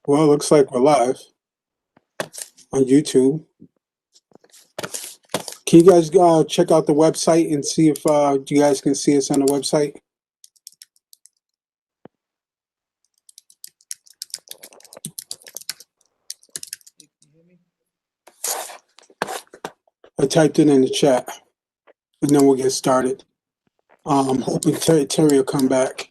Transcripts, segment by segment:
Well, looks like we're live on YouTube. Can you guys check out the website and see if you guys can see us on the website? I typed it in the chat, and then we'll get started. Hoping Terry will come back.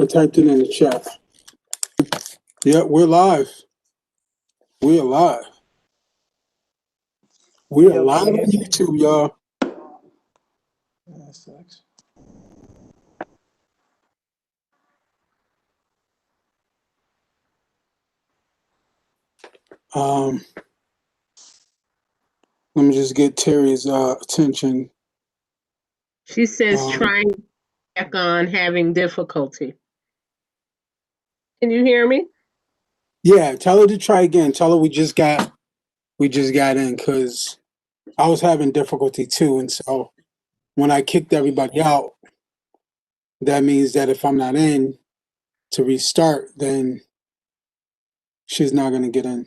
I typed it in the chat. Yeah, we're live. We're live. We're live on YouTube, y'all. That sucks. Let me just get Terry's attention. She says trying back on, having difficulty. Can you hear me? Yeah, tell her to try again. Tell her we just got in because I was having difficulty too, and so when I kicked everybody out, that means that if I'm not in to restart, then she's not going to get in.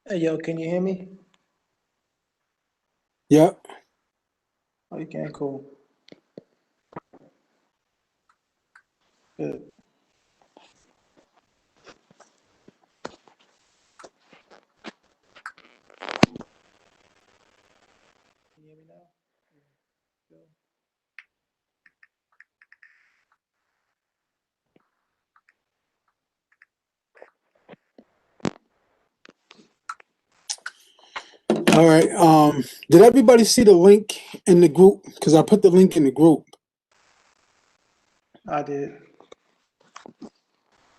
Hey, yo, can you hear me? Yep. Oh, you can? Cool. Good. Can you hear me now? Good. All right. Did everybody see the link in the group? Because I put the link in the group. I did.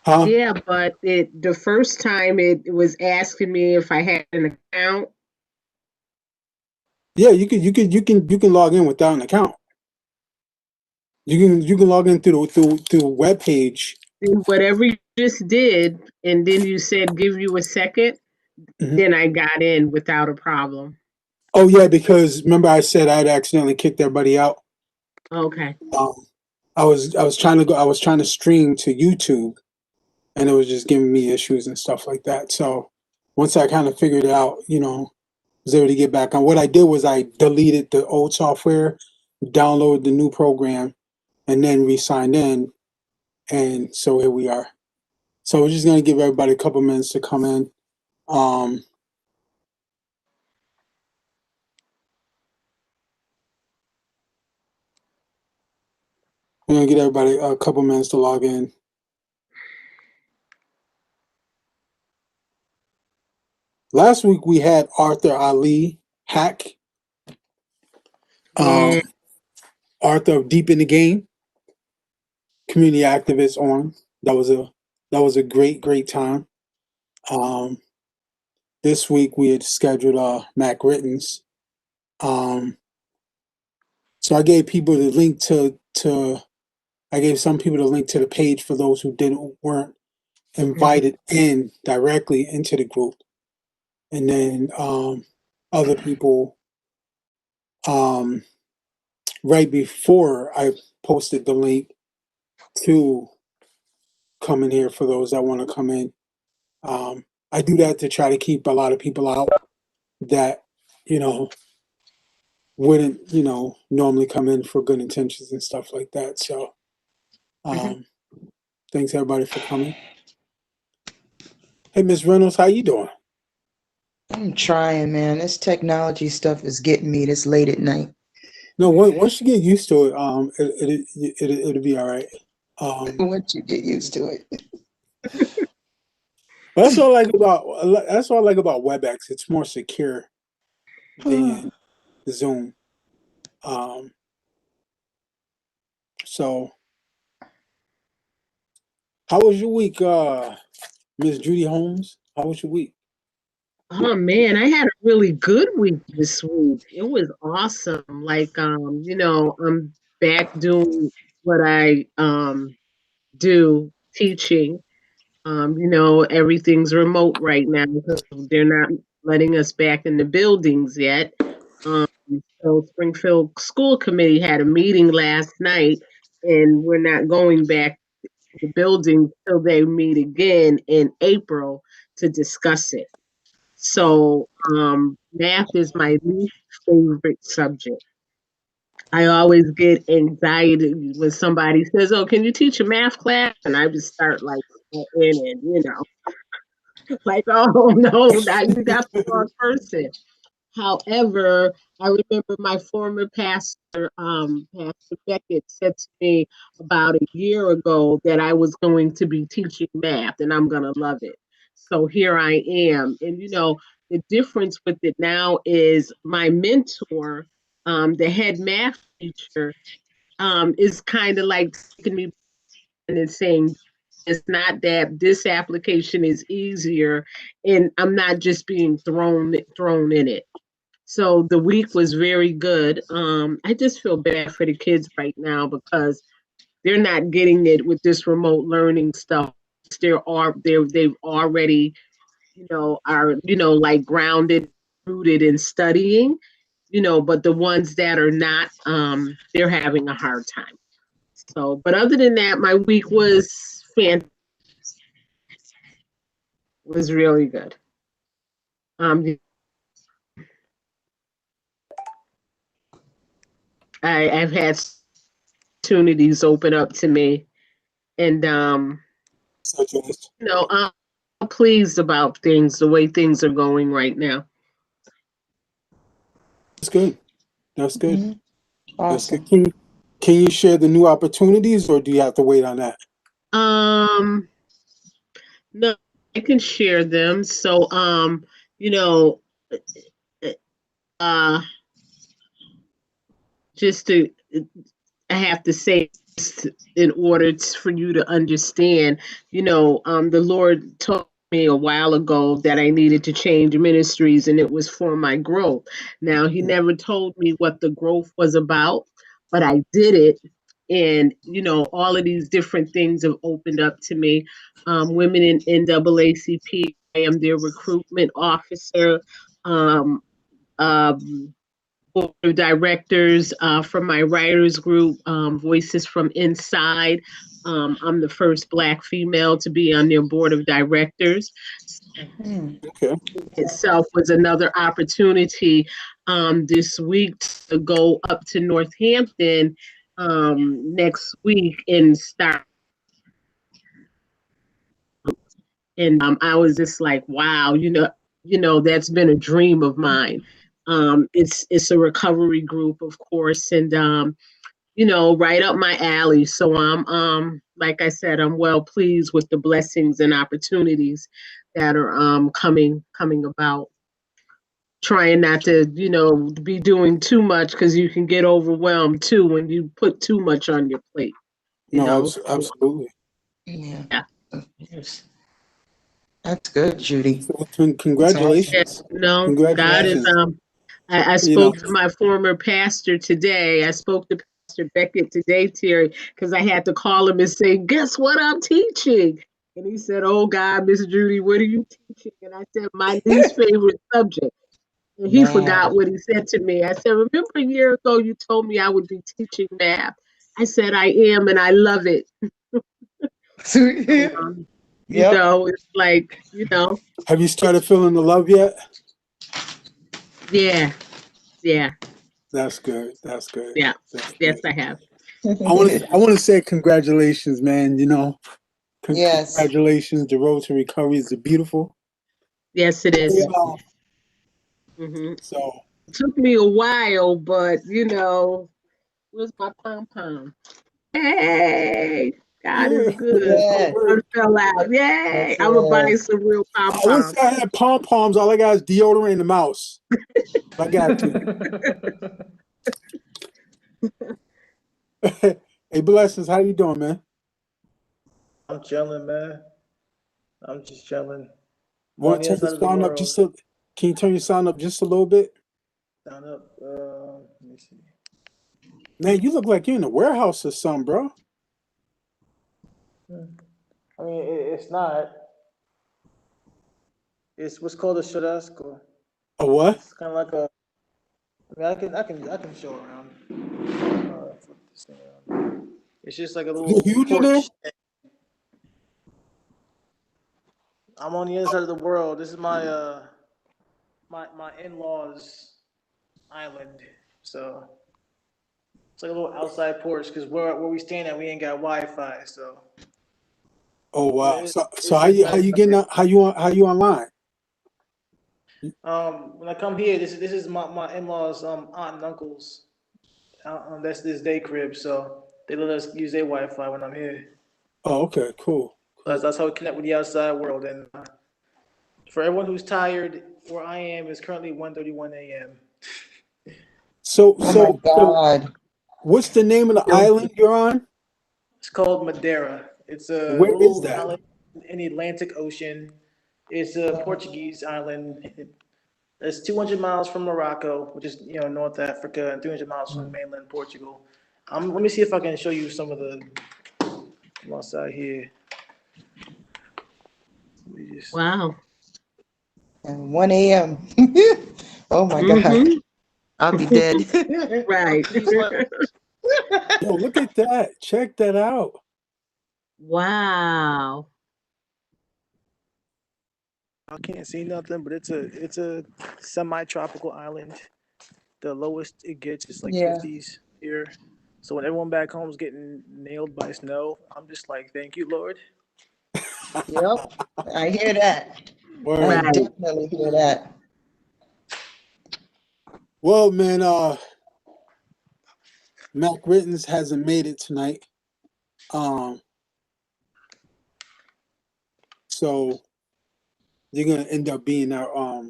Huh? Yeah, but the first time it was asking me if I had an account. Yeah, you can log in without an account. You can log in through the web page. Whatever you just did, and then you said give you a second, then I got in without a problem. Oh yeah, because remember I said I'd accidentally kicked everybody out. Okay. I was trying to stream to YouTube, and it was just giving me issues and stuff like that. So once I kind of figured it out, was able to get back on. What I did was I deleted the old software, downloaded the new program, and then re-signed in. And so here we are. So we're just gonna give everybody a couple minutes to come in. We're gonna get everybody a couple minutes to log in. Last week we had Arthur Ali Hack. Arthur of Deep in the Game, community activist on. That was a great time. This week we had scheduled Mac Rittens. So I gave people the link I gave some people the link to the page for those who weren't invited in directly into the group. And then other people right before I posted the link to come in here for those that want to come in. I do that to try to keep a lot of people out that, wouldn't, normally come in for good intentions and stuff like that. So thanks everybody for coming. Hey, Miss Reynolds, how you doing? I'm trying, man. This technology stuff is getting me this late at night. No, once you get used to it, it'll be all right. Once you get used to it. That's what I like about WebEx. It's more secure than Zoom. So how was your week, Miss Judy Holmes? How was your week? Oh man, I had a really good week this week. It was awesome. Like, I'm back doing what I do teaching. Everything's remote right now because they're not letting us back in the buildings yet. Um, so Springfield School Committee had a meeting last night, and we're not going back to the building till they meet again in April to discuss it. So math is my least favorite subject. I always get anxiety when somebody says, "Oh, can you teach a math class?" And I just start like sweating and like, "Oh no, now you got the wrong person." However, I remember my former pastor, Pastor Beckett, said to me about a year ago that I was going to be teaching math and I'm going to love it. So here I am. And, the difference with it now is my mentor, the head math teacher, is kind of like taking me and saying, it's not that this application is easier and I'm not just being thrown in it. So the week was very good. I just feel bad for the kids right now because they're not getting it with this remote learning stuff. They've already, are, like grounded, rooted in studying, but the ones that are not, they're having a hard time. So, but other than that, my week was really good. I've had opportunities open up to me, and Such as, I'm pleased about things, the way things are going right now. that's good. That's good. Mhm. That's good. Awesome. Can you share the new opportunities, or do you have to wait on that? Um, no, I can share them. So, you know, uh, just to I have to say this in order for you to understand, the Lord told me a while ago that I needed to change ministries and it was for my growth. Now, He never told me what the growth was about, but I did it. And, all of these different things have opened up to me. Women in NAACP, I am their recruitment officer. Um, um, Board of directors from my writers group, Voices from Inside. I'm the first Black female to be on their board of directors. Mm. Okay. Itself was another opportunity this week to go up to Northampton next week and start. And I was just like, wow, that's been a dream of mine. It's a recovery group, of course, and right up my alley. So I'm like I said, I'm well pleased with the blessings and opportunities that are coming about. Trying not to, be doing too much because you can get overwhelmed too when you put too much on your plate, No, So absolutely. Yeah. yeah. Of course. That's good, Judy. So, That's awesome. Yeah, congratulations. God is Congratulations. I You know, spoke to my former pastor today. I spoke to Pastor Beckett today, Terry, because I had to call him and say, guess what I'm teaching? And he said, oh God, Miss Judy, what are you teaching? And I said, my least favorite subject. And he Man. forgot what he said to me. I said, remember a year ago you told me I would be teaching math. I said, I am, and I love it. So, Yep. it's like, have you started feeling the love yet? yeah, yeah, That's good. That's good. yeah. That's Yes, good. I have. I want to say congratulations, man. Yes. Congratulations. The road to recovery is beautiful. Yes, it is. Yeah. Hmm. So Took me a while, but where's my pom pom? Hey, God is good. no Yeah. One word. fell out. Yay! That's I'm gonna buy right. some real pom I wish poms. I had pom poms. All I got is deodorant and a mouse. I got to. Hey, blessings. How you doing, man? I'm chilling, man. I'm just chilling. I'm on Want the to other turn your side of the sound up world. just a? Can you turn your sound up just a little bit? Down up. Let me see. Man, you look like you're in a warehouse or something, bro. I mean, it's not. It's what's called a churrasco. A what? It's kind of like a. I mean, I can show around. Flip this thing around. It's just like a Is it little huge in there? porch. I'm on the other side of the world. This is my in-laws' island. So it's like a little outside porch because where we staying at, we ain't got Wi-Fi. So Oh wow. it, So it's how nice. you getting out, how you online? When I come here, this is my in-laws aunt and uncles. That's this day crib, so they let us use their Wi-Fi when I'm here. Oh, okay, cool. That's how we connect with the outside world. And for everyone who's tired, where I am is currently 1:31 a.m. So Oh my so God. what's the name of the island you're on? It's called Madeira. It's a Where is little that? island in the Atlantic Ocean. It's a Portuguese island. It's 200 miles from Morocco, which is North Africa, and 300 miles from mainland Portugal. Let me see if I can show you some of the from outside here. Let me just. Wow. And 1 a.m. Oh my God. Mm-hmm. I'll be dead. Right. Please let. Yo, look at that. Check that out. Wow. I can't see nothing, but it's a semi-tropical island. The lowest it gets is like Yeah. 50s here. So when everyone back home is getting nailed by snow, I'm just like, thank you, Lord. Yep. I hear that. I Word. Right. definitely hear that. Well, man, Mac Rittens hasn't made it tonight. Um, so you're gonna end up being our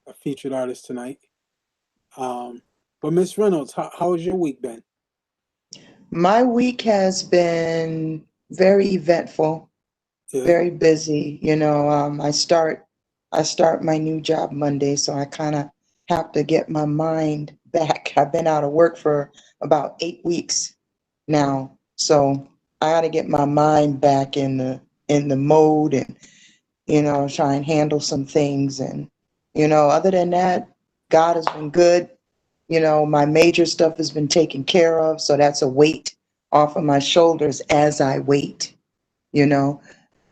a featured artist tonight. But Miss Reynolds, how has your week been? My week has been very eventful, Yeah. very busy. I start my new job Monday, so I kind of have to get my mind back. I've been out of work for about 8 weeks now, so I got to get my mind back in the mode and try and handle some things. And other than that, God has been good. My major stuff has been taken care of, so that's a weight off of my shoulders as I wait, you know.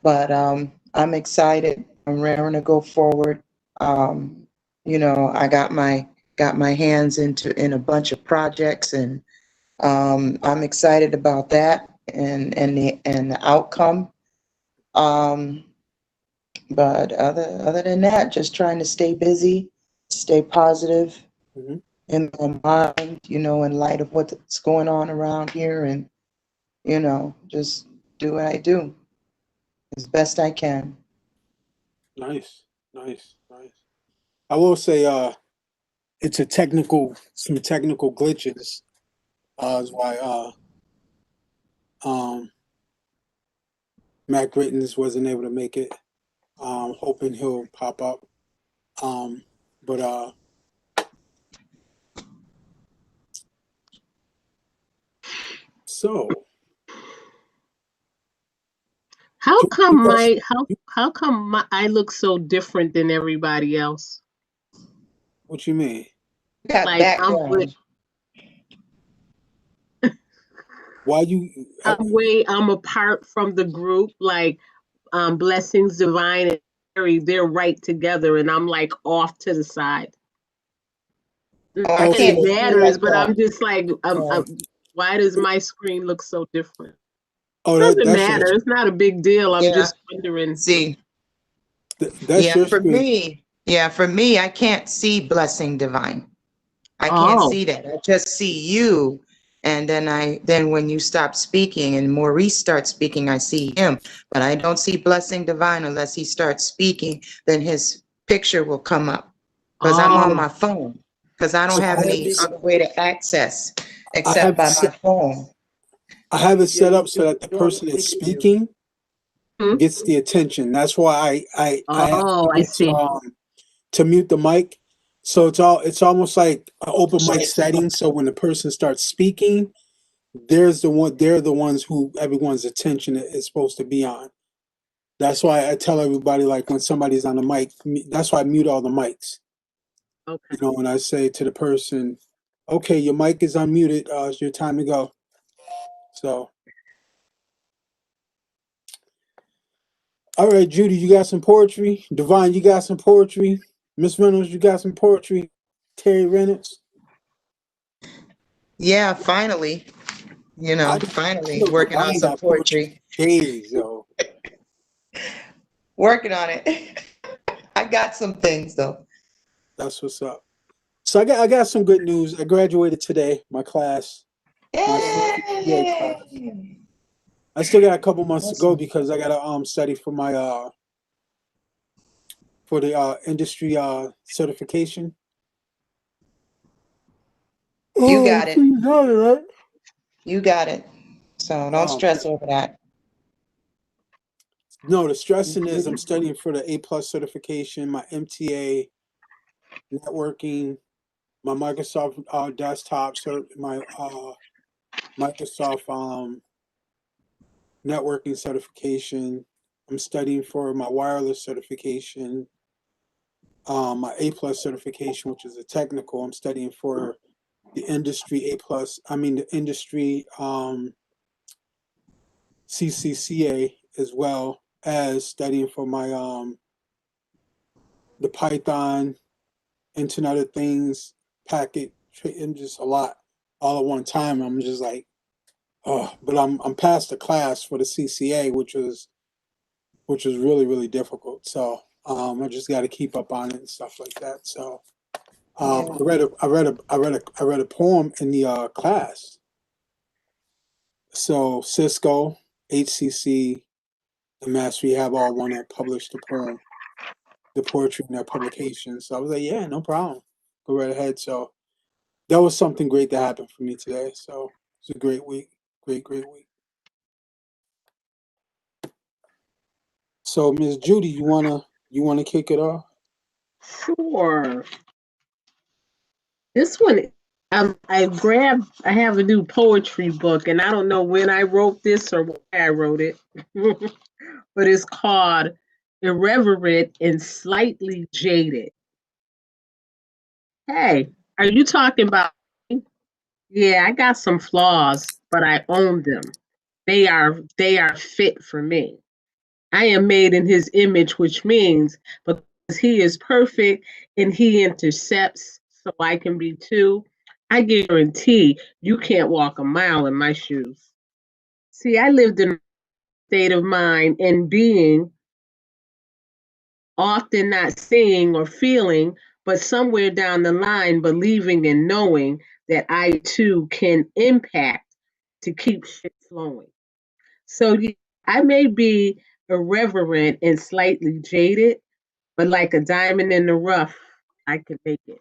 But I'm excited. I'm raring to go forward. I got my hands in a bunch of projects, and I'm excited about that and the outcome. Um, but other than that, just trying to stay busy, stay positive Hmm. in my mind, in light of what's going on around here, and just do what I do as best I can. Nice, nice, nice. I will say, it's some technical glitches. Is why um Mac Rittens wasn't able to make it. Hoping he'll pop up. Um, but so How you come guys, I look so different than everybody else? what you mean? Got Like background. Why you? I'm apart from the group. Like Blessings Divine and Mary, they're right together, and I'm like off to the side. Oh, Not I that Okay. it can't see matters, but I'm myself. just like, Yeah. why does my screen look so different? Oh, Doesn't that's your matter. It's not a big deal. I'm Yeah. just wondering. See. that's Yeah, your for screen. me. Yeah, for me, I can't see Blessing Divine. I can't Oh, see that. I just see you. And then when you stop speaking and Maurice starts speaking, I see him. But I don't see Blessing Divine unless he starts speaking, then his picture will come up. Because I'm on oh, my phone. Because I don't So have I have any this. other way to access I except have by it my set, phone. I have it Yeah, set up so that the you don't have person to that's speak with you. speaking hmm? gets the attention. That's why I have Oh, I it see. to mute the mic. So it's almost like an open mic setting. So when the person starts speaking, they're the ones who everyone's attention is supposed to be on. That's why I tell everybody, like, when somebody's on the mic, that's why I mute all the mics. Okay. You know, and I say to the person, okay, your mic is unmuted, it's your time to go. So, all right, Judy, you got some poetry? Divine, you got some poetry? Miss Reynolds, you got some poetry? Terry Reynolds? Yeah, finally, I finally know working on Divine some got poetry poetry. for days, yo. Working on it. I got some things though. That's what's up. So I got some good news. I graduated today, my class, my CCCA class. Yay! I still got a couple months to go Awesome. because I gotta study for my for the industry certification. You Oh, got it. you got it, right? You got it. So don't Oh man. stress over that. No, the stressing is I'm studying for the A+ certification, my MTA, networking, my Microsoft desktop, my Microsoft networking certification. I'm studying for my wireless certification, my A+ certification, which is a technical. I'm studying for the industry A+. I mean the industry CCCA, as well as studying for my the Python Internet of Things packet, and just a lot all at one time. I'm just like, oh, but I'm past the class for the CCA, which was really really difficult. So I just got to keep up on it and stuff like that. So Yeah. I read a poem in the class. So Cisco, HCC, and Mass Rehab all want to publish the poetry in their publication. So I was like, yeah, no problem, go right ahead. So that was something great that happened for me today. So it's a great week, great week. So Miss Judy, you wanna kick it off? Sure. This one, I have a new poetry book, and I don't know when I wrote this or why I wrote it, but it's called Irreverent and Slightly Jaded. Hey, are you talking about me? Yeah, I got some flaws, but I own them. They are fit for me. I am made in his image, which means because he is perfect and he intercepts, so I can be too. I guarantee you can't walk a mile in my shoes. See, I lived in a state of mind and being, often not seeing or feeling, but somewhere down the line, believing and knowing that I too can impact to keep shit flowing. So yeah, I may be irreverent and slightly jaded, but like a diamond in the rough, I can make it.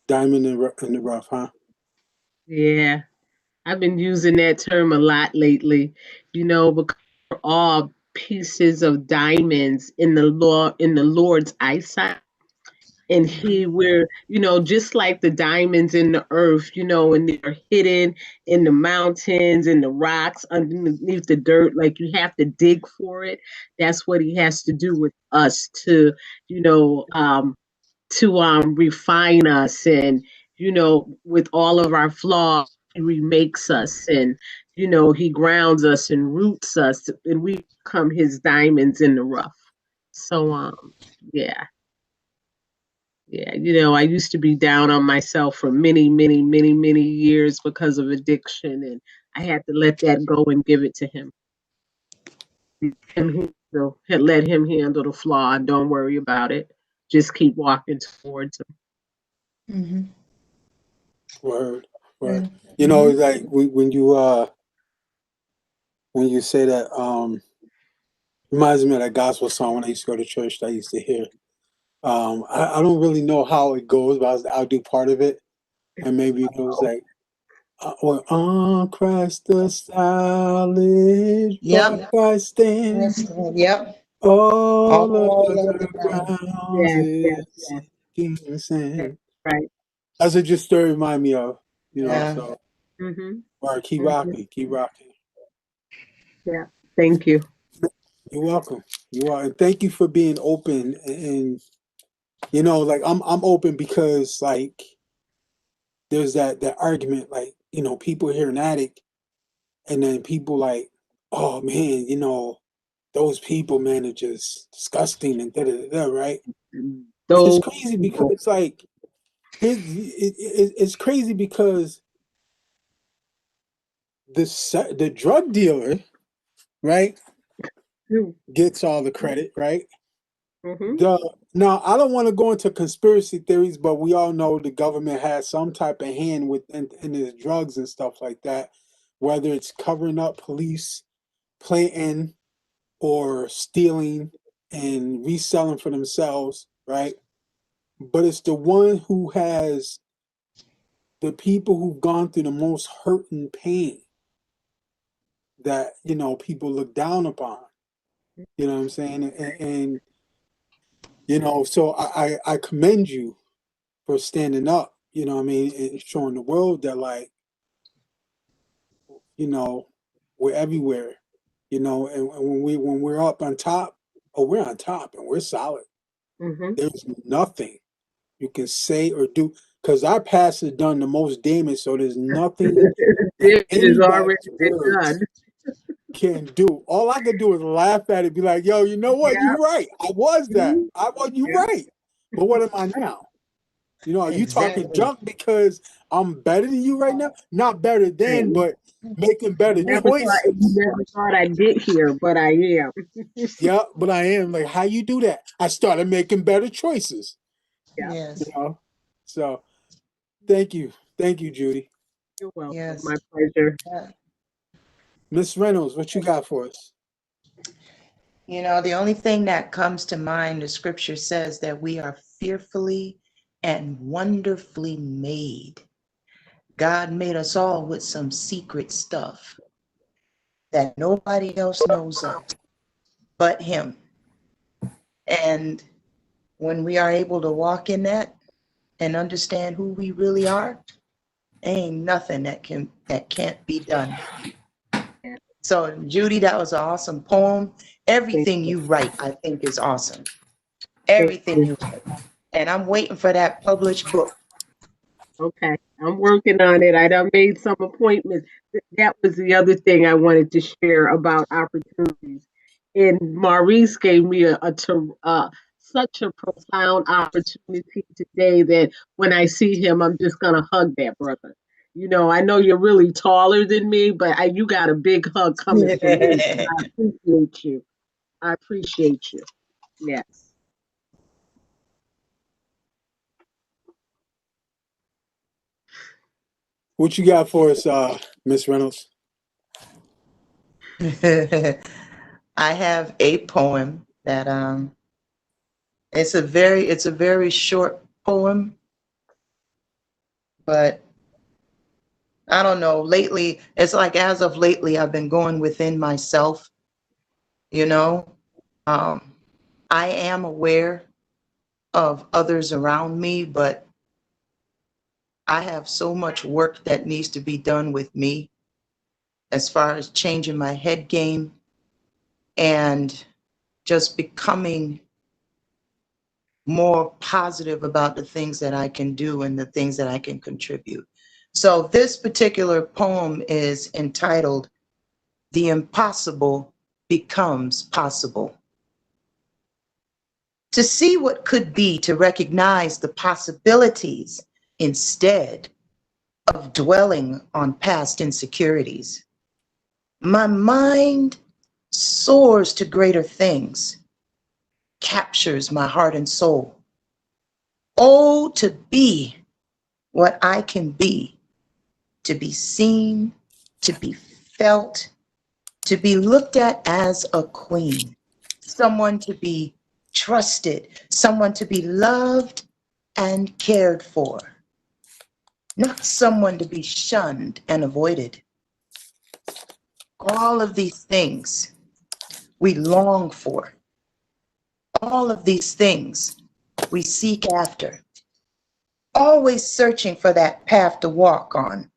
Diamond in the rough, huh? Yeah, I've been using that term a lot lately, because we're all pieces of diamonds in the Lord's eyesight. And Mhm. we're, just like the diamonds in the earth, and they're hidden in the mountains, in the rocks, underneath the dirt. Like you have to dig for it. That's what he has to do with us you know, um, to refine us, and with all of our flaws he remakes us, and he grounds us and roots us, and we become his diamonds in the rough. So yeah, yeah, I used to be down on myself for many many many many years because of addiction, and I had to let that go and give it to him. Let him handle the flaw, and don't worry about it. Just keep walking towards him. Mhm. Word, Yeah. word. Mhm. Like when you say that, reminds me of that gospel song when I used to go to church that I used to hear. I don't really know how it goes, but I'll do part of it, and maybe it was like, Or on Christ the solid rock Yep. I stand. Yep. All All of other the ground. grounds Yes, yes, is yes. sinking That's sand. right. That's what just to remind me of, Yeah. so Mm-hmm. all right, keep Mm-hmm. rocking, keep rocking. Yeah. Thank you. You're welcome. You are, and thank you for being open and like I'm open because like there's that argument, like, people hear an addict and then people like, oh man, those people, man, are just disgusting and da da da, da, right? And it's Those crazy because people. it's like it's crazy because the drug dealer, right, gets all the credit, right? Mm-hmm. The Now I don't want to go into conspiracy theories, but we all know the government has some type of hand in the drugs and stuff like that, whether it's covering up police planting or stealing and reselling for themselves, right? But it's the one who has the people who've gone through the most hurt and pain that people look down upon. You know what I'm saying? And so I commend you for standing up. You know what I mean? And showing the world that like you know we're everywhere. And when we're up on top, oh, we're on top and we're solid. Mm-hmm. There's nothing you can say or do because our past has done the most damage. So there's nothing that It has already anybody's been words done. can do. All I can do is laugh at it, be like, "Yo, you know what? Yeah. You're right. I was that. Mhm. I was. You Yeah. right. But what am I now? Are you talking Exactly. junk because I'm better than you right now? Not better than, Right. but making better You choices. never thought I'd get here, but I am. Yeah, but I am like, how you do that? I started making better choices. Yeah. You Yes. know. So thank you, Judy. You're welcome. Yes. My pleasure. Yeah. Miss Reynolds, what you got for us? The only thing that comes to mind, the scripture says that we are fearfully and wonderfully made. God made us all with some secret stuff that nobody else knows of but Him. And when we are able to walk in that and understand who we really are, ain't nothing that can't be done. Yeah. So, Judy, that was an awesome poem. Thank Everything you. you write, I think, is awesome. Thank Everything you. you write. And I'm waiting for that published book. Okay, I'm working on it. I done made some appointments. That was the other thing I wanted to share about opportunities. And Maurice gave me such a profound opportunity today that when I see him, I'm just gonna hug that brother. I know you're really taller than me, but you got a big hug coming from me. I appreciate you. I appreciate you. Yes. What you got for us, Miss Reynolds? I have a poem that it's a very short poem, but I don't know. Lately, it's like as of lately, I've been going within myself, you know. Um, I am aware of others around me, but I have so much work that needs to be done with me as far as changing my head game and just becoming more positive about the things that I can do and the things that I can contribute. So this particular poem is entitled The Impossible Becomes Possible. To see what could be, to recognize the possibilities instead of dwelling on past insecurities. My mind soars to greater things, captures my heart and soul. Oh, to be what I can be, to be seen, to be felt, to be looked at as a queen, someone to be trusted, someone to be loved and cared for. not someone to be shunned and avoided. All of these things we long for. All of these things we seek after. Always searching for that path to walk on.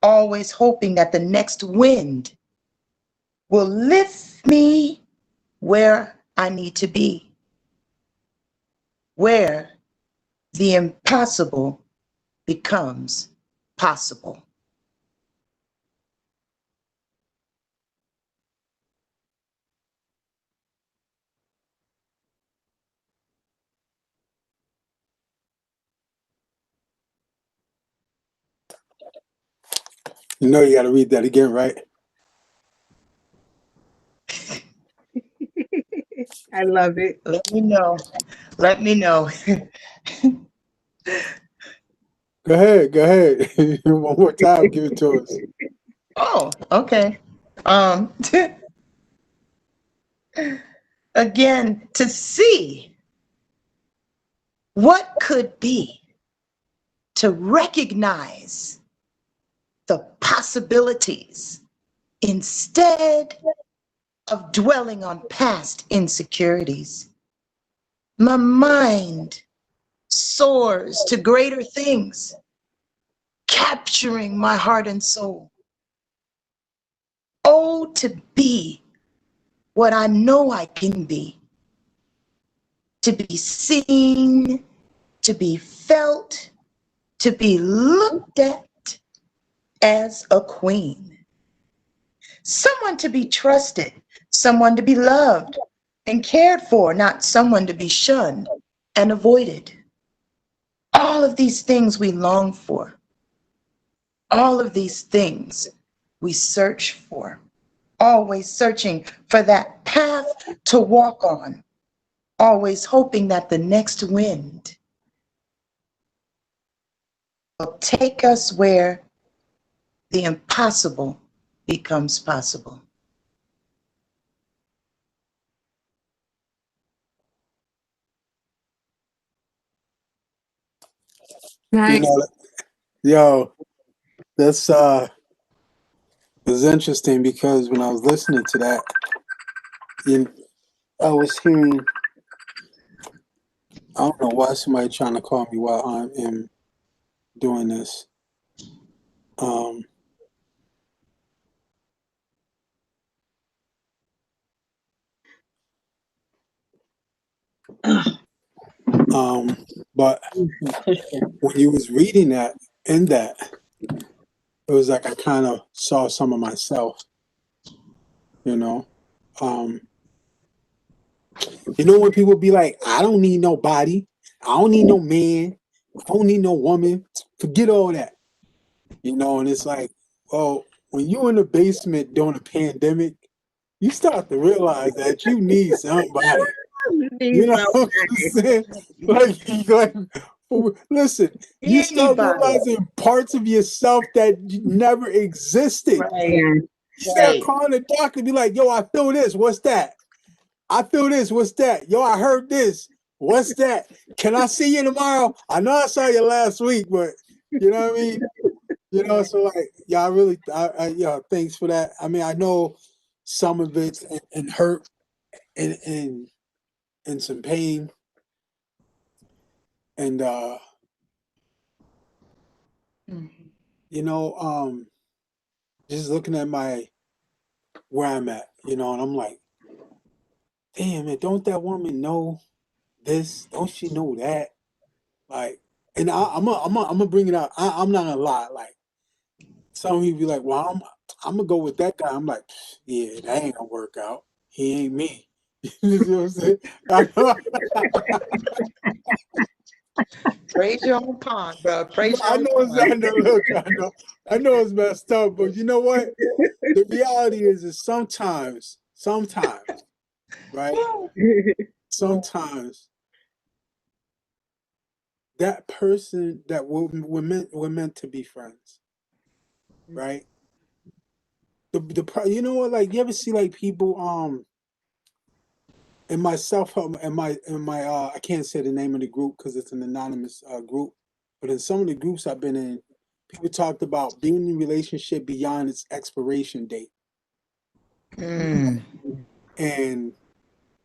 Always hoping that the next wind will lift me where I need to be. Where the impossible becomes possible. You know, you got to read that again, right? I love it. Let me know. Let me know. Go ahead. Go ahead. One more time. Give it to us. Oh, okay. Um, again, to see what could be, to recognize the possibilities instead of dwelling on past insecurities. My mind soars to greater things, capturing my heart and soul. Oh, to be what I know I can be, to be seen, to be felt, to be looked at as a queen. Someone to be trusted, someone to be loved and cared for, not someone to be shunned and avoided. All of these things we long for. All of these things we search for. Always searching for that path to walk on. Always hoping that the next wind will take us where the impossible becomes possible. You Right. know, yo, that's it's interesting because when I was listening to that, you, I was hearing. I don't know why somebody trying to call me while I am doing this. Um, but when you was reading that, in that, it was like I kind of saw some of myself. You know, um, you know when people be like, "I don't need nobody. I don't need no man. I don't need no woman. Forget all that." You know, and it's like, well, when you in the basement during a pandemic, you start to realize that you need somebody. You know what I'm saying? Like, listen, you start Anybody. realizing parts of yourself that never existed. Right, Yeah. You start right. calling the doctor, be like, "Yo, I feel this. What's that? I feel this. What's that? Yo, I heard this. What's that? Can I see you tomorrow? I know I saw you last week, but you know what I mean? You know, so like, yeah, I really, yeah, thanks for that. I mean, I know some of it's and hurt and some pain and Mhm. you know, just looking at my where I'm at, you know, and I'm like, damn it, don't that woman know this? Don't she know that? Like, and I'm gonna bring it out. I'm not gonna lie. Like, some people be like, well, I'm gonna go with that guy. I'm like, yeah, that ain't gonna work out. He ain't me. You see what I'm saying? I know, Praise your own pond, bro. Praise your I own know it's, pond. I know, look, I know it's messed up, but you know what? The reality is sometimes, right? Sometimes that person that we're meant to be friends, right? You know what? Like, you ever see like people in my self help in my I can't say the name of the group because it's an anonymous group, but in some of the groups I've been in, people talked about being in a relationship beyond its expiration date Mm. and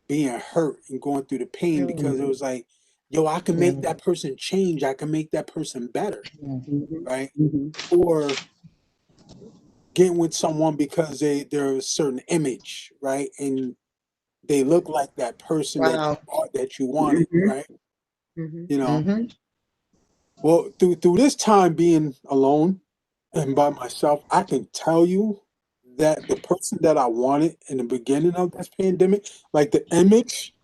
being hurt and going through the pain because it Mm. was like, yo, I can Yeah. make that person change. I can make that person better, Yeah. Mhm. right? Mhm. Or getting with someone because they're a certain image, right? And they look like that person Wow. that you wanted, Mhm. right? Mhm. You know, Mm-hmm. well, through this time being alone and by myself, I can tell you that the person that I wanted in the beginning of this pandemic, like the image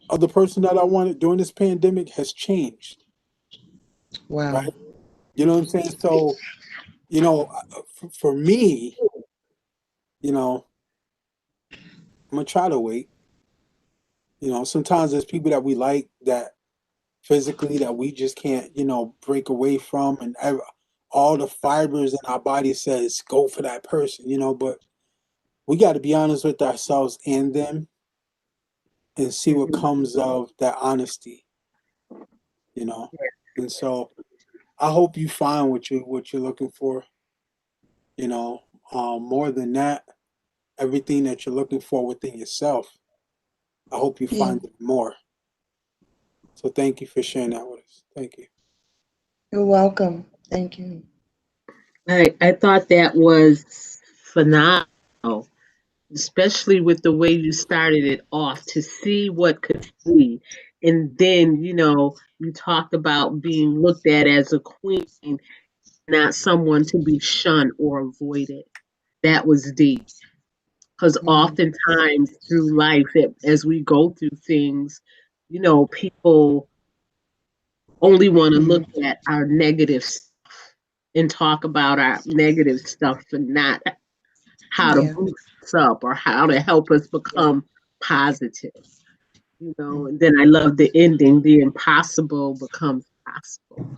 of the person that I wanted during this pandemic has changed, right? Wow. You know what I'm saying? So, for me, you know, I'm gonna try to wait. Sometimes there's people that we like that physically that we just can't, break away from, and all the fibers in our body says go for that person, but we got to be honest with ourselves and them and see what Mhm. comes of that honesty, you know. And so I hope you find what you're looking for, you know. More than that, everything that you're looking for within yourself. I hope you Yeah. find it more. So thank you for sharing that with us. Thank you. You're welcome. Thank you. I thought that was phenomenal, especially with the way you started it off to see what could see. And then, you talked about being looked at as a queen, not someone to be shunned or avoided. That was deep. Because Mm. oftentimes through life, as we go through things, people only want to look Mm. at our negative stuff and talk about our negative stuff and not how to Yeah. boost us up or how to help us Yeah. become positive. Mm. And then I love the ending, the impossible becomes possible.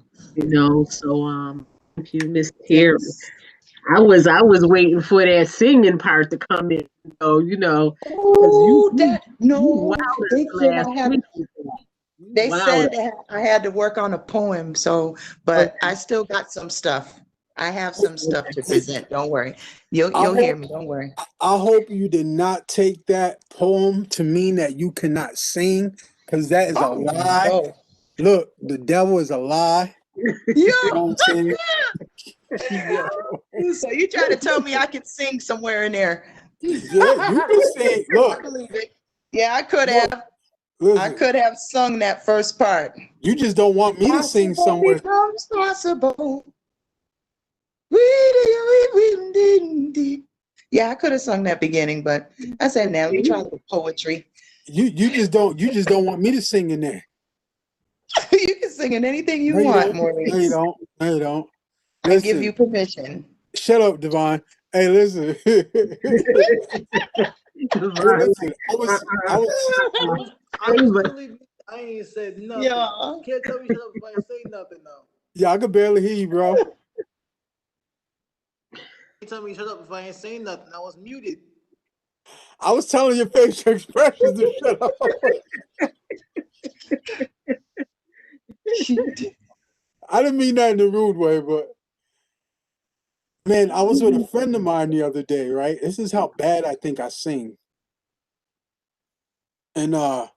So thank you, Miss Terry. Yes. I was waiting for that singing part to come in, because you Oh, you that you no. wowed They us said last I had. week with that. You They wowed said us. that I had to work on a poem. So, but I still got some stuff. I have some stuff to Hey, present. Don't worry. You'll I you'll hear hope me. Don't worry. I hope you did not take that poem to mean that you cannot sing, because that is a Oh lie. no. Look, the devil is a lie. You know what I'm Yeah. saying? Yeah, So you trying to tell me I could sing somewhere in there? yeah, you can sing. I believe it. Yeah, I could Look, have. I listen. could have sung that first part. You just don't want me to sing Impossible somewhere. becomes possible. Yeah, I could have sung that beginning, but I said, now let me try a little poetry. You just don't want me to sing in there. You can sing in anything you No, you want, don't. No, you Maurice. don't. No, you don't. I give Listen, you permission. shut up, Devon. Hey, listen. Hey, Divine. listen. I was, I'm Favor. literally, I ain't said nothing. Yeah. Can't tell me shut up if I ain't say nothing now. yeah, I could barely hear you, bro. Can't tell me shut up if I ain't saying nothing. I was muted. I was telling your facial expressions to shut up. I didn't mean that in a rude way, but man, I was with a friend of mine the other day, right? This is how bad I think I sing. And what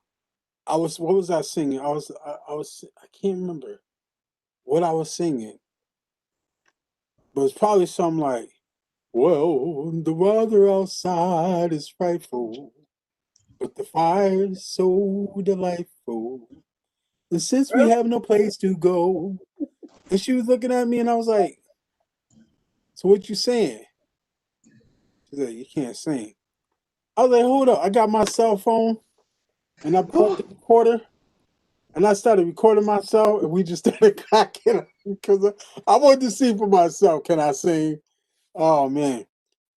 was I singing? I can't remember what I was singing, but it's probably something like, well, the weather outside is frightful, but the fire is so delightful. And since we have no place to go, and she was looking at me, and I was like, "So what you saying?" She's like, "You can't sing." I was like, "Hold up!" I got my cell phone, and I pulled the recorder, and I started recording myself, and we just started cracking up because I wanted to see for myself. Can I sing? Oh man,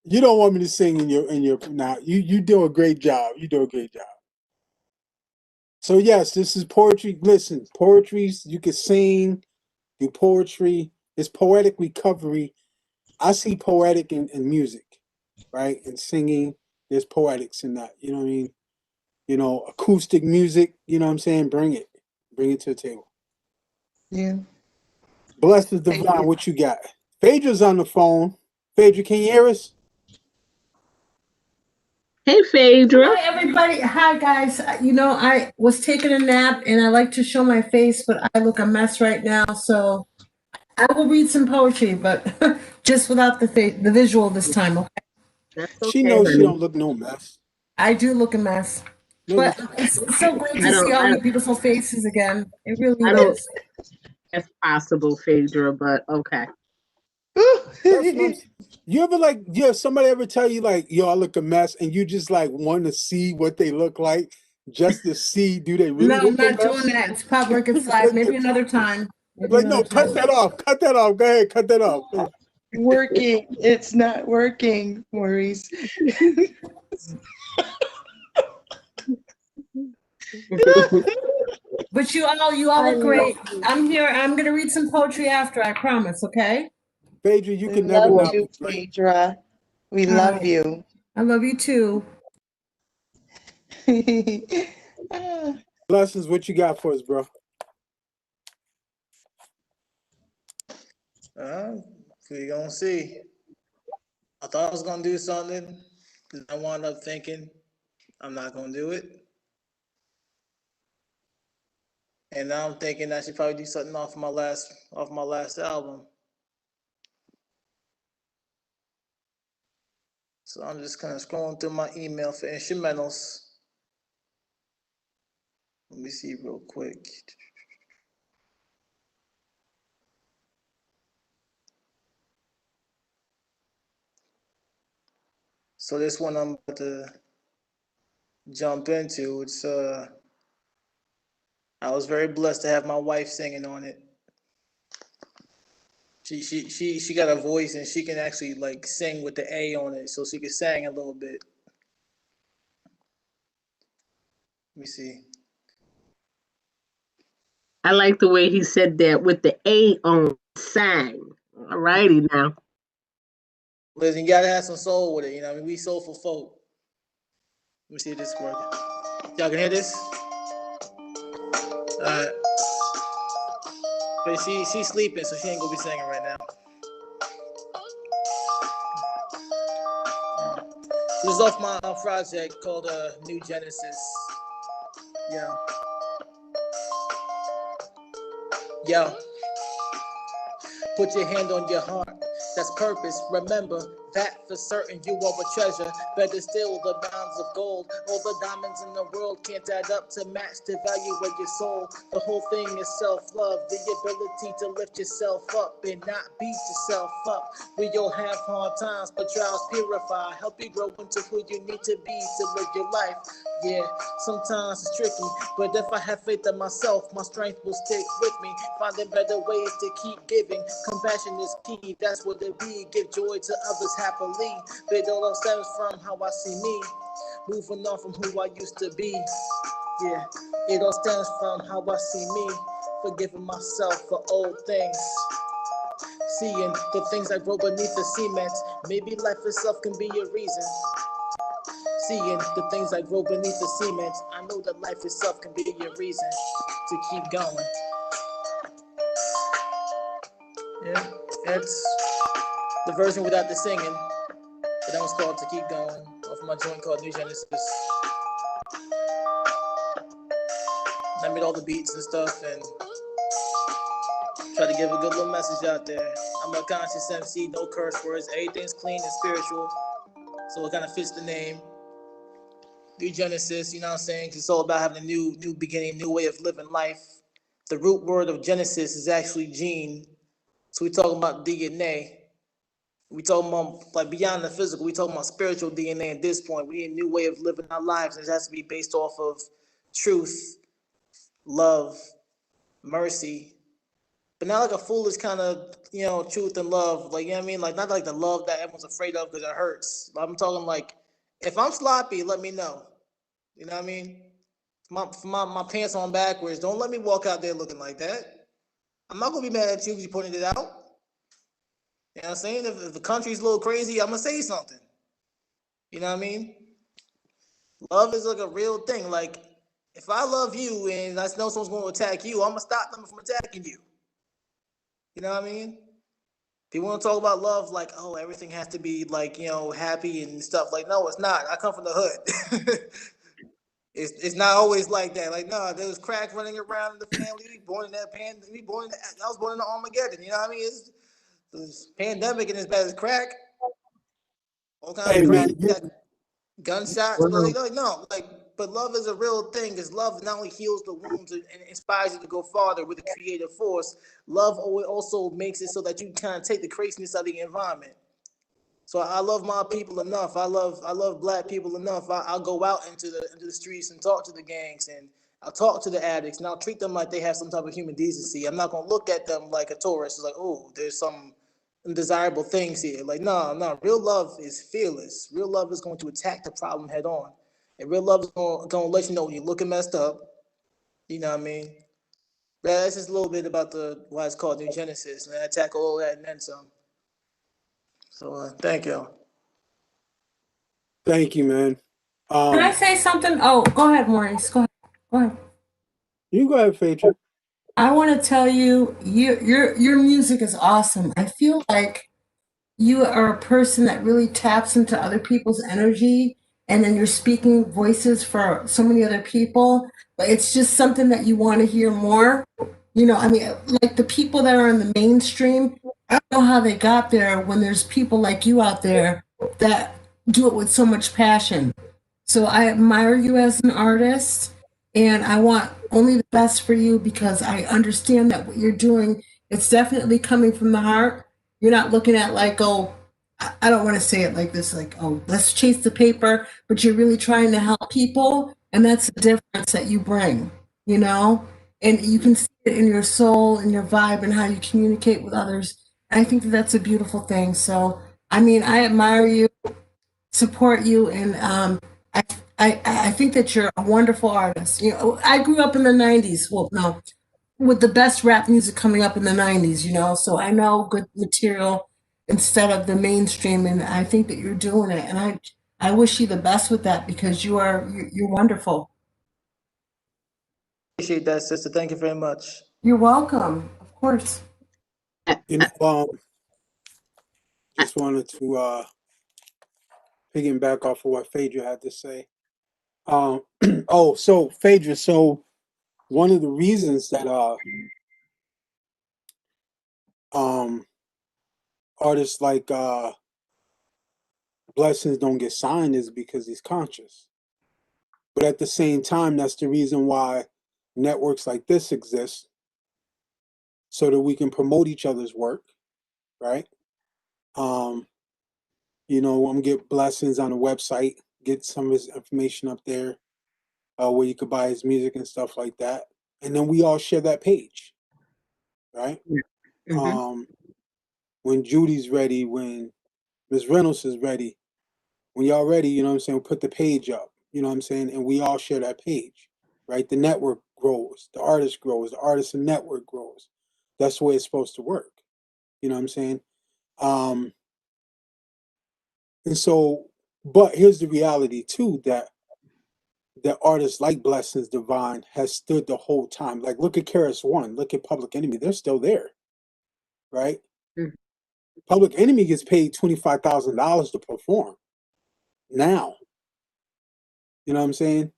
you don't want me to sing in your now. You do a great job. You do a great job. So yes, this is poetry. Listen, poetry. You can sing, do poetry. It's poetic recovery. I see poetic in music, right? And singing. There's poetics in that. You know what I mean? Acoustic music. You know what I'm saying? Bring it. Bring it to the table. Yeah. Bless the Thank divine. you. What you got? Phaedra's on the phone. Phaedra, can you hear us? Hey, Phaedra. Hi, everybody. Hi, guys. I was taking a nap and I like to show my face, but I look a mess right now. So I will read some poetry, but just without the visual this time. Okay? That's She okay, knows she honey. don't look no mess. I do look a mess. No, you But it's so great I to see don't. all your beautiful faces again. It really I don't. is. That's possible, Phaedra, but okay. that's what I'm. You ever like? Yeah, somebody ever tell you like, "Yo, I look a mess," and you just like want to see what they look like, just to see do they really No, I'm look a not doing mess? that. It's public. It's live. Maybe another time. Maybe Like, no, another cut time. that off. Cut that off. Go ahead, cut that off. Working. It's not working, Maurice. But you all I look great. love you. I'm here. I'm gonna read some poetry after. I promise. Okay. Phaedra, you We can never love Well, not you, be great. Phaedra. We All love right. you. I love you too. Ah, Blessings, what you got for us, bro? We gonna see. I thought I was gonna do something. I wound up thinking I'm not gonna do it. And now I'm thinking I should probably do something off my last album. So I'm just kind of scrolling through my email for instrumentals. Let me see real quick. So this one I'm about to jump into. It's I was very blessed to have my wife singing on it. She got a voice and she can actually like sing with the A on it, so she can sing a little bit. Let me see. I like the way he said that with the A on sang. All righty now. Listen, you gotta have some soul with it, you know. I mean, we soulful folk. Let me see if this is working. Y'all can hear this? Alright. But she's sleeping, so she ain't gonna be singing right now. This is off my project called New Genesis. Yeah. Yo. Put your hand on your heart. That's purpose. Remember that for certain you are a treasure. Better still, the bounds of gold. All the diamonds in the world can't add up to match the value of your soul. The whole thing is self-love. The ability to lift yourself up and not beat yourself up. We all have hard times, but trials purify. Help you grow into who you need to be to live your life. Yeah, sometimes it's tricky, but if I have faith in myself, my strength will stick with me. Finding better ways to keep giving. Compassion is key, that's what it be. Give joy to others happily. But it all stems from how I see me. Moving on from who I used to be. Yeah, it all stems from how I see me. Forgiving myself for old things. Seeing the things that grow beneath the cement. Maybe life itself can be a reason. Seeing the things that grow beneath the cement. I know that life itself can be a reason to keep going. Yeah, it's the version without the singing, but that was called To Keep Going off my joint called New Genesis. I made all the beats and stuff and try to give a good little message out there. I'm a conscious MC, no curse words, everything's clean and spiritual, so it kind of fits the name. New Genesis, you know what I'm saying? 'Cause it's all about having a new beginning, new way of living life. The root word of Genesis is actually gene, so we're talking about DNA. We talking about like beyond the physical. We talking about spiritual DNA at this point. We need a new way of living our lives, and it has to be based off of truth, love, mercy, but not like a foolish kind of truth and love. Like you know what I mean? Like not like the love that everyone's afraid of because it hurts. I'm talking like if I'm sloppy, let me know. You know what I mean? My pants on backwards. Don't let me walk out there looking like that. I'm not gonna be mad at you because you pointed it out. You know what I'm saying? If the country's a little crazy, I'm gonna say something. You know what I mean? Love is like a real thing. Like, if I love you and I know someone's going to attack you, I'm gonna stop them from attacking you. You know what I mean? People want to talk about love like, oh, everything has to be like, happy and stuff. Like, no, it's not. I come from the hood. It's not always like that. Like, no, there was crack running around in the family. We born in that pan. I was born in the Armageddon. You know what I mean? It's pandemic and as bad as crack. All kinds Hey of man, crack. You got gunshots, but Wow. no, but love is a real thing. Because love not only heals the wounds and inspires you to go farther with a creative force. Love also makes it so that you kind of take the craziness out of the environment. So I love my people enough. I love black people enough. I'll go out into the streets and talk to the gangs and I'll talk to the addicts and I'll treat them like they have some type of human decency. I'm not gonna look at them like a tourist. It's like, oh, there's some undesirable things here. Like, no, no. Real love is fearless. Real love is going to attack the problem head on. And real love is gonna let you know when you're looking messed up. You know what I mean? Yeah, that's just a little bit about the why it's called New Genesis, and I tackle all that and then some. So thank you. thank you, man. Can I say something? Oh, go ahead, Maurice. Go ahead. Go ahead. You go ahead, Phaedra. I want to tell you, your music is awesome. I feel like you are a person that really taps into other people's energy, and then you're speaking voices for so many other people, but it's just something that you want to hear more. I mean, like the people that are in the mainstream, I don't know how they got there when there's people like you out there that do it with so much passion. So I admire you as an artist, and I want only the best for you because I understand that what you're doing, it's definitely coming from the heart. You're not looking at like, oh, I don't want to say it like this, like, oh, let's chase the paper, but you're really trying to help people, and that's the difference that you bring, you know? And you can see it in your soul and your vibe and how you communicate with others. I think that that's a beautiful thing. So, I mean, I admire you, support you, and I, I think that you're a wonderful artist. I grew up in the '90s. Well, no, with the best rap music coming up in the '90s. So I know good material instead of the mainstream, and I think that you're doing it. And I wish you the best with that because you're wonderful. Appreciate that, sister. Thank you very much. You're welcome, of course. You know, just wanted to piggyback off of what Phaedra had to say. Oh, so Phaedra, so one of the reasons that um artists like Blessings don't get signed is because he's conscious. But at the same time, that's the reason why networks like this exist, so that we can promote each other's work, right? Um, I'm gonna get Blessings on the website, get some of his information up there, where you could buy his music and stuff like that, and then we all share that page, right? Mm-hmm. When Judy's ready, when Miss Reynolds is ready, when y'all ready, you know what I'm saying, put the page up, you know what I'm saying, and we all share that page, right? The network grows, the artist grows, the artist and network grows. That's the way it's supposed to work, you know what I'm saying? Um, and so, but here's the reality too, that artists like Blessings Divine has stood the whole time. Like, look at Karis One, look at Public Enemy, they're still there, right? Mm-hmm. Public Enemy gets paid $25,000 to perform now. You know what I'm saying?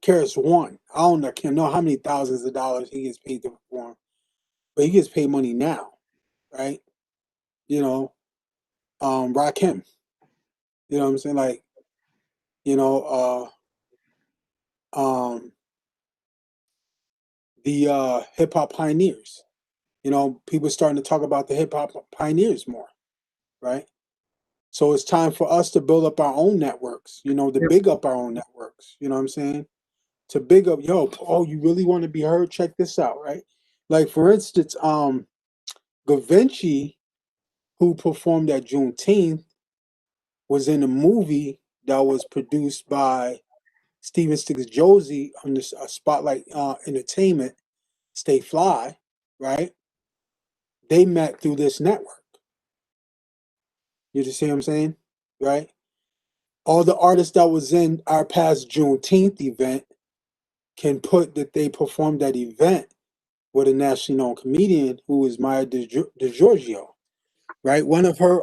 Karis One, I can't know how many thousands of dollars he gets paid to perform, but he gets paid money now, right? You know, Rakim, you know what I'm saying? Like, you know, the hip hop pioneers. People starting to talk about the hip hop pioneers more, right? So it's time for us to build up our own networks, to big up our own networks, you know what I'm saying? To big up, yo, oh, you really want to be heard? Check this out, right? Like, for instance, Gavinci, who performed at Juneteenth, was in a movie that was produced by Steven Sticks Josie on this Spotlight Entertainment, Stay Fly, right? They met through this network. You just see what I'm saying? Right? All the artists that was in our past Juneteenth event can put that they performed that event with a nationally known comedian who is Maya DeGiorgio. right? One of her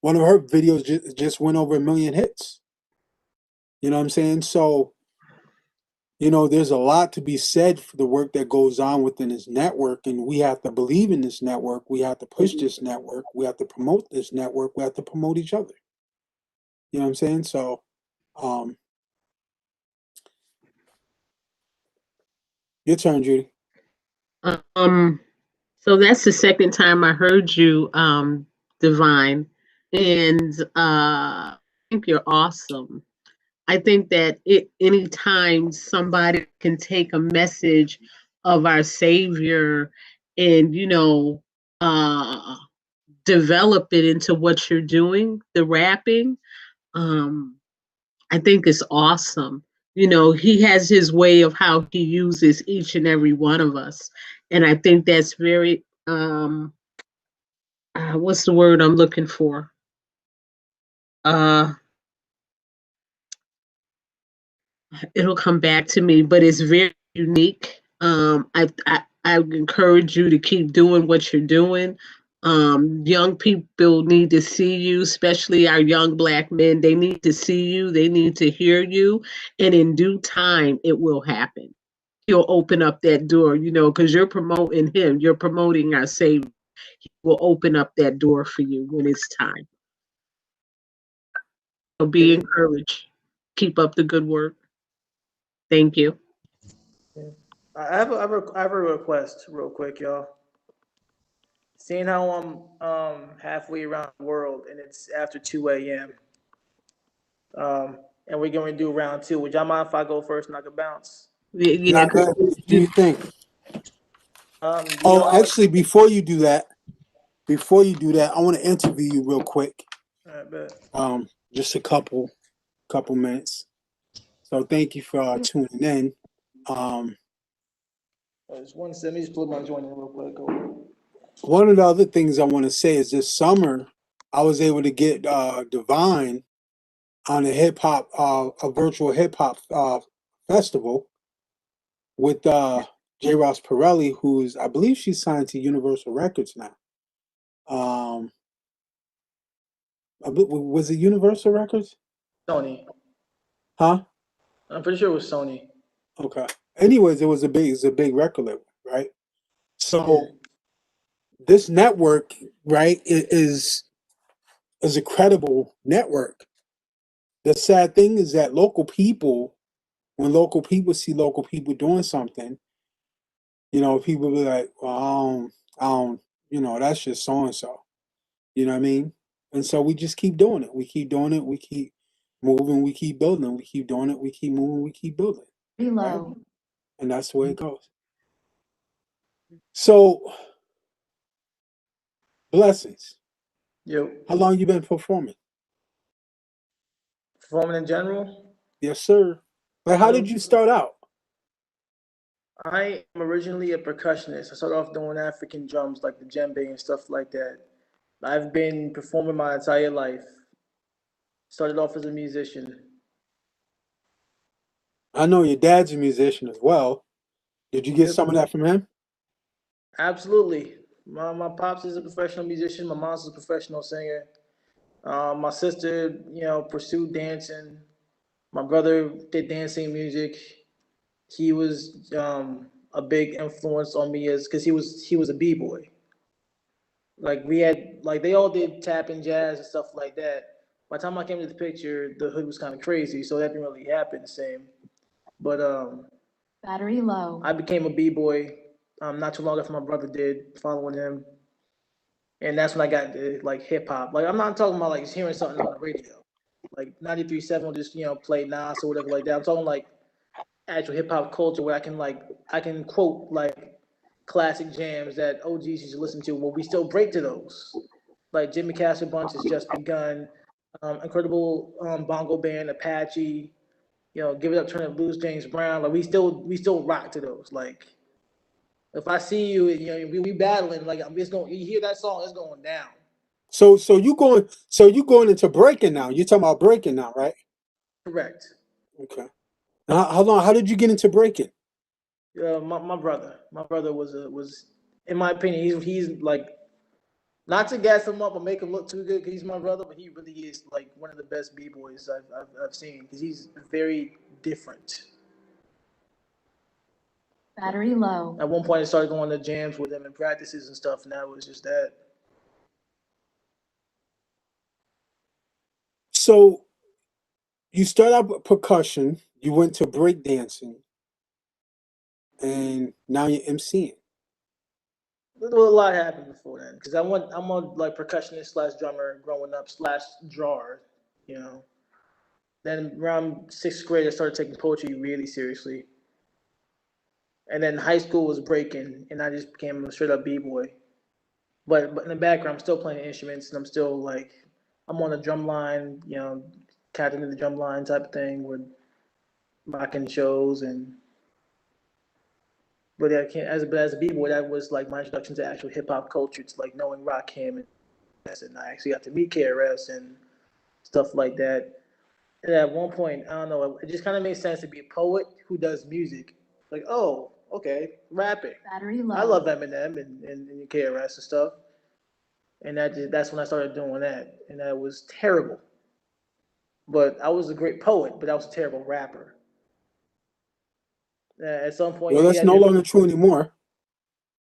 videos just went over 1 million hits. You know what I'm saying? So, there's a lot to be said for the work that goes on within this network, and we have to believe in this network. We have to push this network. We have to promote this network. We have to promote each other. You know what I'm saying? So, um, your turn, Judy. Um, so that's the second time I heard you, Divine, and I think you're awesome. I think that anytime somebody can take a message of our Savior and uh, develop it into what you're doing, the rapping, um, I think it's awesome. He has his way of how he uses each and every one of us, and I think that's very what's the word I'm looking for? Uh, it'll come back to me, but it's very unique. I encourage you to keep doing what you're doing. Young people need to see you, especially our young Black men. They need to see you. They need to hear you, and in due time, it will happen. He'll open up that door, because you're promoting him. You're promoting our Savior. He will open up that door for you when it's time. So be encouraged. Keep up the good work. Thank you. Yeah. I have a request real quick, y'all. Seeing how I'm halfway around the world and it's after 2 a.m. And we're going to do round two. Would y'all mind if I go first and I can bounce? Yeah, Now, do you think? Do Oh, y'all? actually, before you do that, I want to interview you real quick. I bet. Just a couple minutes. So thank you for tuning in. Just one second. Let me just pull my joint in real quick. One of the other things I want to say is this summer I was able to get Divine on a virtual hip hop festival with J. Ross Pirelli, who's I believe she's signed to Universal Records now. Was it Universal Records? Sony. Huh? I'm pretty sure it was Sony. Okay. Anyways, it's a big record label, right? Yeah. So this network, right, is a credible network. The sad thing is that when local people see local people doing something, people be like, well, that's just so and so. You know what I mean? And so we just keep doing it. We keep doing it. We keep moving. We keep building. We keep doing it. We keep moving. We keep building. Right? And that's the way it goes. So, blessings. Yep. How long you been performing? Performing in general. Yes, sir. Like, how did you start out? I am originally a percussionist. I started off doing African drums like the djembe and stuff like that. I've been performing my entire life. Started off as a musician. I know your dad's a musician as well. Did you get Yep. some of that from him? Absolutely. My pops is a professional musician. My mom's a professional singer. My sister, pursued dancing. My brother did dancing music. He was a big influence on me as because he was a b-boy. Like we had like they all did tap and jazz and stuff like that. By the time I came to the picture, the hood was kind of crazy, so that didn't really happen the same. But battery low. I became a b-boy not too long after my brother did, following him, and that's when I got into like hip hop. Like I'm not talking about like just hearing something on the radio, like 93.7 will just play Nas or whatever like that. I'm talking like actual hip hop culture where I can quote like classic jams that OGs used to listen to. Well, we still break to those. Like Jimmy Castle Bunch has just begun. Incredible bongo band Apache. Give it up, turn it loose, James Brown. Like we still rock to those. Like if I see you, we battling. Like it's going. You hear that song, it's going down. So you going into breaking now. You're talking about breaking now, right? Correct. Okay. Now, how did you get into breaking? My brother was in my opinion, he's like Not to gas him up or make him look too good, because he's my brother, but he really is like one of the best b-boys I've seen, because he's very different. Battery low. At one point, I started going to jams with him and practices and stuff, and that was just that. So you start out with percussion, you went to breakdancing, and now you're MCing. Well, a lot happened before then, because I'm a like percussionist slash drummer growing up slash drawer, you know. Then around sixth grade, I started taking poetry really seriously, and then high school was breaking, and I just became a straight up b boy. But in the background, I'm still playing instruments, and I'm still like I'm on the drum line, you know, captain of the drum line type of thing with rocking shows and. But I can't as a b boy, that was like my introduction to actual hip hop culture. It's like knowing Rakim and I actually got to meet KRS and stuff like that. And at one point, I don't know, it just kind of made sense to be a poet who does music. Like, oh, okay, rapping. Battery low. I love Eminem and KRS and stuff. And that's when I started doing that. And that was terrible. But I was a great poet, but I was a terrible rapper. At some point, Well, you that's had no to. longer true anymore.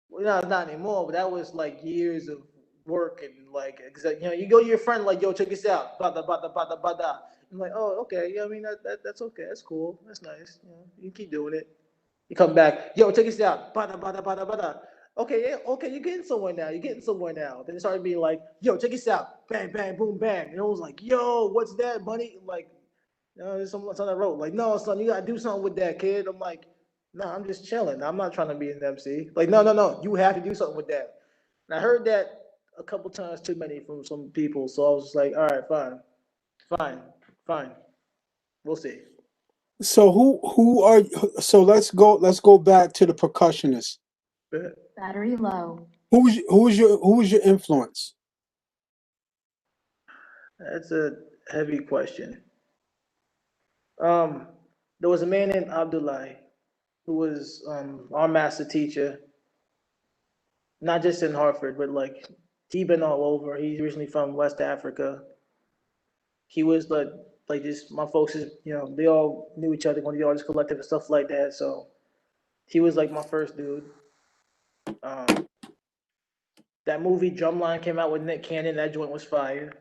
Well, no, not anymore. But that was like years of work and like, cause you know, you go to your friend like, yo, check this out, bada bada bada bada. I'm like, oh, okay, yeah, I mean that's okay, that's cool, that's nice. You know, you keep doing it. You come back, yo, check this out, bada bada bada bada. Okay, yeah, okay, you're getting somewhere now. You're getting somewhere now. Then it started being like, yo, check this out, bang bang boom bang. And I was like, yo, what's that, buddy? Like, there's something I wrote. Like, no, son, you gotta do something with that, kid. I'm like, no, I'm just chilling. I'm not trying to be an MC. Like, no, no, no, you have to do something with that. And I heard that a couple times too many from some people. So I was just like, all right, fine, fine, fine. We'll see. So who are so let's go back to the percussionist. Battery low. Who was your influence? That's a heavy question. Um, there was a man named Abdullah who was our master teacher, not just in Hartford, but like he been all over. He's originally from West Africa. He was like just my folks is they all knew each other going to the artist collective and stuff like that. So he was like my first dude. Um, that movie Drumline came out with Nick Cannon. That joint was fire.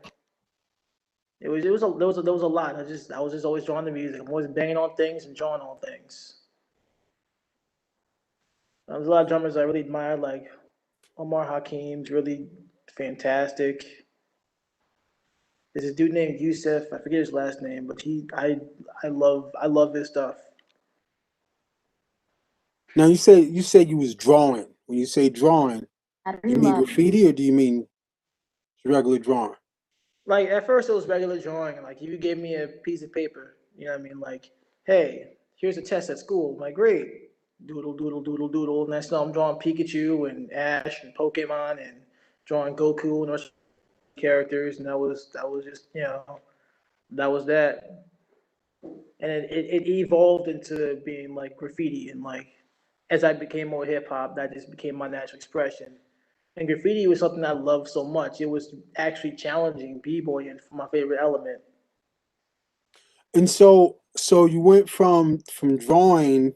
There was a lot. I was just always drawn to music. I'm always banging on things and drawing on things. There's a lot of drummers I really admire, like Omar Hakim's really fantastic. There's a dude named Yusef. I forget his last name, but I love his stuff. Now you said you was drawing. When you say drawing, Battery you mean low. graffiti or do you mean regular drawing? Like at first it was regular drawing. Like if you gave me a piece of paper, you know what I mean? Like, hey, here's a test at school. I'm like, great. Doodle, doodle, doodle, doodle. Next thing I'm drawing Pikachu and Ash and Pokemon and drawing Goku and other characters, and that was just that was that. And it evolved into being like graffiti and like as I became more hip hop, that just became my natural expression. And graffiti was something I loved so much. It was actually challenging b-boying for my favorite element. And so you went from drawing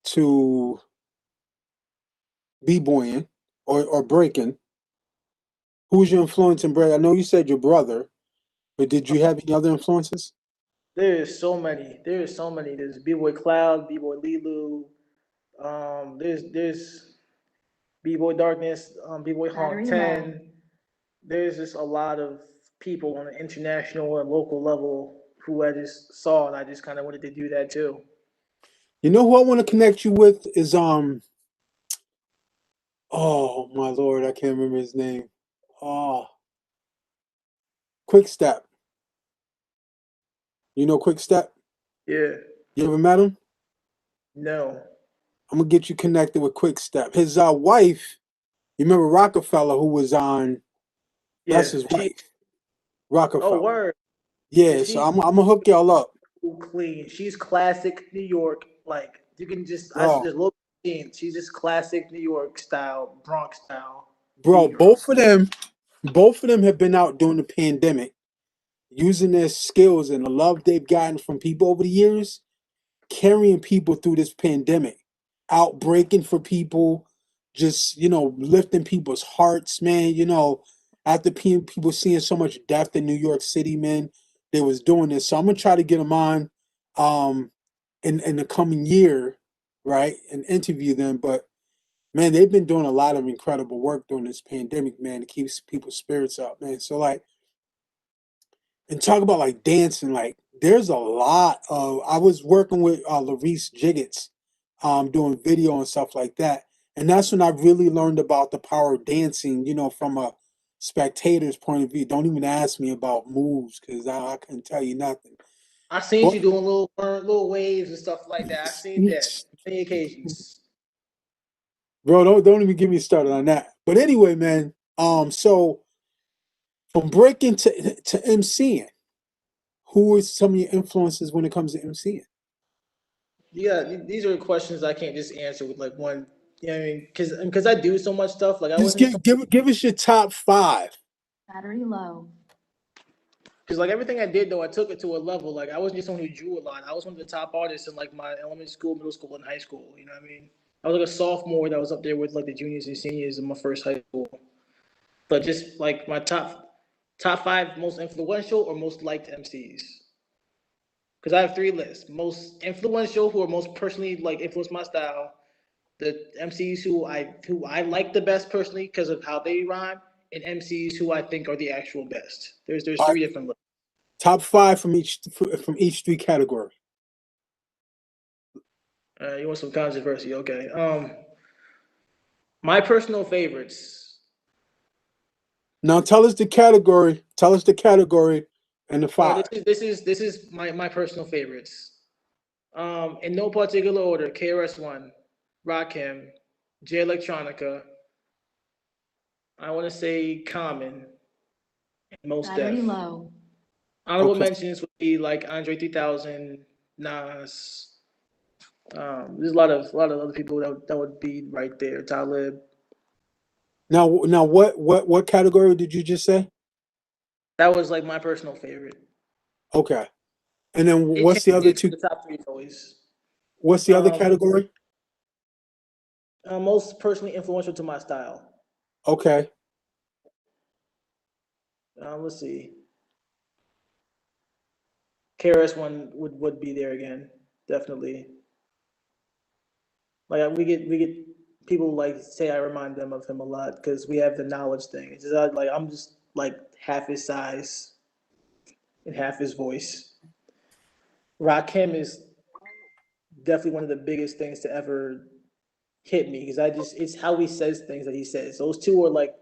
to b-boying or breaking. Who was your influence in break? I know you said your brother, but did you have any other influences? There is so many. There is so many. There's B-Boy Cloud, B-Boy Lilu. There's B-Boy Darkness, B-Boy Hawk Battery low. 10. There's just a lot of people on an international and local level who I just saw and I just kind of wanted to do that too. You know who I want to connect you with is oh my lord, I can't remember his name. Oh, Quick Step. You know Quick Step? Yeah. You ever met him? No. I'm gonna get you connected with Quick Step. His wife, you remember Rockefeller, who was on? Yeah. That's his She. wife, Oh, Rockefeller. word. Yeah, Yeah, so she's I'm gonna hook y'all up. clean. She's classic New York. Like you can just I Oh, just look in. She's just classic New York style, Bronx style. Bro, both of them have been out during the pandemic, using their skills and the love they've gotten from people over the years, carrying people through this pandemic, outbreaking for people, just, lifting people's hearts, man. After people seeing so much death in New York City, man, they was doing this. So I'm gonna try to get them on in the coming year, right, and interview them. But man, they've been doing a lot of incredible work during this pandemic, man, to keep people's spirits up, man. So like, and talk about like dancing, like there's a lot of I was working with Larice Jiggets, doing video and stuff like that. And that's when I really learned about the power of dancing, from a spectator's point of view. Don't even ask me about moves because I couldn't tell you nothing. I seen But, you doing little waves and stuff like that. I seen that many occasions. bro, don't even get me started on that. But anyway, man, so from breaking to MCing, who are some of your influences when it comes to MCing? Yeah, these are questions I can't just answer with like one. You know what I mean? Because I do so much stuff. Like I Just wasn't just give us your top 5. Battery low. because like everything I did though, I took it to a level. Like I wasn't just someone who drew a lot. I was one of the top artists in like my elementary school, middle school, and high school. You know what I mean? I was like a sophomore that was up there with like the juniors and seniors in my first high school. But just like my top 5 most influential or most liked MCs. Because I have 3 lists: most influential, who are most personally like influenced my style; the MCs who I like the best personally because of how they rhyme; and MCs who I think are the actual best. There's All right, 3 different lists. top 5 from each 3 category. You want some controversy? Okay. My personal favorites. Now tell us the category. Tell us the category and the No, 5. this is my personal favorites. In no particular order: KRS-One, Rakim, J Electronica. I want to say Common, and Most Battery Def. low. Honorable Okay. mentions would be like Andre 3000, Nas. There's a lot of other people that would be right there. Talib. Now what category did you just say? That was like my personal favorite. Okay. And then It what's the other changes, but two? the top 3 is always. What's the other Um, category? Most personally influential to my style. Okay. Let's see. KRS-One would be there again, definitely. Like we get people like say I remind them of him a lot because we have the knowledge thing. It's just like I'm just like half his size and half his voice. Rakim is definitely one of the biggest things to ever hit me because it's how he says things that he says. Those two are like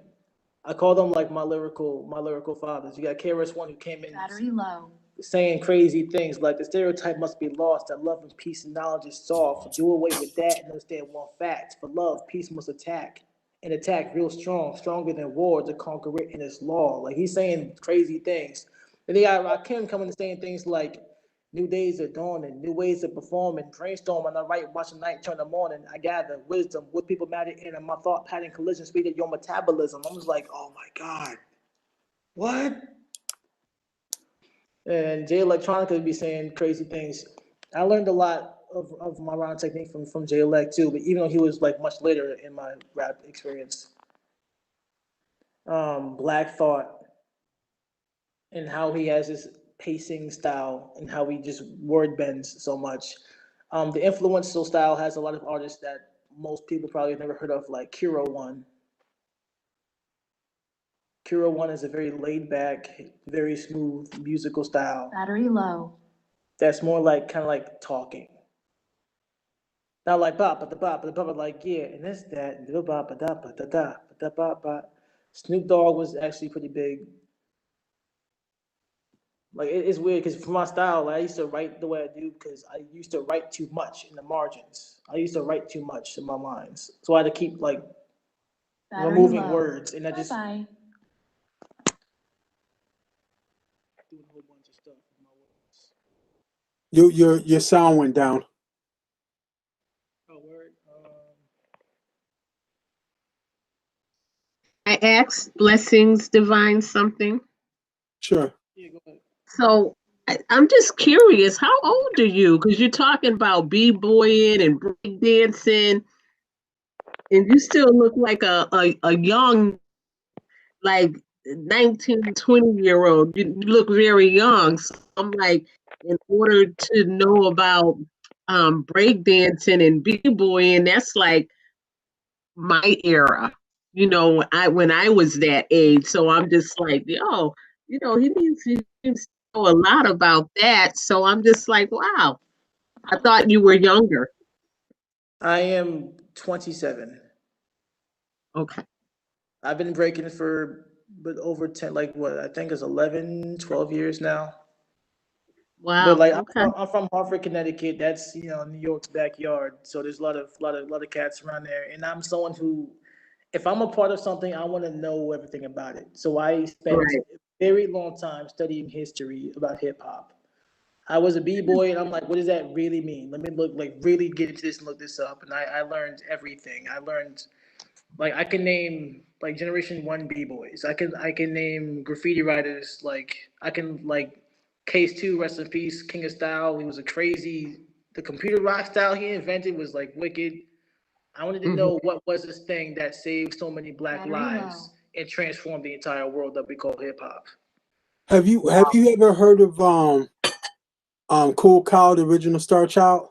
I call them like my lyrical fathers. You got KRS-One who came in Battery low. saying crazy things like the stereotype must be lost that love and peace and knowledge is soft. So do away with that and understand one fact. For love, peace must attack and attack real strong, stronger than war to conquer it in its law. Like he's saying crazy things. And they got Rakim coming and saying things like new days are dawning, new ways of performing, brainstorm on the right, watch the night turn the morning. I gather wisdom, what people matter in, and my thought pattern collision speed of your metabolism. I was like, oh my God, what? And Jay Electronica would be saying crazy things. I learned a lot of my rhyme technique from Jay Elect too, but even though he was like much later in my rap experience. Black Thought and how he has this pacing style and how he just word bends so much. The influential style has a lot of artists that most people probably have never heard of, like Kiro One. Kiro One is a very laid back, very smooth musical style Battery low. that's more like kind of like talking. Not like ba ba da ba ba ba like yeah, and this that and da ba ba da ba da da ba da ba ba. Snoop Dogg was actually pretty big. Like it's weird because for my style, like, I used to write the way I do because I used to write too much in the margins. I used to write too much in my lines, so I had to keep like Battery removing low. words, and I Bye just bye. doing a whole bunch of stuff with my words. Your sound went down. Oh, word. ask Blessings Divine something? Sure. Yeah, go ahead. So I'm just curious, how old are you? Because you're talking about b-boying and breakdancing, and you still look like a young, like 19, 20-year-old. You look very young. So I'm like, in order to know about breakdancing and b-boying, that's like my era, when I was that age. So I'm just like, yo, he needs to know a lot about that. So I'm just like, wow, I thought you were younger. I am 27. Okay. I've been breaking for but over 10, like what I think is 11, 12 years now. But Wow. like Okay. I'm from Hartford, Connecticut. That's New York's backyard. So there's a lot of cats around there. And I'm someone who, if I'm a part of something, I want to know everything about it. So I spent Right. a very long time studying history about hip hop. I was a b-boy, and I'm like, what does that really mean? Let me look, like, really get into this and look this up. And I learned everything. I learned, like, I can name like Generation One b-boys. I can name graffiti writers. Like I can, like, Case Two, rest in peace, King of Style. He was a crazy. The computer rock style he invented was like wicked. I wanted to Hmm. know what was this thing that saved so many black Battery lives low. and transformed the entire world that we call hip hop. Have you ever heard of Cool Cow, the original Star Child?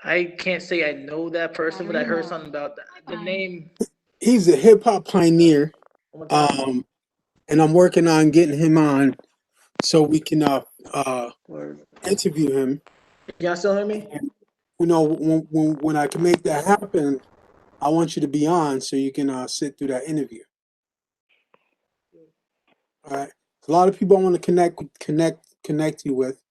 I can't say I know that person, but I Battery heard low. something about the Bye-bye. name. He's a hip hop pioneer. One more time. Um, and I'm working on getting him on so we can uh Or interview him. y'all still hear me? And when I can make that happen, I want you to be on so you can sit through that interview. All right. A lot of people I want to connect you with.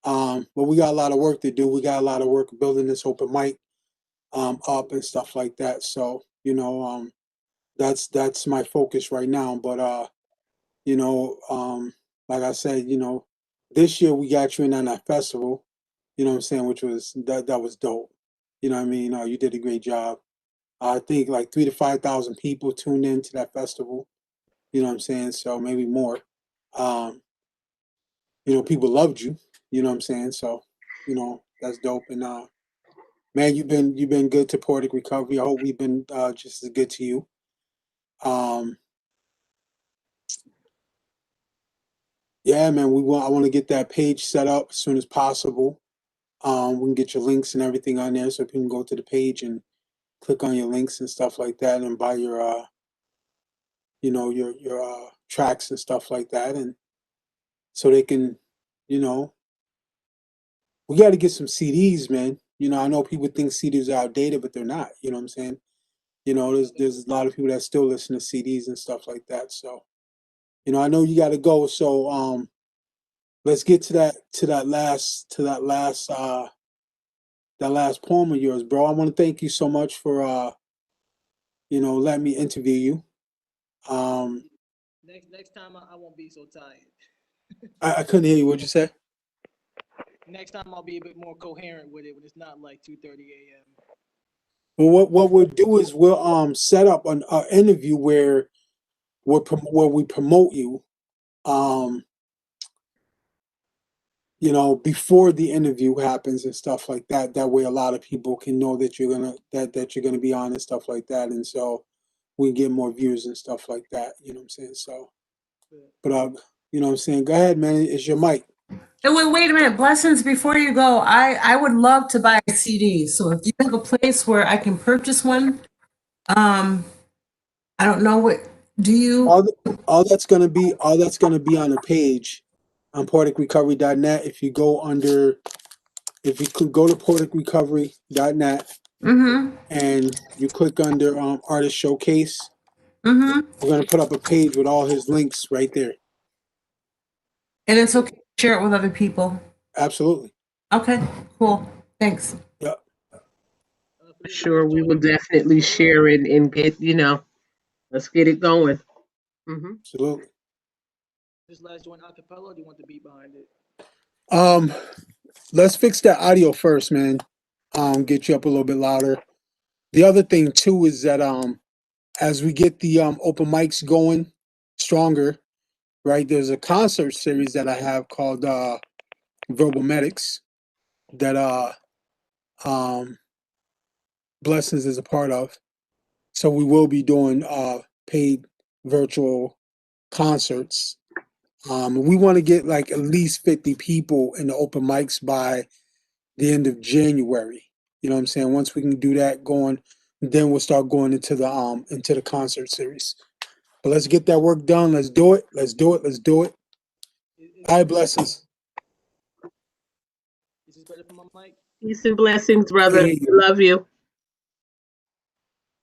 But we got a lot of work to do. We got a lot of work building this open mic up and stuff like that. So, that's my focus right now. But you know, like I said, this year we got you in on that festival, what I'm saying, which was that was dope. You know what I mean? You did a great job. I think like 3 to 5 thousand people tuned in to that festival. You know what I'm saying? So maybe more. Um, people loved you. You know what I'm saying? So, that's dope. And man, you've been good to Poetic Recovery. I hope we've been just as good to you. Um, yeah, man, I want to get that page set up as soon as possible. We can get your links and everything on there so people can go to the page and click on your links and stuff like that and buy your your tracks and stuff like that, and so they can, you know, we got to get some CDs, man. I know people think CDs are outdated, but they're not. You know what I'm saying? There's a lot of people that still listen to CDs and stuff like that. So, I know you got to go. So, let's get to that last poem of yours, bro. I want to thank you so much for letting me interview you. Um, Next time I won't be so tired. I couldn't hear you. What'd you say? Next time I'll be a bit more coherent with it when it's not like 2:30 a.m. Well, what we'll do is we'll set up an interview where where we promote you, um, before the interview happens and stuff like that. That way, a lot of people can know that you're gonna be on and stuff like that, and so we get more views and stuff like that. You know what I'm saying? So, but you know what I'm saying? Go ahead, man. It's your mic. And wait a minute, Blessings, before you go, I would love to buy CDs. So if you have a place where I can purchase one, um, I don't know what, do you? All th- all that's gonna be on the page on poeticrecovery.net. If you could go to poeticrecovery.net Mm-hmm, and you click under artist showcase, mm-hmm. we're gonna put up a page with all his links right there. And it's okay to share it with other people. Absolutely. Okay, cool. Thanks. Yeah, For this Sure, last we joint, will definitely share it and get, let's get it going. Hmm. absolutely. acapella, or do you want the beat behind it? Um, let's fix that audio first, man. Get you up a little bit louder. The other thing too is that as we get the open mics going stronger, right? There's a concert series that I have called Verbal Medics that um, Blessings is a part of. So we will be doing paid virtual concerts. We want to get like at least 50 people in the open mics by the end of January. You know what I'm saying? Once we can do that going, then we'll start going into the concert series. But let's get that work done. Let's do it. Let's do it. Let's do it. All right, Blessings. Is this better for my mic? Peace and blessings, brother. Hey, We love you.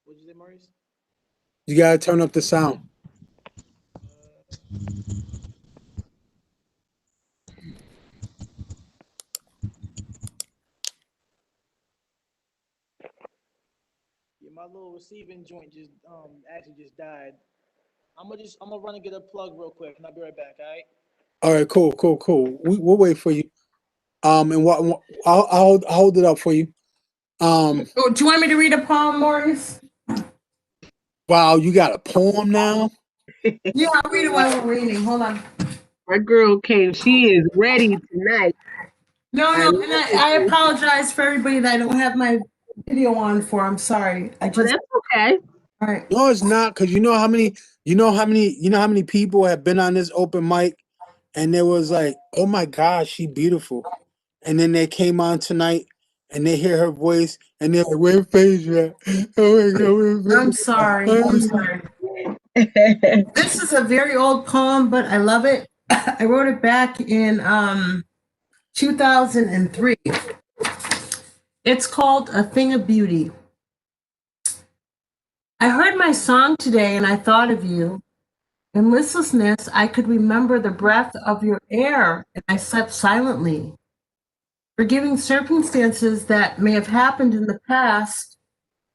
What'd you say, Maurice? you gotta turn up the sound. Yeah, my little receiving joint just actually just died. I'm gonna run and get a plug real quick, and I'll be right back. All right. All right, cool, cool, cool. We'll wait for you. And I'll hold it up for you. Oh, do you want me to read a poem, Maurice? Wow, you got a poem now? Yeah, I'll read it while we're reading. Hold on. Our girl came. She is ready tonight. No, I no, love and it. I apologize for everybody that I don't have my video on for. I'm sorry. I Oh, just that's okay. all right. No, it's not, because you know how many people have been on this open mic and there was like, oh my gosh, she beautiful. And then they came on tonight and they hear her voice and they're like, where Phaedra? Oh my god, where I'm sorry. I'm Phaedra? sorry. This is a very old poem, but I love it. I wrote it back in 2003. It's called A Thing of Beauty. I heard my song today and I thought of you. In listlessness, I could remember the breath of your air, and I slept silently, forgiving circumstances that may have happened in the past,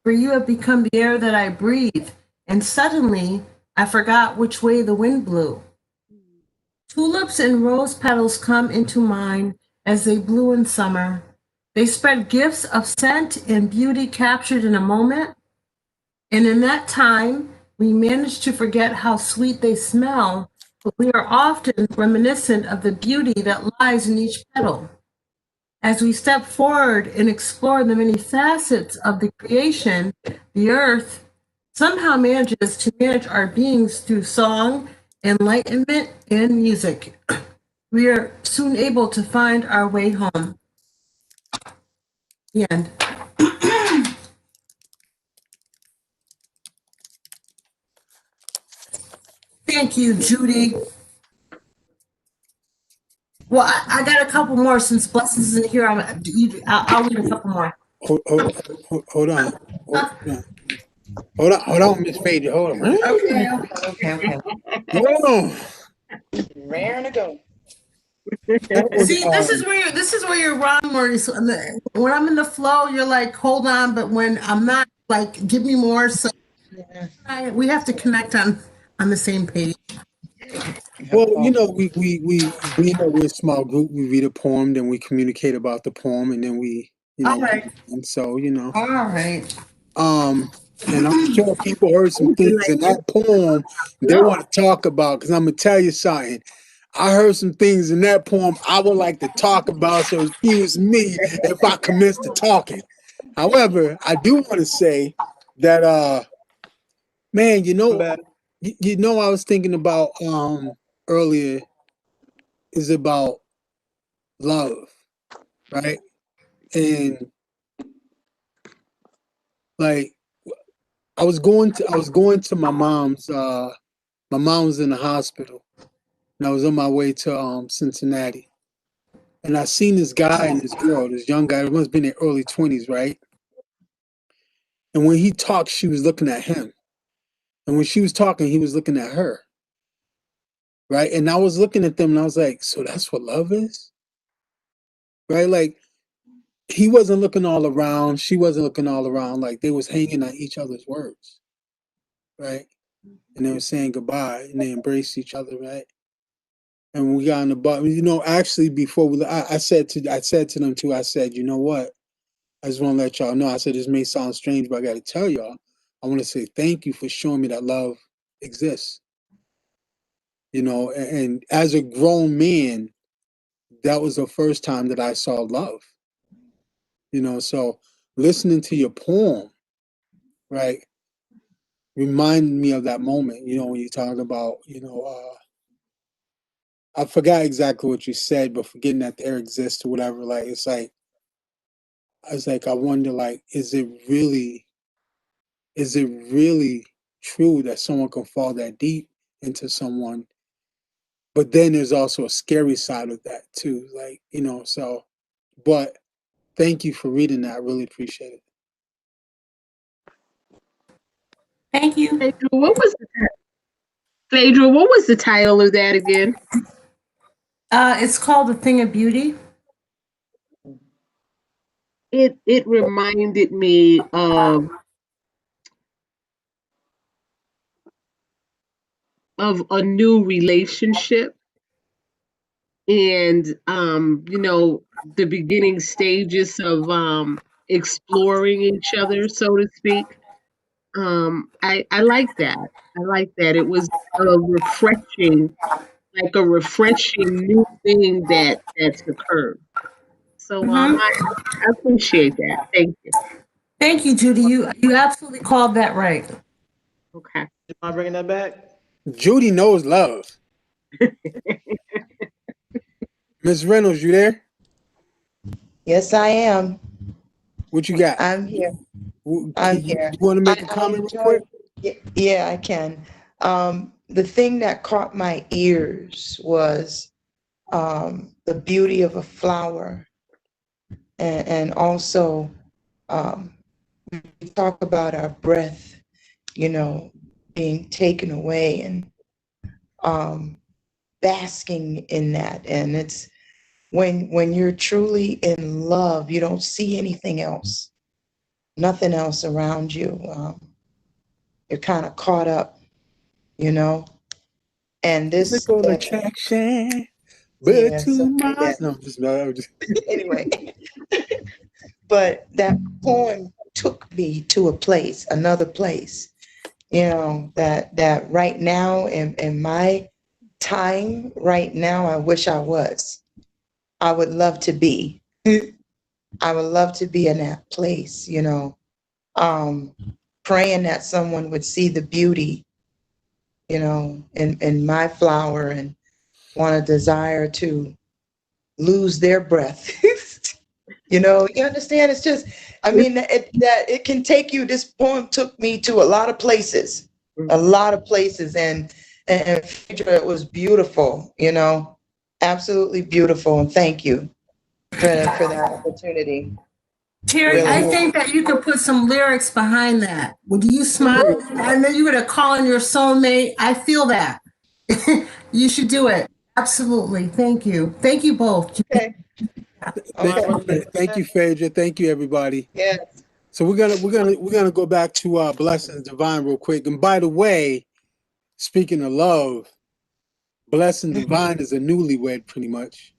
for you have become the air that I breathe, and suddenly I forgot which way the wind blew. Tulips and rose petals come into mine as they blew in summer. They spread gifts of scent and beauty captured in a moment, and in that time, we manage to forget how sweet they smell, but we are often reminiscent of the beauty that lies in each petal. As we step forward and explore the many facets of the creation, the earth somehow manages to manage our beings through song, enlightenment, and music. We are soon able to find our way home. The end. Thank you, Judy. Well, I got a couple more since Blessings isn't here. I'll read a couple more. Hold on. Hold on, Miss Phaedra. Hold on. Okay. Okay. Hold on. Raring to go. That was See, this is where you're wrong, Maurice. When I'm in the flow, you're like, hold on, but when I'm not, like, give me more. So we have to connect on the same page. well, being that we're a small group, we read a poem, then we communicate about the poem, and then we, All right. and so, All right. and I'm sure people heard some things in that poem they want to talk about, because I'm gonna tell you something. I heard some things in that poem I would like to talk about, so excuse me if I commence to talking. However, I do want to say that man, I'm back. I was thinking about earlier is about love, right? And like I was going to my mom was in the hospital and I was on my way to Cincinnati. And I seen this guy and this girl, this young guy, must have been in their early 20s, right? And when he talked, she was looking at him. And when she was talking, he was looking at her. Right. And I was looking at them and I was like, so that's what love is? Right? Like he wasn't looking all around, she wasn't looking all around, like they was hanging on each other's words, right? And they were saying goodbye and they embraced each other, right? And when we got on the bus, actually before I said to them too, I said, you know what? I just want to let y'all know. I said this may sound strange, but I gotta tell y'all, I want to say thank you for showing me that love exists. You know, and as a grown man, that was the first time that I saw love. You know, so listening to your poem, right, reminded me of that moment. You know, when you talked about, I forgot exactly what you said, but forgetting that there exists or whatever. Like I wonder, like, is it really true that someone can fall that deep into someone? But then there's also a scary side of that too. Like, so, but thank you for reading that. I really appreciate it. Thank you. Phaedra, what was the title of that again? It's called A Thing of Beauty. It reminded me of a new relationship, and the beginning stages of exploring each other, so to speak. I like that. I like that. It was a refreshing, like a refreshing new thing that's occurred. So I appreciate that. Thank you. Thank you, Judy. You absolutely called that right. Okay. You mind bringing that back? Judy knows love. Miss Reynolds, you there? Yes, I am. What you got? I'm here. I'm You here. want to make a I comment real quick? enjoyed, yeah, I can. The thing that caught my ears was the beauty of a flower, and also um, we talk about our breath, being taken away, and um, basking in that. And it's when you're truly in love, you don't see anything else, nothing else around you. You're kind of caught up, you know. And this, Physical attraction, but yeah, too something like much. that. No, I'm just. Anyway, but that poem took me to a place, another place, that right now in my time right now, I wish I was. I would love to be. I would love to be in that place, um, praying that someone would see the beauty, in my flower and want a desire to lose their breath. You understand? It's just, I mean, that it can take you. This poem took me to a lot of places, and Phaedra, it was beautiful, absolutely beautiful. And thank you for that opportunity. Terry, Really. I think that you could put some lyrics behind that. Would you smile? I know you're going to call on your soulmate. I feel that. You should do it. Absolutely. Thank you. Thank you both. Okay. Thank Okay. you, thank you, Phaedra. Thank you, everybody. Yeah. So we're gonna go back to Blessings Divine real quick. And by the way, speaking of love, Blessing Divine is a newlywed, pretty much.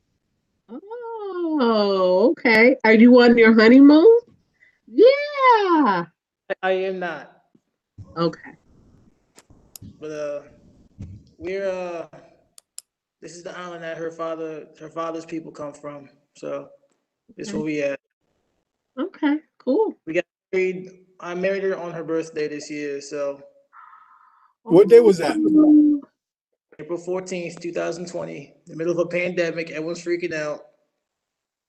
Oh, okay. Are you on your honeymoon? Yeah. I am not, Okay. but we're this is the island that her father's people come from. So this is Okay. where we at. Okay. Cool. We got married. I married her on her birthday this year, so What day was that? Oh. April 14th, 2020, in the middle of a pandemic. Everyone's freaking out.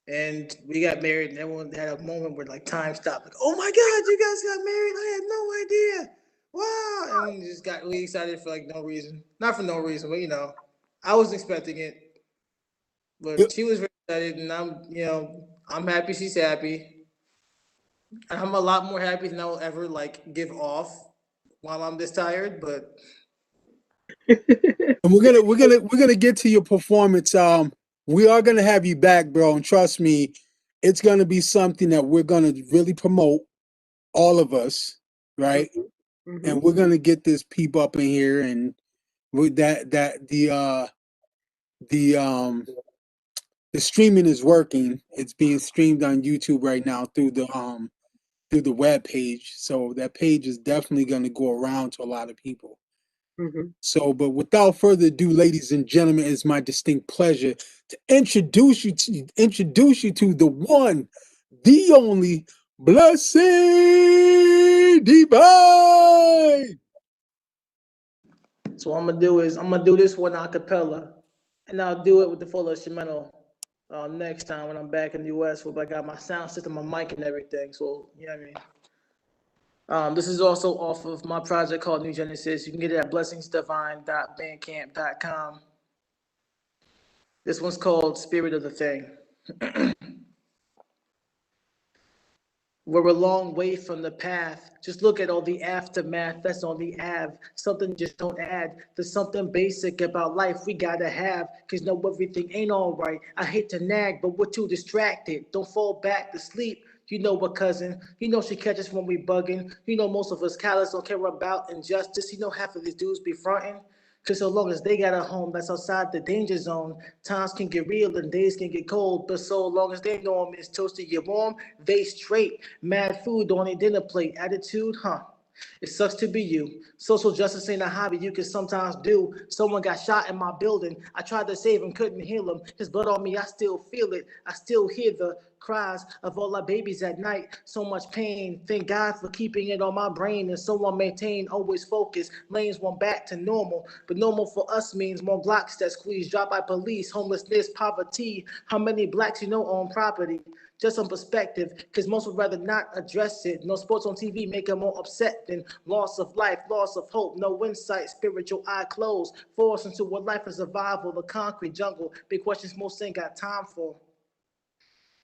And we got married, and everyone had a moment where like time stopped. Like, oh my God, you guys got married! I had no idea. Wow! Everyone just got really excited for like no reason. Not for no reason, but I was expecting it. But she was very excited, and I'm happy she's happy. And I'm a lot more happy than I'll ever like give off while I'm this tired. But And we're gonna get to your performance. We are gonna have you back, bro, and trust me, it's gonna be something that we're gonna really promote, all of us, right? Hmm. And we're gonna get this peep up in here, and with that the the streaming is working. It's being streamed on YouTube right now through through the web page. So that page is definitely going to go around to a lot of people. Mm-hmm. So, but without further ado, ladies and gentlemen, it's my distinct pleasure to introduce you to the one, the only, Blessed Divine. So what I'm gonna do is I'm gonna do this one a cappella, and I'll do it with the full instrumental next time when I'm back in the U.S. Where I got my sound system, my mic, and everything. So you know what I mean. This is also off of my project called New Genesis. You can get it at blessingsdivine.bandcamp.com. This one's called Spirit of the Thing. We're a long way from the path. Just look at all the aftermath that's on the Ave. Something just don't add. There's something basic about life we gotta have. Cause no, everything ain't alright. I hate to nag, but we're too distracted. Don't fall back to sleep. You know what, cousin? You know she catches when we bugging. You know most of us callous don't care about injustice. You know half of these dudes be fronting. Cause so long as they got a home that's outside the danger zone, times can get real and days can get cold. But so long as they know 'em is toasted yet warm, they straight. Mad food on their dinner plate. Attitude, huh? It sucks to be you. Social justice ain't a hobby you can sometimes do. Someone got shot in my building. I tried to save him, couldn't heal him. His blood on me, I still feel it. I still hear the cries of all our babies at night. So much pain. Thank God for keeping it on my brain and someone maintain always focus. Lanes went back to normal, but normal for us means more Glocks that squeeze. Dropped by police, homelessness, poverty. How many blacks you know own property? Just some perspective, because most would rather not address it. No sports on TV make them more upset than loss of life, loss of hope, no insight, spiritual eye closed, forced into what life is survival, the concrete jungle. Big questions most ain't got time for.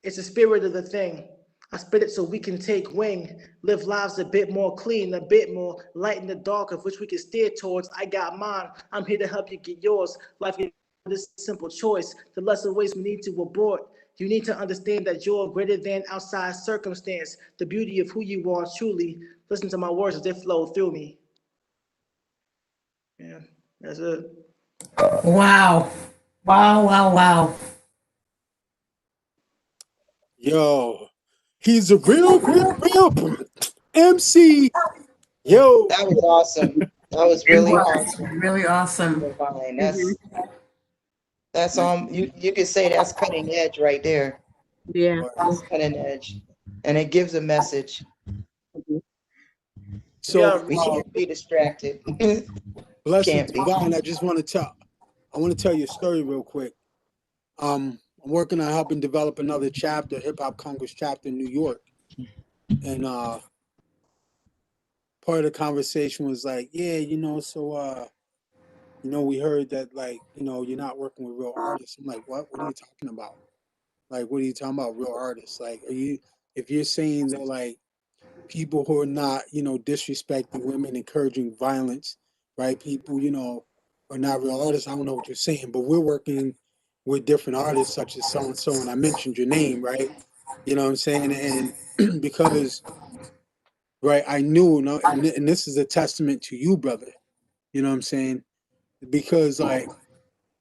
It's the spirit of the thing. I spit it so we can take wing, live lives a bit more clean, a bit more light in the dark, of which we can steer towards. I got mine. I'm here to help you get yours. Life is this simple choice. The lesser ways we need to abort. You need to understand that you're greater than outside circumstance. The beauty of who you are truly. Listen to my words as they flow through me. Yeah, that's it. Wow. Wow, wow, wow. Yo, he's a real MC. Yo, That was awesome. That was It really was awesome. really awesome. Divine. Mm-hmm. That's you could say that's cutting edge right there. Yeah. That's cutting edge. And it gives a message. so Yeah, We can't be distracted. Blessed Can't be. Divine, I want to tell you a story real quick. I'm working on helping develop another chapter, Hip Hop Congress chapter in New York. And part of the conversation was like, yeah, we heard that like, you're not working with real artists. I'm like, what? What are you talking about? Like, what are you talking about, real artists? Like, if you're saying that like people who are not, disrespecting women, encouraging violence, right? People, are not real artists. I don't know what you're saying, but we're working with different artists such as so and so, and I mentioned your name, right? You know what I'm saying? And because, right, I knew, and this is a testament to you, brother. You know what I'm saying? Because like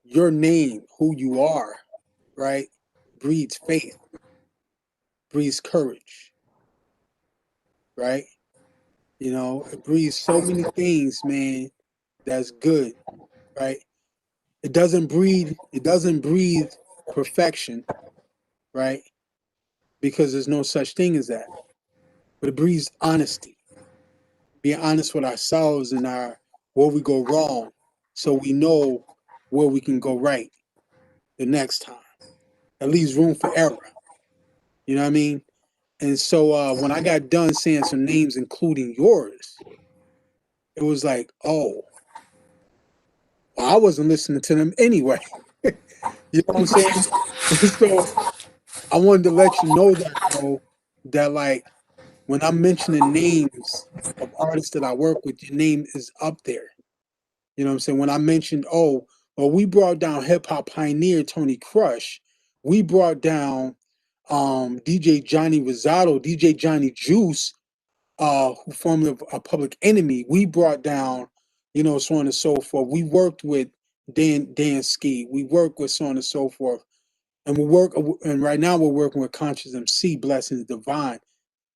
your name, who you are, right, breeds faith, breeds courage, right? It breeds so many things, man, that's good, right? It doesn't breathe perfection, right? Because there's no such thing as that. But it breeds honesty. Being honest with ourselves and our where we go wrong so we know where we can go right the next time. It leaves room for error. You know what I mean? And so when I got done saying some names, including yours, it was like, oh, well, I wasn't listening to them anyway. You know what I'm saying? So I wanted to let you know that, bro, that like when I'm mentioning names of artists that I work with, your name is up there. You know what I'm saying? When I mentioned, oh, well, we brought down hip hop pioneer Tony Crush, we brought down DJ Johnny Rosado, DJ Johnny Juice, who formed a Public Enemy. We brought down, so on and so forth. We worked with Dan Ski. We worked with so on and so forth. And right now we're working with Conscious MC, Blessings Divine.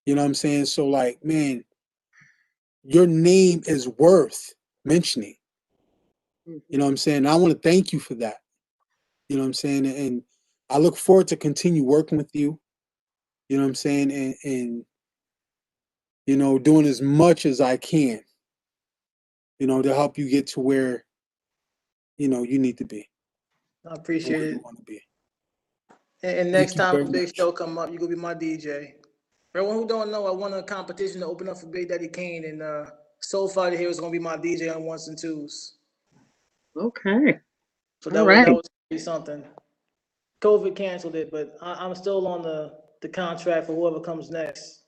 You know what I'm saying? So like, man, your name is worth mentioning. You know what I'm saying? And I want to thank you for that. You know what I'm saying? And I look forward to continue working with you. You know what I'm saying? And you know, doing as much as I can, you know, to help you get to where, you know, you need to be. I appreciate Where you it. want to be. And Thank next you time very a big much. show come up, you gonna be my DJ. For everyone who don't know, I won a competition to open up for Big Daddy Kane, and Soul Fighter here is gonna be my DJ on ones and twos. Okay. So All that right. was be something. COVID canceled it, but I'm still on the contract for whoever comes next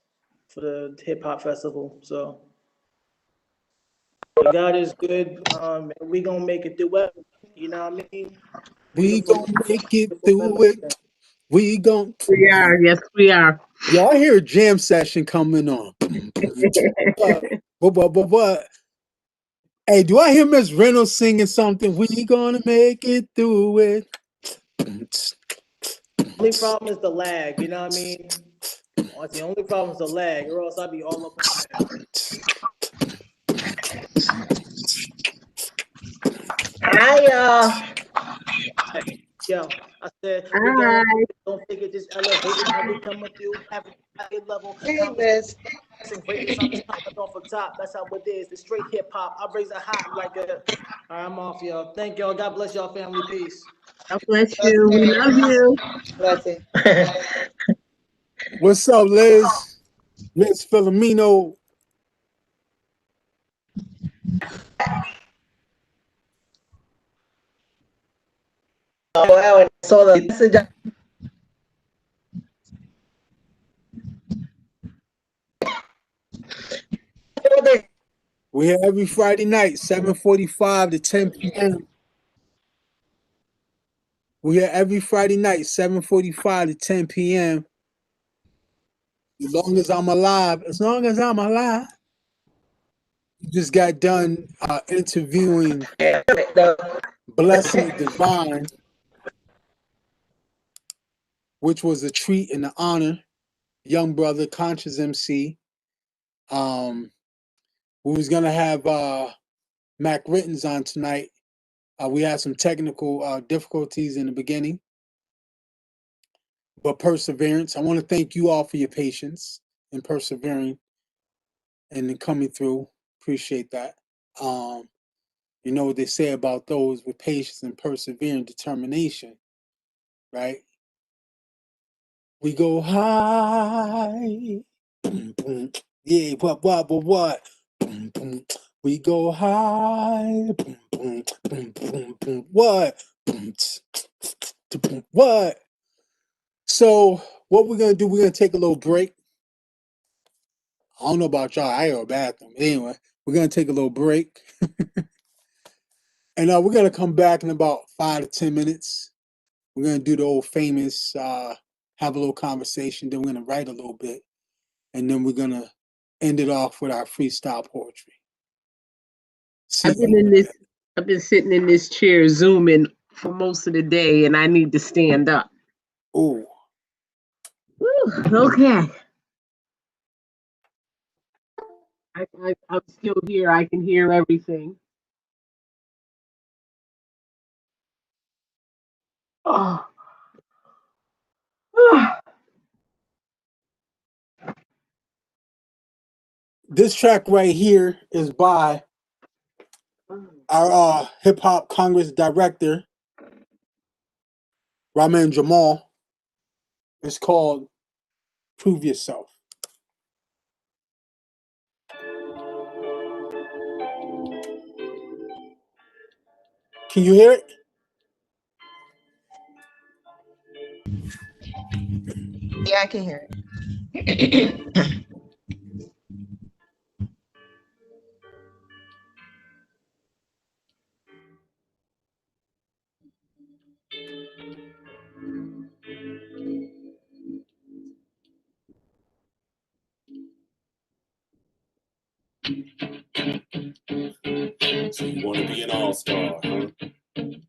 for the hip hop festival. So but God is good. And we gonna make it through it. You know what I mean? We Beautiful, gonna make it beautiful through it. reminiscent. We gonna. We are. Yes, we are. Yo, I hear a jam session coming on. What? Hey, do I hear Miss Reynolds singing something? We gonna make it through it. Only problem is the lag. You know what I mean? That's the only problem is the lag, or else I'd be all up on that. Hi, Yo, I said we gotta Hi. don't think it just elevating how we coming through, having a level Hey, conversation, Liz. greatness. I'm just coming off the top. That's how it is. The straight hip hop. I raise it hot like a. All right, I'm off, y'all. Thank y'all. God bless y'all, family. Peace. God bless you. We love you. Blessing. What's up, Liz? Liz Filomeno. Oh, wow, and I saw the message. We're here every Friday night, 7:45 to 10 p.m. We're here every Friday night, 7:45 to 10 p.m. As long as I'm alive, as long as I'm alive. You just got done interviewing Blessing Divine, which was a treat and an honor. Young brother, conscious MC. We was gonna have Mac Rittens on tonight. We had some technical difficulties in the beginning, but perseverance. I want to thank you all for your patience and persevering and coming through. Appreciate that. Um, you know what they say about those with patience and persevering determination, right? We go high. Boom, boom. Yeah, what? Boom, boom. We go high. Boom, boom, boom, boom, boom. What? Boom, boom, what? So, what we're going to do, we're going to take a little break. I don't know about y'all. I go to the bathroom. Anyway, we're going to take a little break. And we're going to come back in about 5 to 10 minutes. We're going to do the old famous have a little conversation. Then we're going to write a little bit. And then we're going to end it off with our freestyle poetry. See I've been you. in this. I've been sitting in this chair zooming for most of the day, and I need to stand up. Oh, Okay. I'm still here. I can hear everything. Oh. this track right here is by our hip hop Congress director, Raman Jamal. It's called Prove Yourself. Can you hear it? Yeah, I can hear it. So you want to be an all-star, huh?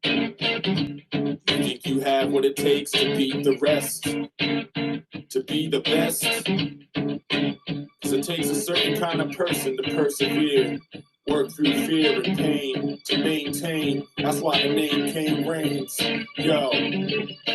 You think you have what it takes to beat the rest, to be the best? It takes a certain kind of person to persevere. Work through fear and pain to maintain. That's why the name came Reigns. Yo,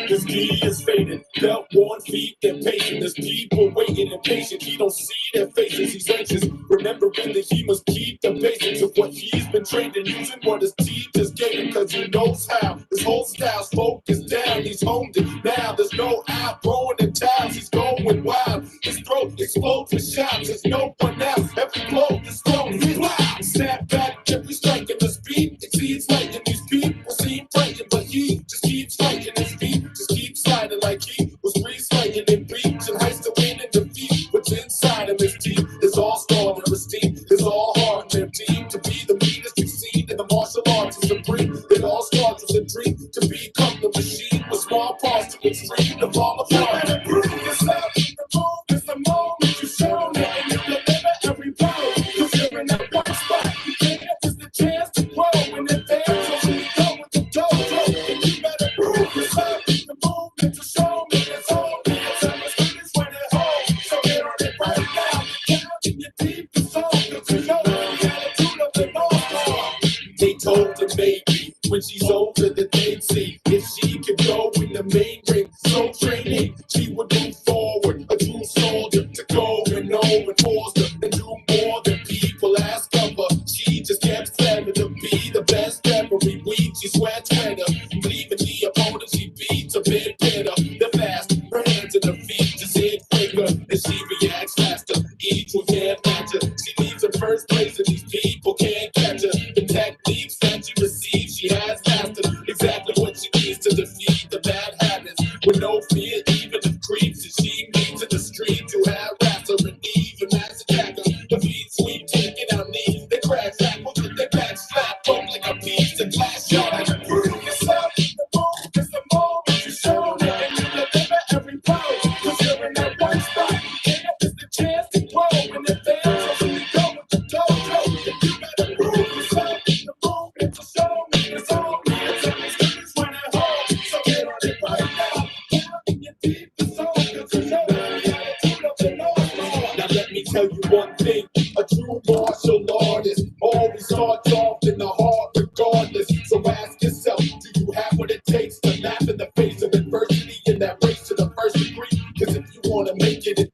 his key is faded, belt worn feet, they're patient. There's people waiting and patient. He don't see their faces, he's anxious. Remembering that he must keep the basics of what he's been trained in, using what his teachers gave him, cause he knows how. His whole style's focused down, he's honed it now. There's no outgrowing in towns, he's going wild. His throat explodes with shouts, there's no one else. Every blow is thrown, he's loud. Snap back, every strike, and the speed exceeds light. And these people seem frightened, but he just keeps fighting. His feet just keep sliding like he was re-sliding in beach and heights to win and defeat. What's inside of his teeth is all scorn and esteem, is all heart and team to be the meanest succeed in the martial arts is supreme. It all starts with a dream to become the machine with small parts to extreme to fall apart. You prove yourself, the move is the moment you show me, and you deliver every blow. Cause you're in that one spot, you can't miss the chance to grow and advance. So you go with the dojo, and you better prove yourself. The movement to show me it's all me. It's how much it's when it holds. So get on it right now. Down in your deepest soul, cause you know the attitude of the North Star. They told her maybe when she's older that they'd see if she could go in the main ring. So training, she would move forward, a true soldier to go and know and foster and do more than people ask of her. She just kept slamming to be the best every week. She sweats wetter, leaving the opponent she beats a bit better. The fast, her hands and her feet just hit quicker, and she reacts faster. Each one can't match her. She leaves in first place, and these people can't catch her. The techniques that she receives, she has mastered exactly what she needs to defeat the bad habits with no fear, even of creeps. And she meets in the street to harass her and even mass attack her. The feet sweep, taking out knees, they crash back, look at their back, slap, broke like a piece of glass. Yo, I can prove yourself. The move is the moment you show me, and you deliver every blow. Cause you're in that one spot, and it's the chance to grow and advance. So you go with the dojo, and you better prove yourself. The movement to show me it's all me. It's always when it holds. So get on it right now. Down in your deepest soul, cause you know the attitude of the North Star. Now let me tell you one thing, a true martial artist always starts off in the heart regardless. So ask yourself, do you have what it takes to laugh in the face of adversity in that race to the first degree? Cause if you wanna make it, you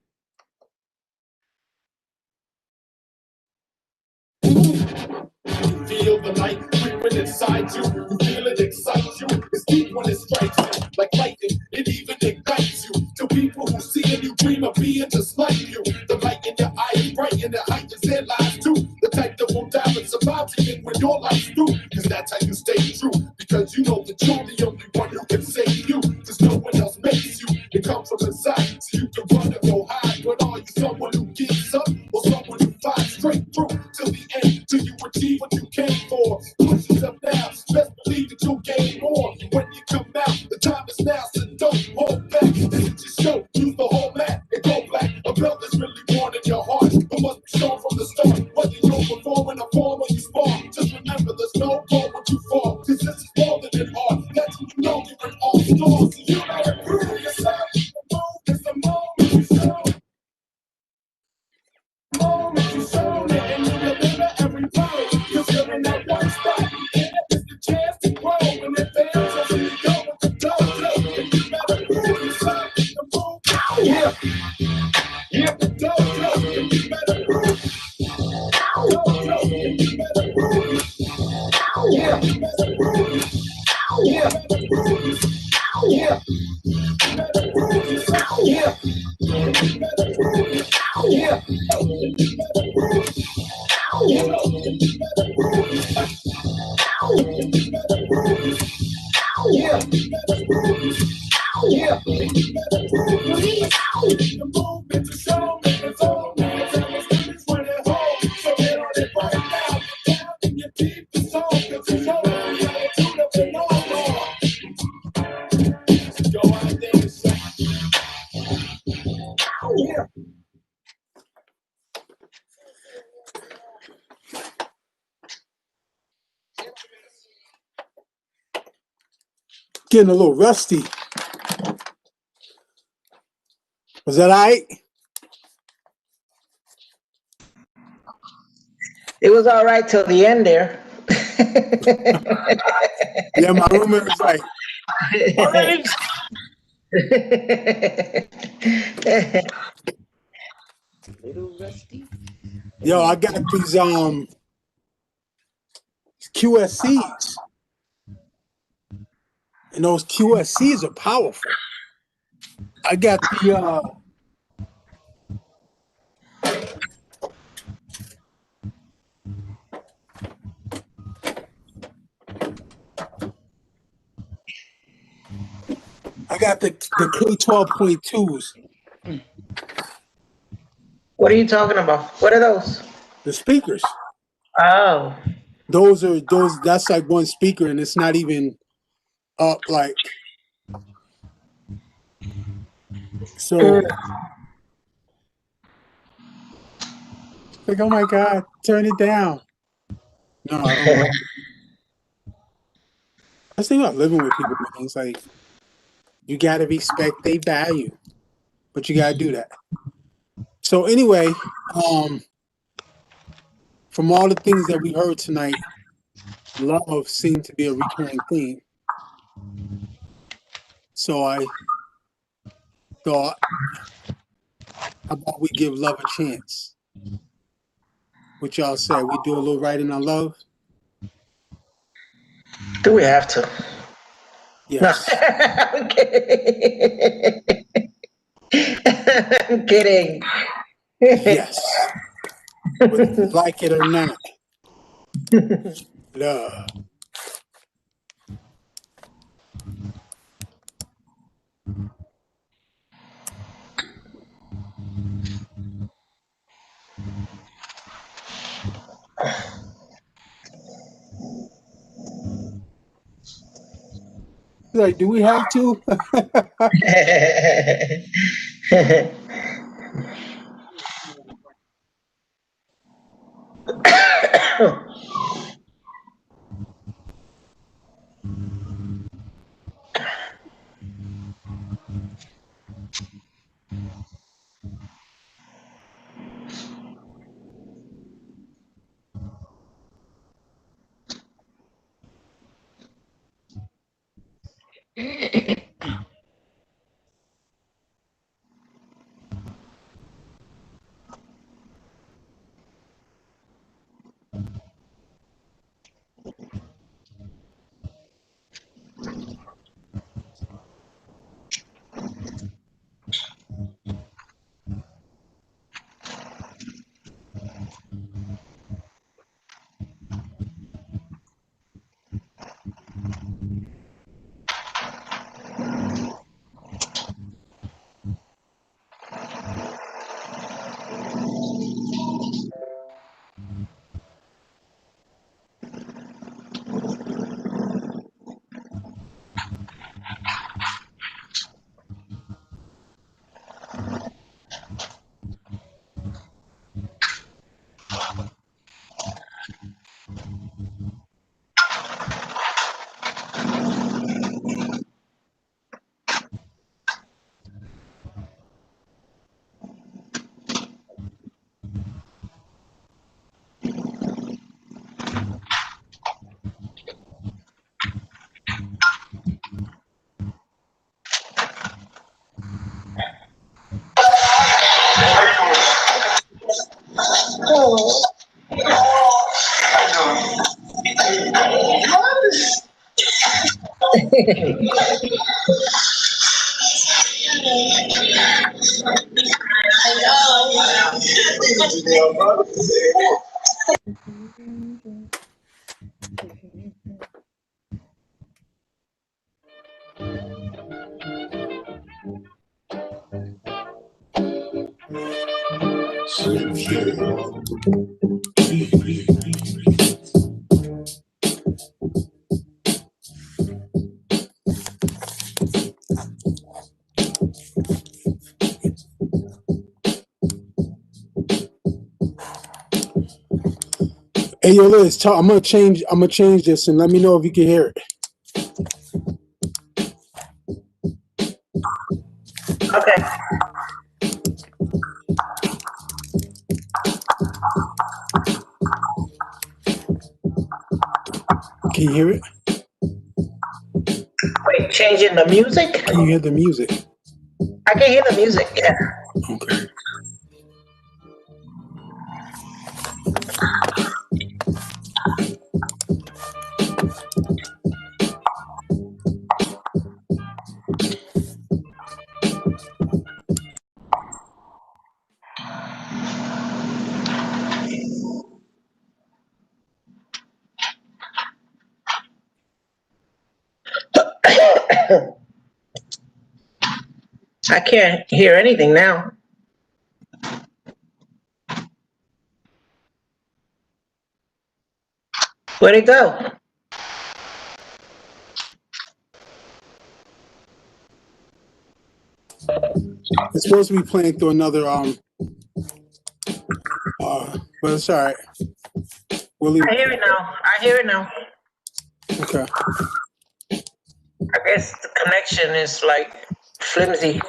feel the light creeping inside you. You feel it excite you. It's deep when it strikes you. Like lightning, it even ignites you. To people who see and you dream of being just like you. The light in your eye is bright and the height is their lives too. The type that will die and survive even when your life's through. Cause that's how you stay true. Because you know that you're the only one who can save you. Cause no one else makes you. It comes from inside. So you can run or go hide. But are you someone who gives up? Or someone who fights straight through till the end? Till you achieve what you came for. Push yourself now. Best believe that you'll gain more. When you come out, the time is now. So don't hold back. This is your show. Use the whole mat and go black. A belt that's really born in your heart. But must be shown from the start. Whether you're performing a form or you spar. Just remember there's no goal when you fall. Cause this is more than an art. That's when you know you're an all-star. So you gotta prove yourself. The move is the moment you show. Moment you show me, and you deliver every blow. Cause you're in that one spot, and it's the chance to grow and advance. So you go with the dojo, and you better prove yourself. The move, yeah, yeah, the dojo, and you better prove dojo, and you better prove, yeah, you better prove, yeah, you better prove, yeah, you better prove yourself, yeah, you better prove, yeah, you better prove. Getting a little rusty. Was that all right? It was all right till the end there. Yeah, my roommate was like, already. Little Rusty. Yo, I got these QSCs. And those QSCs are powerful. I got the K12.2s, What are you talking about? What are those? the speakers. Oh. That's like one speaker and it's not even up like so like, oh my God, turn it down. No, I don't know. That's the thing about living with people, man. It's like you gotta respect their value, but you gotta do that. So anyway, from all the things that we heard tonight, love seemed to be a recurring theme. So I thought, how about we give love a chance? What y'all say? We do a little writing on love? Do we have to? No. Yes. I'm kidding. I'm kidding. Yes. Whether you like it or not. Love. Like, do we have to? Hey, yo, Liz, I'm gonna change this and let me know if you can hear it. Okay. Can you hear it? Wait, changing the music? Can you hear the music? I can hear the music, yeah. Okay. I can't hear anything now. Where'd it go? It's supposed to be playing through another but it's all right. We'll leave I it. hear it now. I hear it now. Okay. I guess the connection is like flimsy.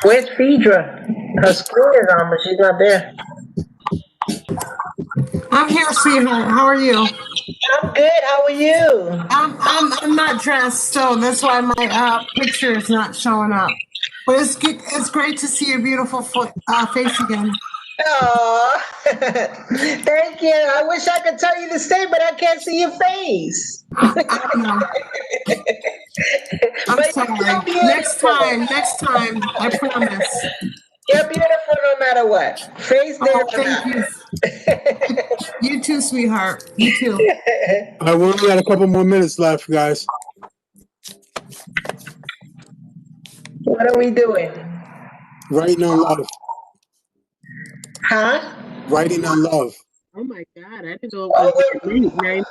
Where's Phaedra? Her screen is on, but she's not there. I'm here, sweetheart. How are you? I'm good. How are you? I'm not dressed, so that's why my picture is not showing up. But it's great to see your beautiful face again. Oh, thank you. I wish I could tell you the same, but I can't see your face. I know. I'm But sorry. you're beautiful. Next time, I promise. You're beautiful no matter what. Face there Oh, or thank you. not. You too, sweetheart. You too. All right, we only got a couple more minutes left, guys. What are we doing? Writing on love. Huh? Writing on love. Oh my God, I didn't know it was that late, 9:58.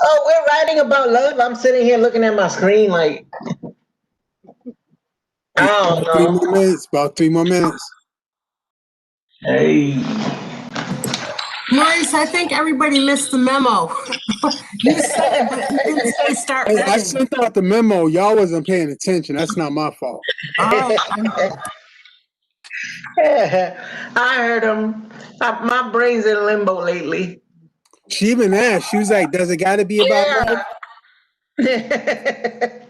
Oh, we're writing about love. I'm sitting here looking at my screen like, I don't About 3 more know. minutes. About 3 more minutes. Hey. Maurice, I think everybody missed the memo. You said it, but you didn't say start Hey, I writing. sent out the memo. Y'all wasn't paying attention. That's not my fault. All right. I heard him. My brain's in limbo lately. She even asked. She was like, "Does it got to be about love?" Yeah.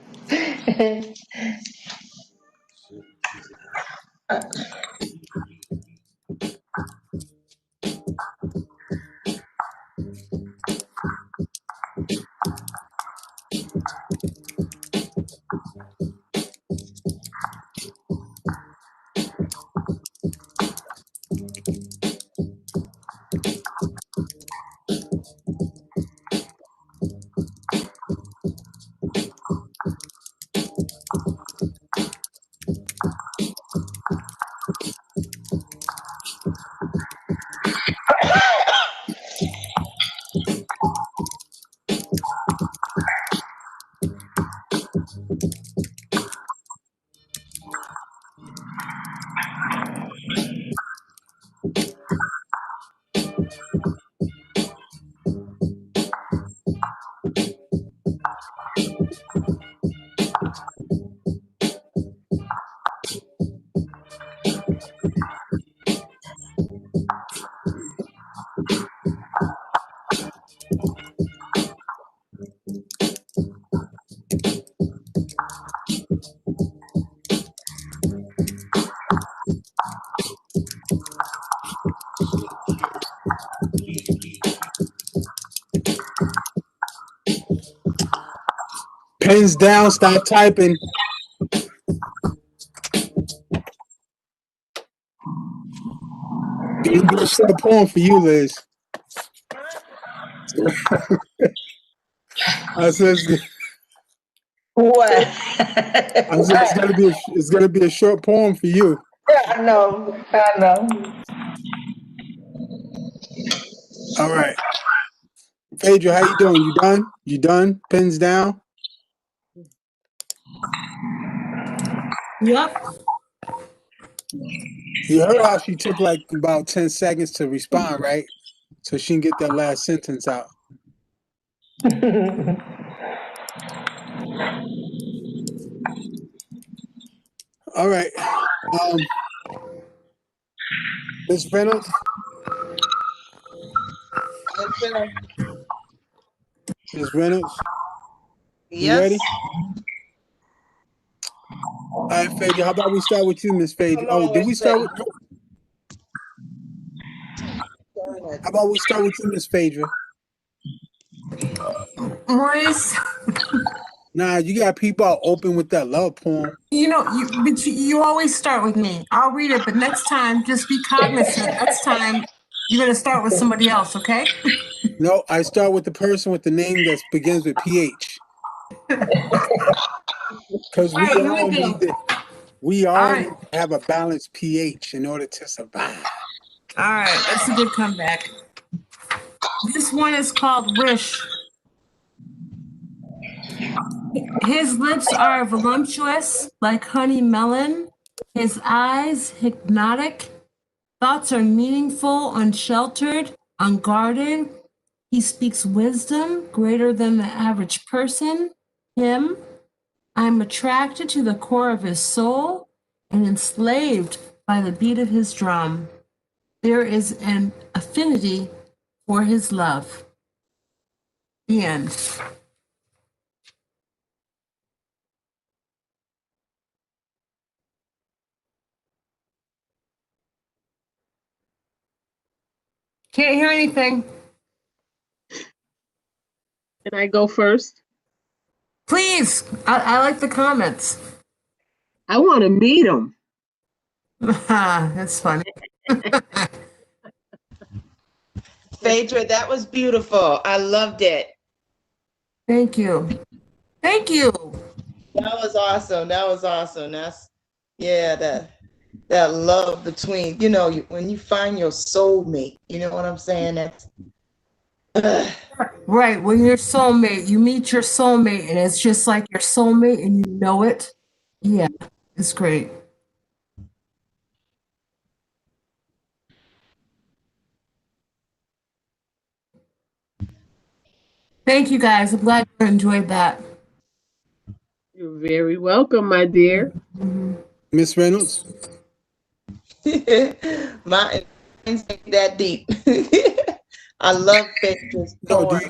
Pens down, stop typing. Gonna be a short poem for you, Liz. I said, What? I said it's gonna be a short poem for you. I know. I know. All right, Phaedra, how you doing? You done? You done? Pens down. Yep. You heard how she took like about 10 seconds to respond, right? So she can get that last sentence out. All right. Miss Reynolds? Miss Reynolds? You ready? Yes. All right, Phaedra, how about we start with you, Miss Phaedra? Oh, did we start with... How about we start with you, Miss Phaedra? Maurice, Nah, you got people out open with that love poem. you always start with me. I'll read it, but next time, just be cognizant. Next time, you're gonna start with somebody else, okay? No, I start with the person with the name that begins with PH. Because All right, here we go. we All all right. need to have a balanced pH in order to survive. All right, that's a good comeback. This one is called Wish. His lips are voluptuous like honey melon. His eyes hypnotic. Thoughts are meaningful, unsheltered, unguarded. He speaks wisdom greater than the average person. Him, I'm attracted to the core of his soul and enslaved by the beat of his drum. There is an affinity for his love. The end. Can't hear anything. Can I go first? Please, I like the comments. I want to meet him. That's funny. Phaedra, that was beautiful. I loved it. Thank you. Thank you. That was awesome. That was awesome. That's, yeah, that love between, when you find your soulmate, you know what I'm saying? That's, Right. When your soulmate, you meet your soulmate and it's just like your soulmate and you know it. Yeah, it's great. Thank you guys. I'm glad you enjoyed that. You're very welcome, my dear. Miss Reynolds? my ain't that deep. I love Phaedra's No, poem.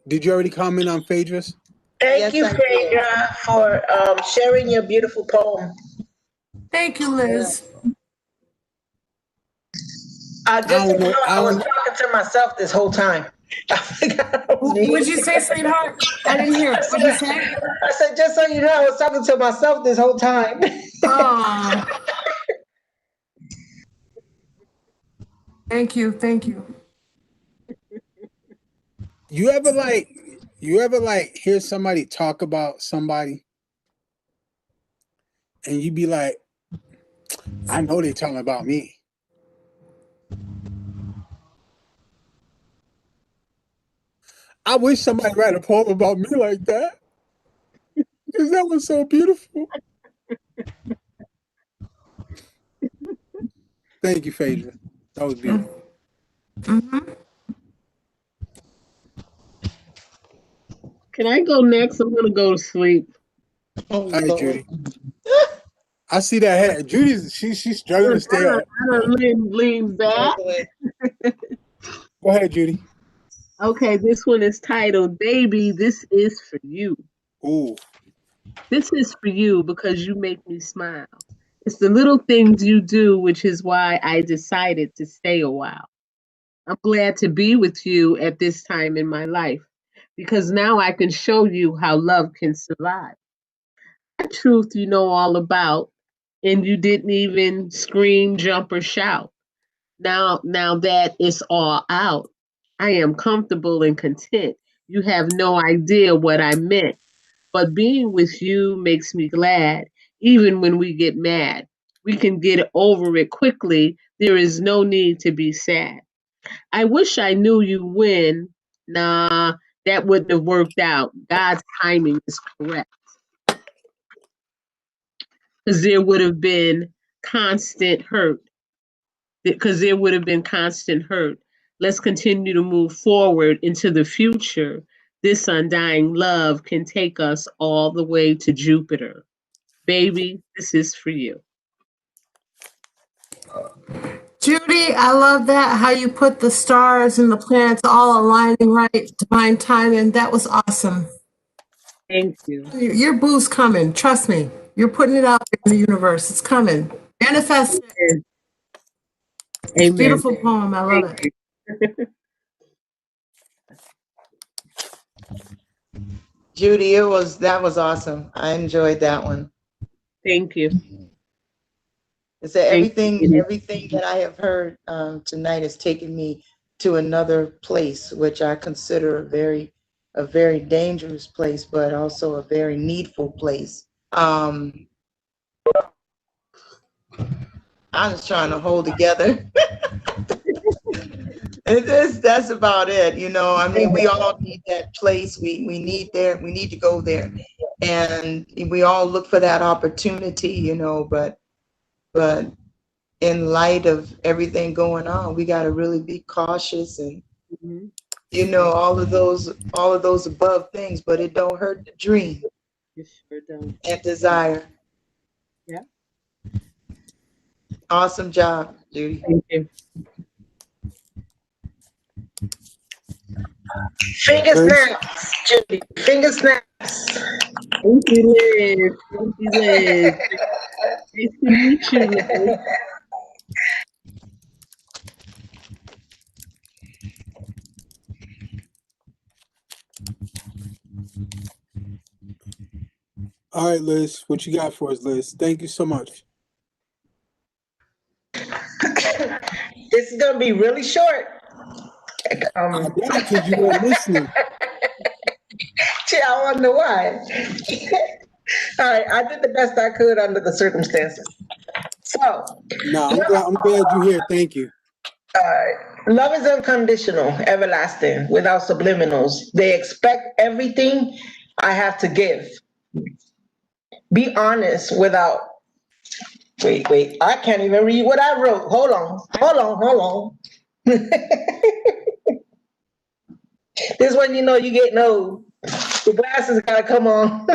did you already comment on Phaedra's? Thank Yes, you, I did. Phaedra, for sharing your beautiful poem. Thank you, Liz. Just so you know, I was don't- talking to myself this whole time. I forgot I was What'd muted. you say, sweetheart? I didn't hear it. What'd you say? I said, just so you know, I was talking to myself this whole time. Oh. Thank you. Thank you. You ever hear somebody talk about somebody and you be like, I know they're talking about me. I wish somebody write a poem about me like that. Because that was so beautiful. Thank you, Phaedra. That was beautiful. Mm-hmm. Can I go next? I'm going to go to sleep. All right, Judy. I see that head. Judy's she's struggling to stay up. I don't lean back. Go ahead, Judy. Okay, this one is titled, Baby, This Is For You. Ooh. This is for you because you make me smile. It's the little things you do, which is why I decided to stay a while. I'm glad to be with you at this time in my life. because now I can show you how love can survive. That truth you know all about, and you didn't even scream, jump, or shout. Now that it's all out, I am comfortable and content. You have no idea what I meant, but being with you makes me glad, even when we get mad. We can get over it quickly. There is no need to be sad. I wish I knew you when. Nah, that wouldn't have worked out. God's timing is correct. Because there would have been constant hurt. Because there would have been constant hurt. Let's continue to move forward into the future. This undying love can take us all the way to Jupiter. Baby, this is for you. Judy, I love that, how you put the stars and the planets all aligning right, divine timing. That was awesome. Thank you. Your boo's coming. Trust me. You're putting it out there in the universe. It's coming. Manifest it. Amen. Beautiful poem. I love it. Judy, that was awesome. I enjoyed that one. Thank you. It's that Thank you. everything that I have heard tonight has taken me to another place, which I consider a very dangerous place, but also a very needful place. I'm just trying to hold together. That's about it, you know. I mean, we all need that place. We need we need to go there, and we all look for that opportunity, you know. But in light of everything going on, we got to really be cautious and you know all of those above things. But it don't hurt to dream You sure don't. and desire. Yeah. Awesome job, Judy. Thank you. Finger Liz? snaps, Judy. Finger snaps. Thank you, Liz. Thank you, Liz. Nice to meet you, Liz. All right, Liz, what you got for us, Liz? Thank you so much. This is gonna be really short. I bet because you weren't listening. Gee, I wonder why. All right, I did the best I could under the circumstances. So, Nah, I'm glad you're here. Thank you. love is unconditional, everlasting, without subliminals. They expect everything I have to give. Be honest without. Wait. I can't even read what I wrote. Hold on. This one, you know, you get no. The glasses gotta come on.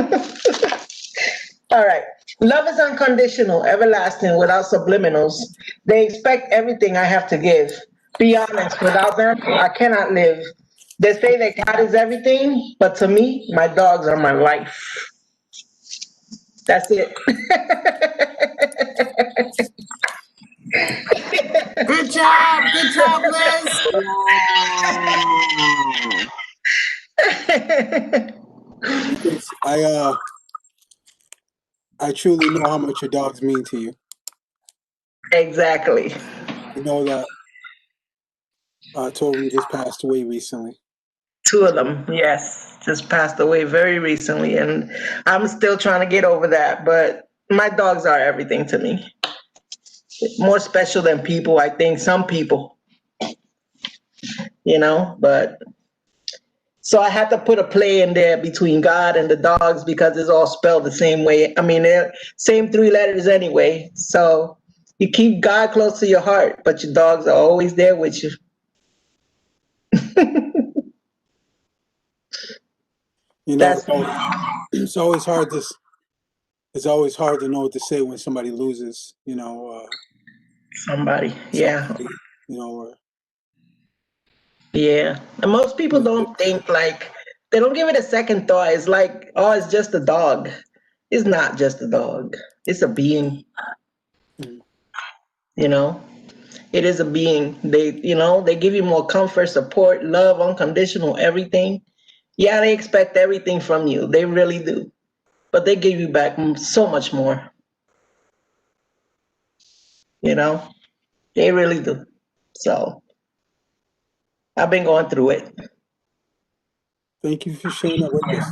All right. Love is unconditional, everlasting, without subliminals. They expect everything I have to give. Be honest, without them, I cannot live. They say that God is everything, but to me, my dogs are my life. That's it. Good job. Good job, Liz. Liz, I truly know how much your dogs mean to you. Exactly. You know that two of them just passed away recently. Two of them, yes, just passed away very recently, and I'm still trying to get over that. But my dogs are everything to me. More special than people, I think. Some people, you know, but so I had to put a play in there between God and the dogs because it's all spelled the same way. I mean, they're same three letters anyway. So you keep God close to your heart, but your dogs are always there with you. You know, That's so it's always hard to it's always hard to know what to say when somebody loses. You know, somebody, yeah. somebody, you know, or Yeah. And most people don't think like they don't give it a second thought. It's like, oh, it's just a dog. It's not just a dog. It's a being, you know. It is a being. They, you know, they give you more comfort, support, love, unconditional, everything. Yeah, they expect everything from you. They really do. But they give you back so much more. You know, they really do. So I've been going through it. Thank you for sharing that with us.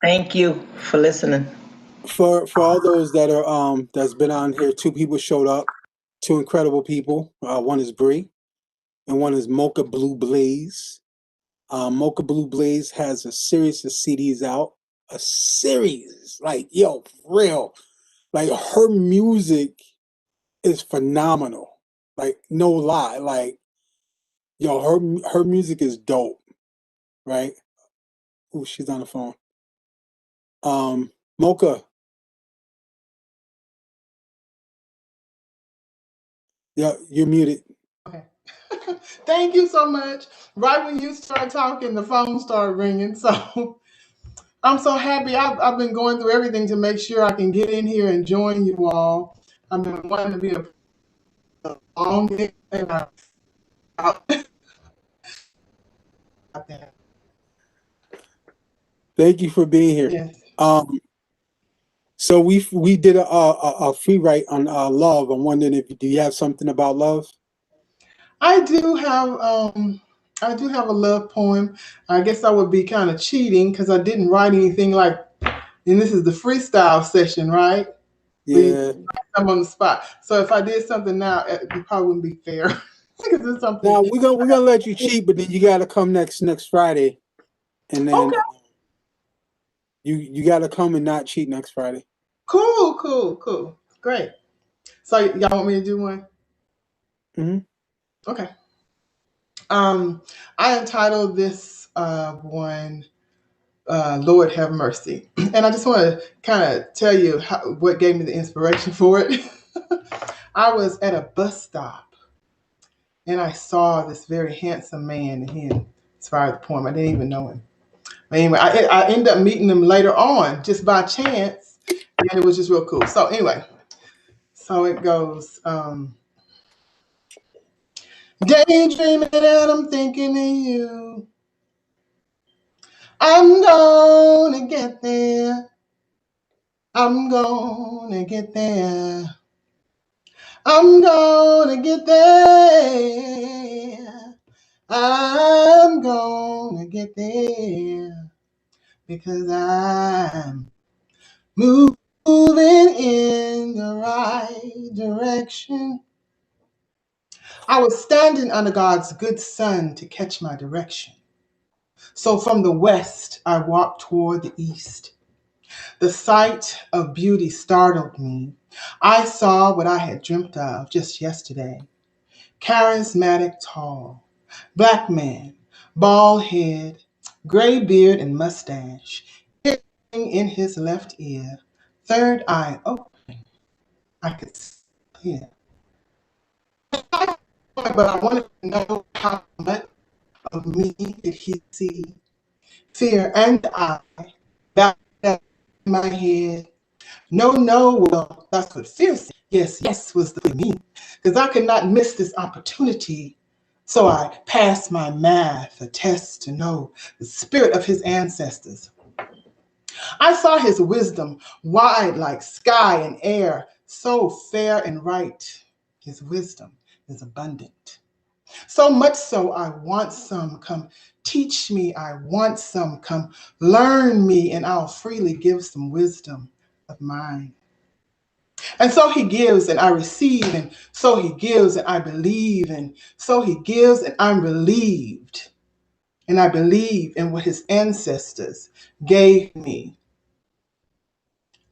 Thank you for listening. For all those that are that's been on here, two people showed up, two incredible people. One is Bree, and one is Mocha Blue Blaze. Mocha Blue Blaze has a series of CDs out. A series, like yo, for real. Like her music is phenomenal. Like no lie, like yo, her music is dope, right? Ooh, she's on the phone. Mocha, yeah, you're muted. Okay. Thank you so much. Right when you start talking, the phone started ringing. So I'm so happy. I've been going through everything to make sure I can get in here and join you all. I've been wanting to be a long and I Thank you for being here. Yes. So we did a free write on love. I'm wondering if do you have something about love? I do have a love poem. I guess I would be kind of cheating because I didn't write anything like, and this is the freestyle session, right? Yeah. I'm on the spot. So if I did something now, it probably wouldn't be fair. Because it's something. Now we're gonna let you cheat, but then you got to come next Friday, and then Okay. you got to come and not cheat next Friday. Cool. Great. So y'all want me to do one? Mm-hmm. Okay. I entitled this one Lord Have Mercy. And I just want to kind of tell you what gave me the inspiration for it. I was at a bus stop and I saw this very handsome man, and he inspired the poem. I didn't even know him. But anyway, I ended up meeting him later on just by chance, and it was just real cool. So anyway, so it goes, daydreaming and I'm thinking of you. I'm gonna get there. I'm gonna get there. I'm gonna get there. I'm gonna get there because I'm moving in the right direction. I was standing under God's good sun to catch my direction. So from the west, I walked toward the east. The sight of beauty startled me. I saw what I had dreamt of just yesterday. Charismatic, tall, black man, bald head, gray beard and mustache, earring in his left ear, third eye open. I could see clear. But I wanted to know how much of me did he see. Fear and I, that in my head. No, well, that's what fear said. Yes was the me. Because I could not miss this opportunity. So I passed my math, a test to know the spirit of his ancestors. I saw his wisdom wide like sky and air, so fair and right. His wisdom is abundant. So much so I want some. Come teach me, I want some. Come learn me, and I'll freely give some wisdom of mine. And so he gives and I receive, and so he gives and I believe, and so he gives and I'm relieved. And I believe in what his ancestors gave me.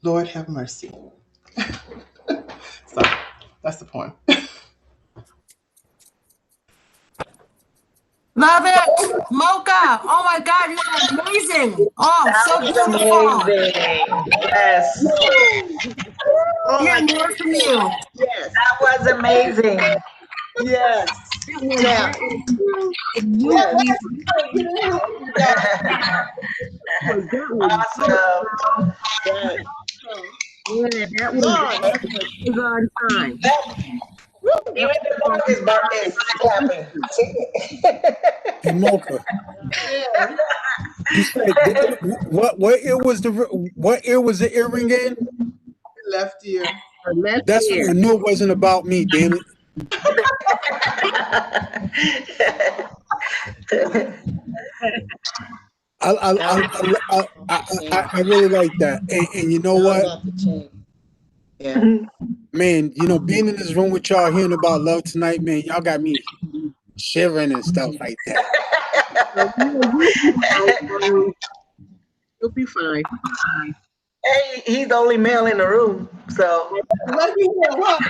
Lord have mercy. So that's the point. Love it. Mocha. Oh my God, you are amazing. Oh, That so was beautiful. amazing. Yes. Oh my Hearing more God. from you. Yes. That was amazing. Yes. Now, That was you. yes. You got That Awesome. that. yeah, that Lord. was on time. Even the dog is clapping. See? Hey, Mocha. Yeah. You said what ear was the earring in? Left ear. Her left That's when ear. I knew it wasn't about me. Damn it! I really like that, and you know Now what, about the chain. Yeah. man? You know, being in this room with y'all, hearing about love tonight, man, y'all got me shivering and stuff like that. You'll be fine, Maurice. You'll be fine. Hey, he's the only male in the room, so. Let me hear what?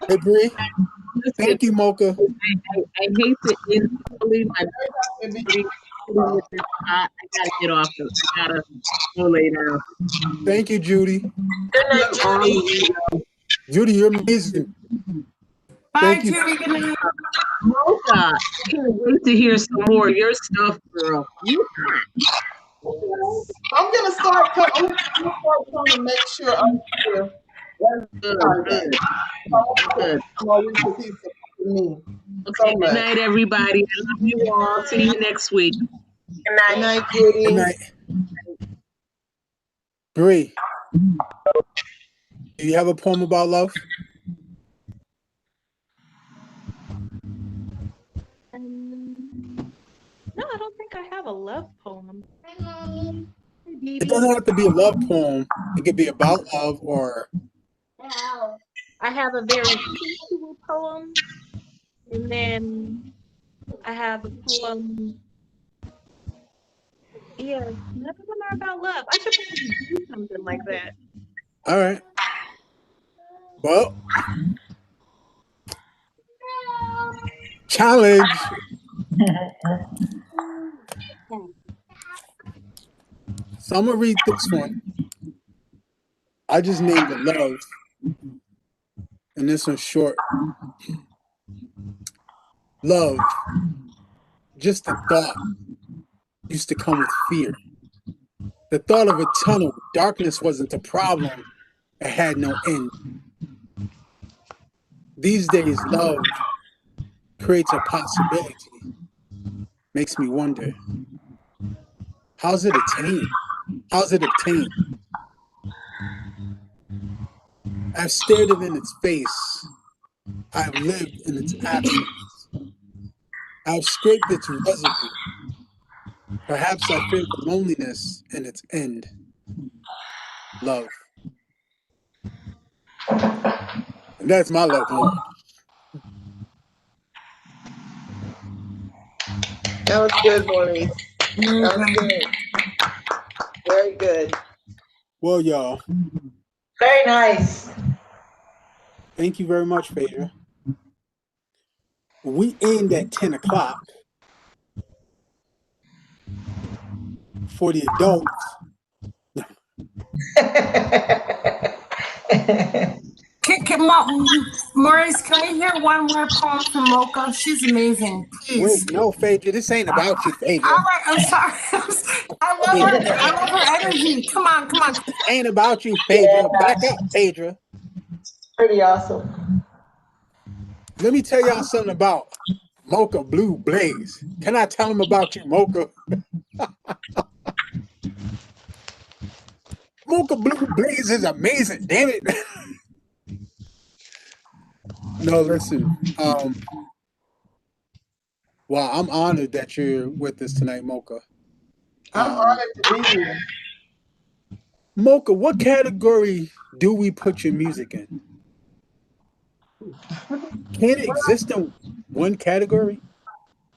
Hey, Bree, Listen, thank you, Mocha. I hate to end early. My Maybe body is sitting with this hot. I gotta get off the. I gotta go lay down. Thank you, Judy. Good night, On Judy. the radio. Judy, you're amazing. Bye, Thank you. Judy. Good night. Mocha, I can't wait to hear some more of your stuff, girl. You I'm gonna start. I'm gonna start trying to make sure I'm here every good, Friday. good, So I want to good. Maurice, he's supporting me Okay, so good much. night, everybody. I love you all. See you next week. Good Good night. night, Good Judy. night, Bree. Do you have a poem about love? No, I don't think I have a love poem. It doesn't have to be a love poem. It could be about love or I have a very sensual poem, and then I have a poem. Yeah, none of them are about love. I should probably do something like that. all right. Well, challenge. So I'm gonna read this one. I just named it love, and this one's short. Love, just the thought used to come with fear. The thought of a tunnel, darkness wasn't a problem. It had no end. These days, love creates a possibility. Makes me wonder, how's it attained? How's it obtained? I've stared it in its face. I've lived in its absence. I've scraped its residue. Perhaps I fear the loneliness and its end. Love. And that's my love poem. That was good, Maurice. That was good. Very good. Well, y'all, Very nice. thank you very much, Phaedra. We aimed at 10 o'clock for the adults. Maurice, can we hear one more poem from Mocha? She's amazing. Please. Wait, no, Phaedra, this ain't about you, Phaedra. All right, I'm sorry. I love her. I love her energy. Come on, come on. Ain't about you, Phaedra. Back up, Phaedra. Pretty awesome. Let me tell y'all something about Mocha Blue Blaze. Can I tell them about you, Mocha? Mocha Blue Blaze is amazing, damn it. No, listen. Wow, I'm honored that you're with us tonight, Mocha. I'm honored to be here. Mocha, what category do we put your music in? Can it exist in one category?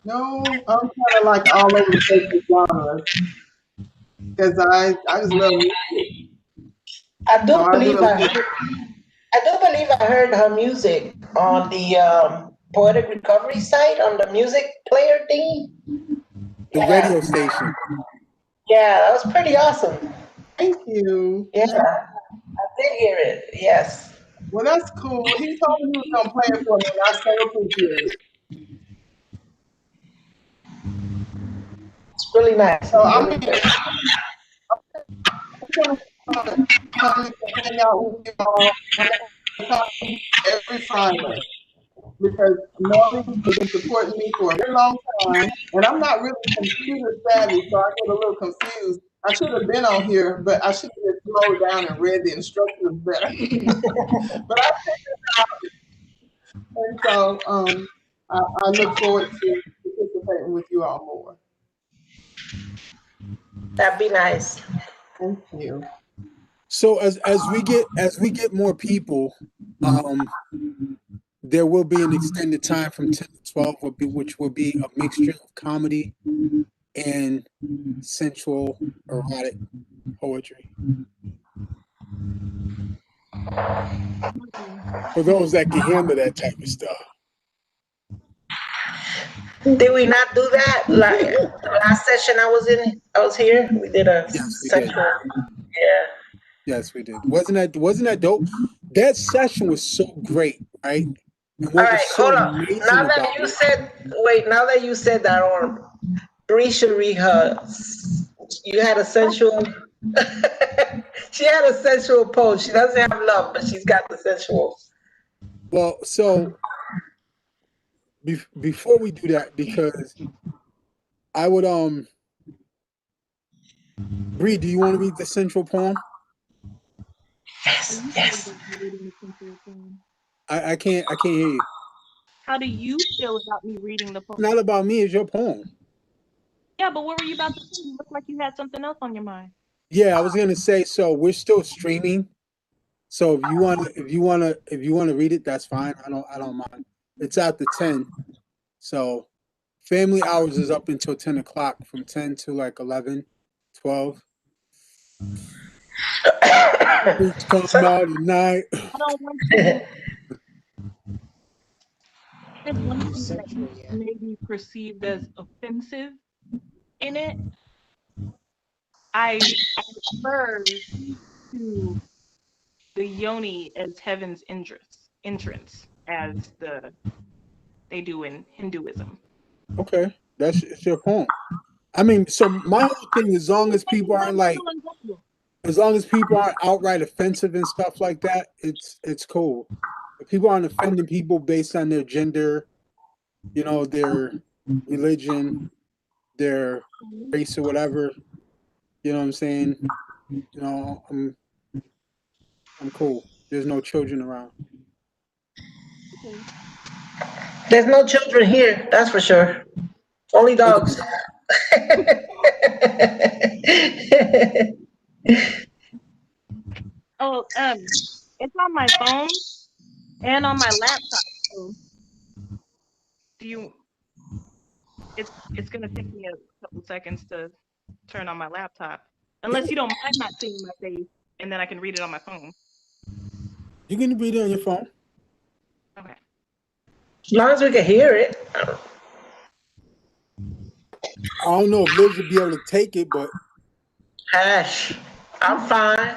No, I'm kind of like all over the place with genres because I just love music. I do So I do believe a little. I heard her music on the Poetic Recovery site on the music player thingy. The Yeah. radio station. Yeah, that was pretty awesome. Thank you. Yeah, I did hear it. Yes. Well, that's cool. He told me he was gonna play it for me, and I so appreciate it. It's really nice. So It's I'm really good. gonna come and hang out with you all every Friday. because Maureen has been supporting me for a very long time, and I'm not really computer savvy, so I get a little confused. I should have been on here, but I should have just slowed down and read the instructions better. But and so I look forward to participating with you all more. That'd be nice. Thank you. So as we get more people, there will be an extended time from 10 to 12, which will be a mixture of comedy and sensual erotic poetry. For those that can handle that type of stuff. Did we not do that? Like the last session I was here, we did a Yes, we did. sexual. Yeah. Yes, we did. Wasn't that dope? That session was so great, right? And All what was right, so hold on. amazing about it. Now that you said that, or Bree should read her. You had a sensual. She had a sensual pose. She doesn't have love, but she's got the sensual. Well, so before we do that, because I would Bree, do you want to read the central poem? Yes, yes. I can't hear you. How do you feel about me reading the It's poem? not about me, it's your poem. Yeah, but what were you about to say? You look like you had something else on your mind. Yeah, I was gonna say, so we're still streaming. So if you wanna read it, that's fine. I don't mind. It's at the 10. So family hours is up until 10 o'clock, from 10 to like 11, 12. It's come out at night. I don't want to. There's one thing that Central yet. may be perceived as offensive in it. I refer to the yoni as heaven's entrance, as they do in Hinduism. Okay, it's your poem. I mean, so my whole thing, as long as people aren't outright offensive and stuff like that, it's cool. If people aren't offending people based on their gender, their religion, their race or whatever, you know what I'm saying? You know, I'm cool. There's no children around. There's no children here, that's for sure. Only dogs. Oh, it's on my phone and on my laptop. So do you? It's gonna take me a couple seconds to turn on my laptop, unless you don't mind not seeing my face, and then I can read it on my phone. You can read it on your phone. Okay. As long as we can hear it. I don't know if Liz would be able to take it, but Hash. I'm fine.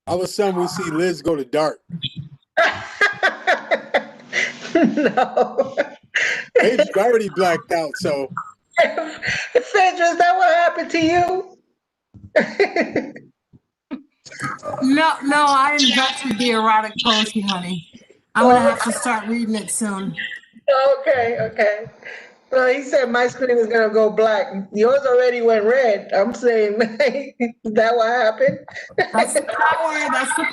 all of a sudden we see Liz go to dark. No. It's already blacked out, so Sandra, is that what happened to you? No, I invented the erotic poetry, honey. I'm gonna have to start reading it soon. Okay. Well, he said my screen is gonna go black. Yours already went red. I'm saying, is that what happened? That's the power. That's the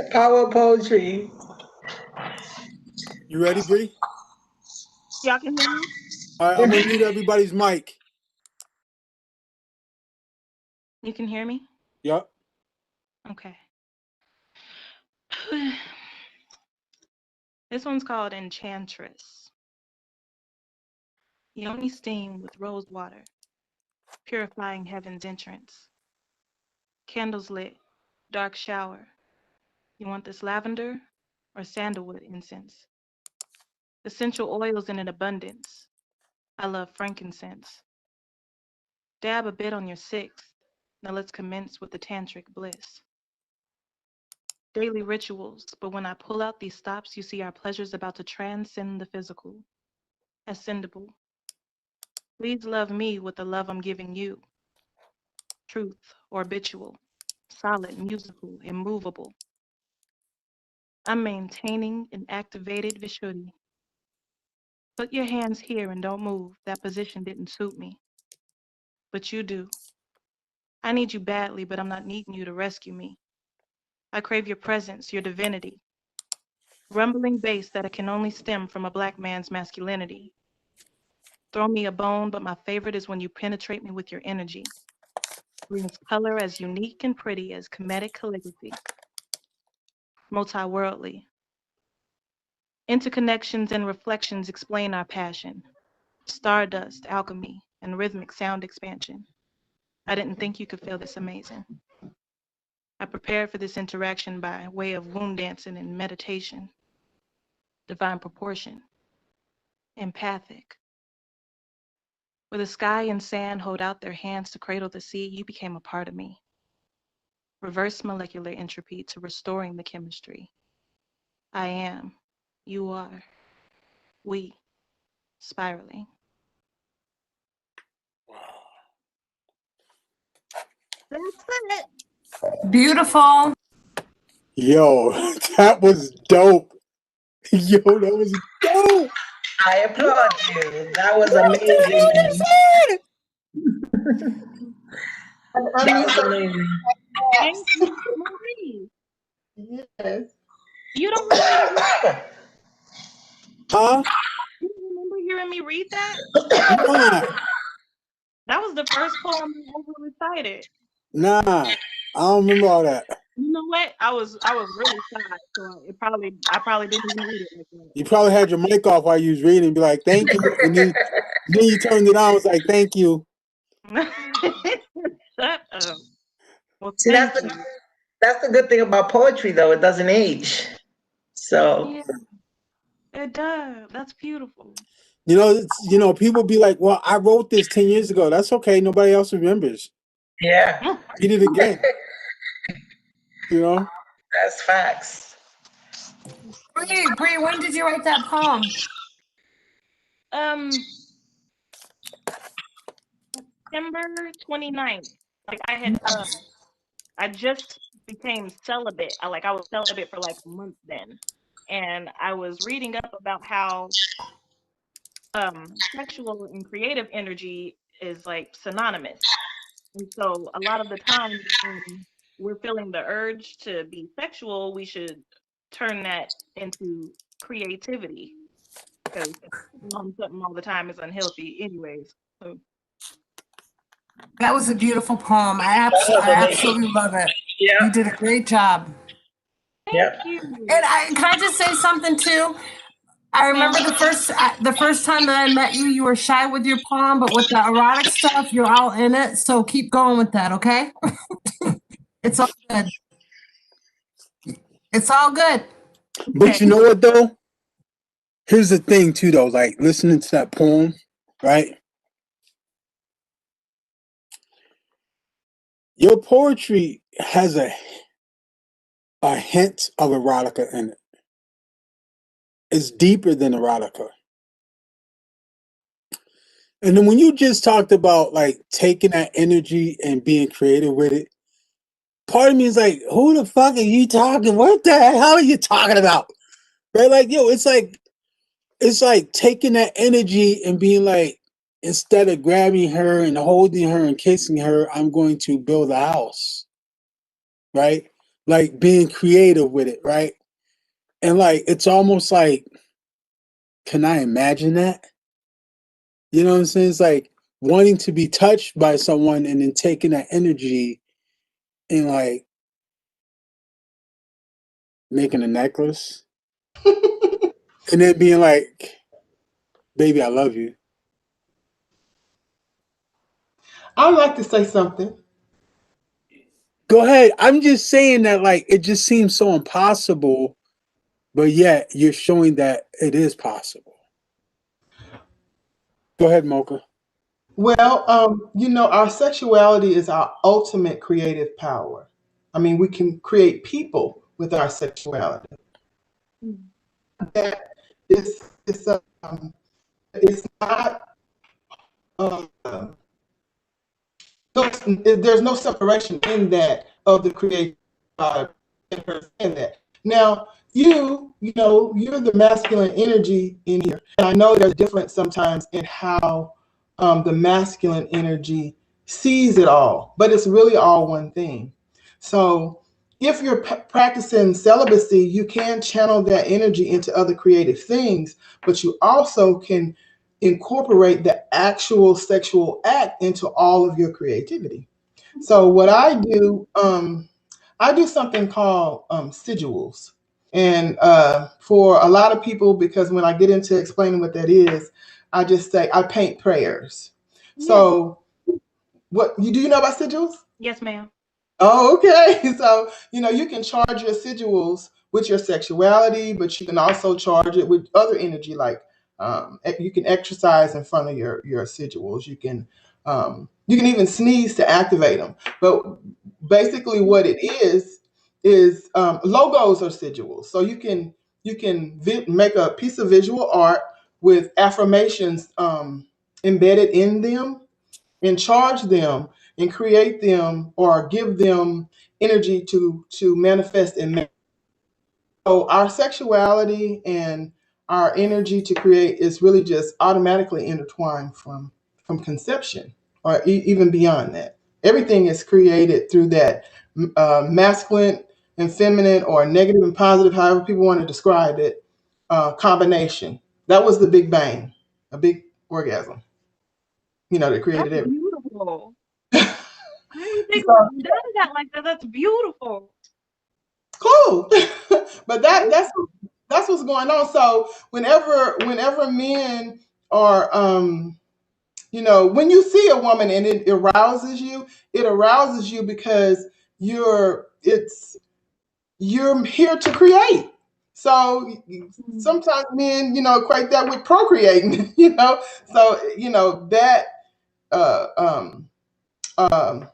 power. Power poetry. you ready, Bree? Y'all can hear me? All right, I'm gonna mute everybody's mic. You can hear me? Yep. Okay. This one's called Enchantress. Yoni steam with rose water, purifying heaven's entrance. Candles lit, dark shower. You want this lavender or sandalwood incense? Essential oils in an abundance. I love frankincense. Dab a bit on your sixth. Now let's commence with the tantric bliss. Daily rituals, but when I pull out these stops, you see our pleasures about to transcend the physical. Ascendable. Please love me with the love I'm giving you. Truth, orbitual, solid, musical, immovable. I'm maintaining an activated Vishuddhi. Put your hands here and don't move. That position didn't suit me. But you do. I need you badly, but I'm not needing you to rescue me. I crave your presence, your divinity. Rumbling bass that can only stem from a black man's masculinity. Throw me a bone, but my favorite is when you penetrate me with your energy. Brings color as unique and pretty as comedic calligraphy. Multi-worldly. Interconnections and reflections explain our passion. Stardust, alchemy, and rhythmic sound expansion. I didn't think you could feel this amazing. I prepared for this interaction by way of wound dancing and meditation. Divine proportion. Empathic. Where the sky and sand hold out their hands to cradle the sea, you became a part of me. Reverse molecular entropy to restoring the chemistry. I am. You are. We. Spiraling. That's it. Beautiful. Yo, that was dope. Yo, that was dope. I applaud you. That was amazing. I That mean, was so amazing. Thank you, Marie. yes. You don't remember, Huh? you don't remember hearing me read that? Nah, That was the first poem I ever recited. nah. I don't remember all that. You know what? I was really shy, so I probably didn't even read it like You probably had your mic off while you was reading and be like, thank you. And then you turned it on, was like, thank you. that. Shut up. Well, See, thank you. that's the good thing about poetry, though. It doesn't age. So Yeah, it does. That's beautiful. People be like, well, I wrote this 10 years ago. That's okay. Nobody else remembers. yeah, Read it again. that's facts. Bree, when did you write that poem? Um, September 29th. Like I just became celibate. I was celibate for like a month then. And I was reading up about how sexual and creative energy is like synonymous. And so a lot of the time when we're feeling the urge to be sexual, we should turn that into creativity because on something all the time is unhealthy anyways. So That was a beautiful poem. That was I amazing. absolutely love it. You Yeah, did a great job. yeah. thank you. And can I just say something too? I remember the first time that I met you, you were shy with your poem, but with the erotic stuff, you're all in it. So keep going with that, okay? It's all good. It's all good. But you know what, though? Here's the thing, too, though. Like, listening to that poem, right? Your poetry has a hint of erotica in it. It's deeper than erotica. And then when you just talked about like taking that energy and being creative with it, part of me is like, who the fuck are you talking? What the hell are you talking about? Right? Like, yo, it's like taking that energy and being like, instead of grabbing her and holding her and kissing her, I'm going to build a house. Right? Like being creative with it, right? And like it's almost like, can I imagine that? You know what I'm saying? It's like wanting to be touched by someone and then taking that energy and like making a necklace and then being like, baby, I love you. I would like to say something. Go ahead. I'm just saying that like it just seems so impossible, but yet you're showing that it is possible. Go ahead, Mocha. Well, our sexuality is our ultimate creative power. I mean, we can create people with our sexuality. That is it's not um, there's no separation in that of the creative in that. Now, you're the masculine energy in here. And I know there's a difference sometimes in how the masculine energy sees it all, but it's really all one thing. So if you're practicing celibacy, you can channel that energy into other creative things, but you also can incorporate the actual sexual act into all of your creativity. So what I do something called sigils. And for a lot of people, because when I get into explaining what that is, I just say I paint prayers. Yes. So what you do you know about sigils? Yes, ma'am. Oh, okay. So, you can charge your sigils with your sexuality, but you can also charge it with other energy, like you can exercise in front of your sigils. You can even sneeze to activate them. But basically, what it is logos or sigils. So you can make a piece of visual art with affirmations embedded in them and charge them and create them or give them energy to manifest and so our sexuality and our energy to create is really just automatically intertwined from conception or even beyond that. Everything is created through that masculine and feminine or negative and positive, however people want to describe it, combination. That was the Big Bang, a big orgasm, that created That's everything. beautiful. I didn't think So, about none of that like that. That's beautiful. cool. But that's what's going on. So whenever men are when you see a woman and it arouses you because you're here to create. So sometimes men, equate that with procreating, So, that uh um um,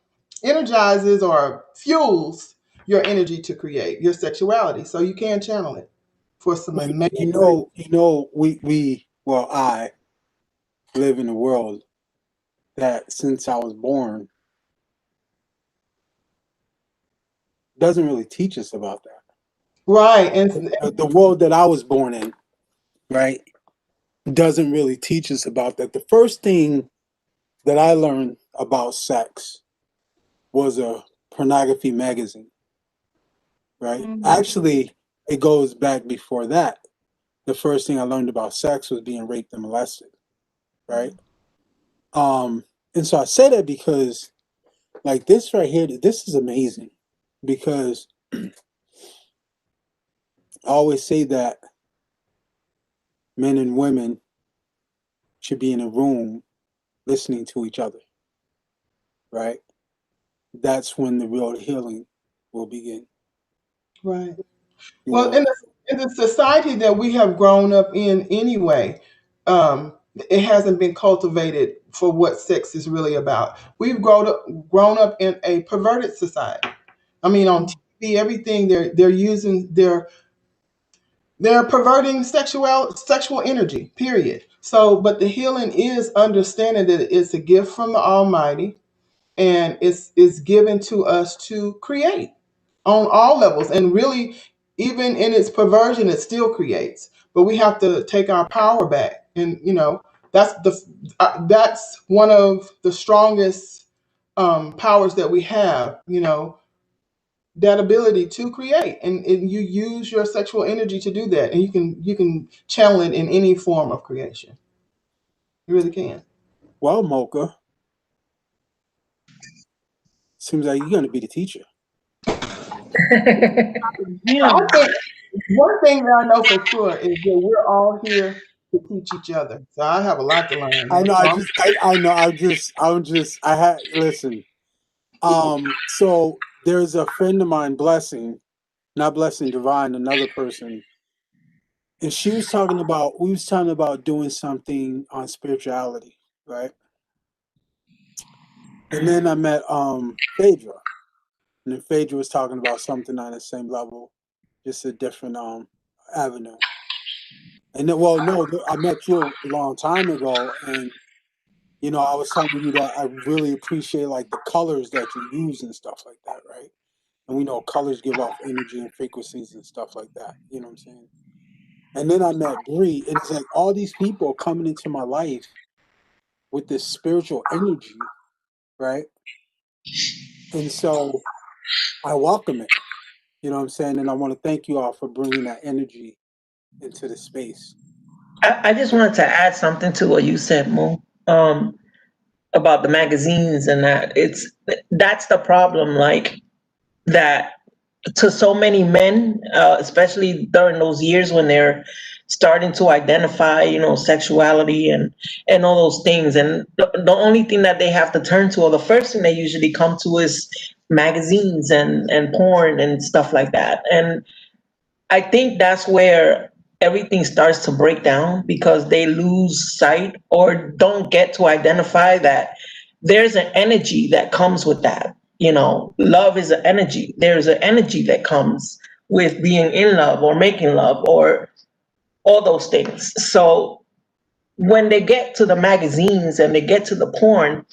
energizes or fuels your energy to create your sexuality. So you can channel it for some amazing. I live in a world that since I was born doesn't really teach us about that. Right. And The world that I was born in, right, doesn't really teach us about that. The first thing that I learned about sex was a pornography magazine, right? Mm. Actually, it goes back before that. The first thing I learned about sex was being raped and molested, right? And so I say that because, like, this right here, this is amazing because I always say that men and women should be in a room listening to each other, right? That's when the real healing will begin. right. You Well, know, in the society that we have grown up in anyway, it hasn't been cultivated for what sex is really about. We've grown up in a perverted society. I mean, on TV, everything they're using they're perverting sexual energy, period. So, but the healing is understanding that it's a gift from the Almighty and it's given to us to create on all levels. And really, even in its perversion, it still creates. But we have to take our power back. And that's one of the strongest powers that we have, that ability to create, and you use your sexual energy to do that, and you can channel it in any form of creation. You really can. well, Mocha, seems like you're going to be the teacher. I think one thing that I know for sure is that we're all here to teach each other. So I have a lot to learn. I know. So I'm I know. I had, listen. So there's a friend of mine, Blessing, not Blessing Divine, another person, and we was talking about doing something on spirituality, right? And then I met Phaedra, and then Phaedra was talking about something on the same level, just a different avenue. And then, well, no, I met you a long time ago, and I was telling you that I really appreciate like the colors that you use and stuff like that, right? And we know colors give off energy and frequencies and stuff like that. You know what I'm saying? And then I met Bree, and it's like all these people coming into my life with this spiritual energy, right? And so I welcome it. You know what I'm saying? And I want to thank you all for bringing that energy into the space. I just wanted to add something to what you said, Mo, about the magazines and that. That's the problem, like that to so many men, especially during those years when they're starting to identify, sexuality and all those things. And the only thing that they have to turn to, or the first thing they usually come to, is magazines and porn and stuff like that. And I think that's where everything starts to break down because they lose sight or don't get to identify that there's an energy that comes with that. Love is an energy. There's an energy that comes with being in love or making love or all those things. So when they get to the magazines and they get to the porn,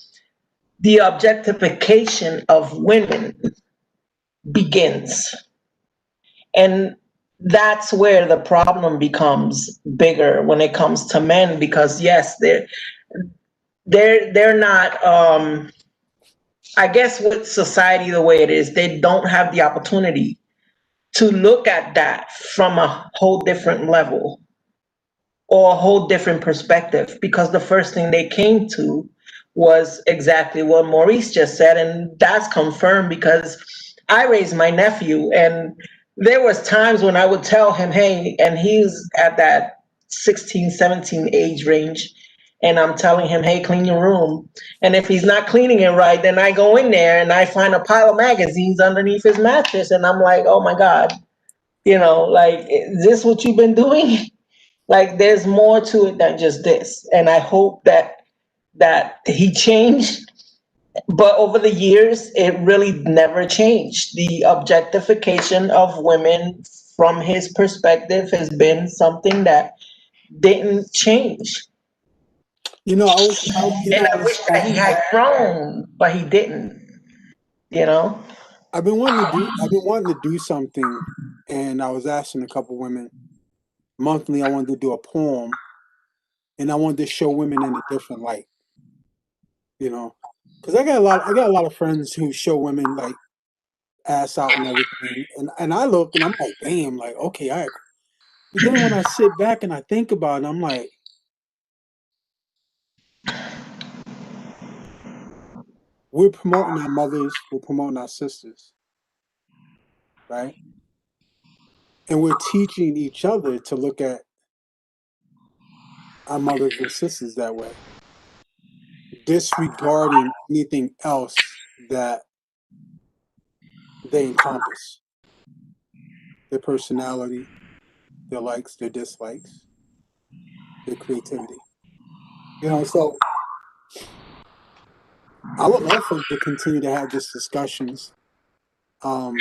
the objectification of women begins. And that's where the problem becomes bigger when it comes to men, because yes, they're not, I guess with society the way it is, they don't have the opportunity to look at that from a whole different level or a whole different perspective, because the first thing they came to was exactly what Maurice just said. And that's confirmed because I raised my nephew, and there was times when I would tell him, hey, and he's at that 16, 17 age range, and I'm telling him, hey, clean your room. And if he's not cleaning it right, then I go in there and I find a pile of magazines underneath his mattress, and I'm like, oh my God, like, is this what you've been doing? Like, there's more to it than just this. And I hope that he changed. But over the years, it really never changed. The objectification of women from his perspective has been something that didn't change. You know, I was, And I wish that he had grown, but he didn't, you know? I've been wanting to do something, and I was asking a couple women monthly. I wanted to do a poem, and I wanted to show women in a different light. You know, because I got a lot of friends who show women like ass out and everything, and I look and I'm like, damn, like okay, I. But then when I sit back and I think about it, I'm like, we're promoting our mothers, we're promoting our sisters, right? And we're teaching each other to look at our mothers and sisters that way, disregarding anything else that they encompass, their personality, their likes, their dislikes, their creativity. You know, so I would love for to continue to have these discussions. Um,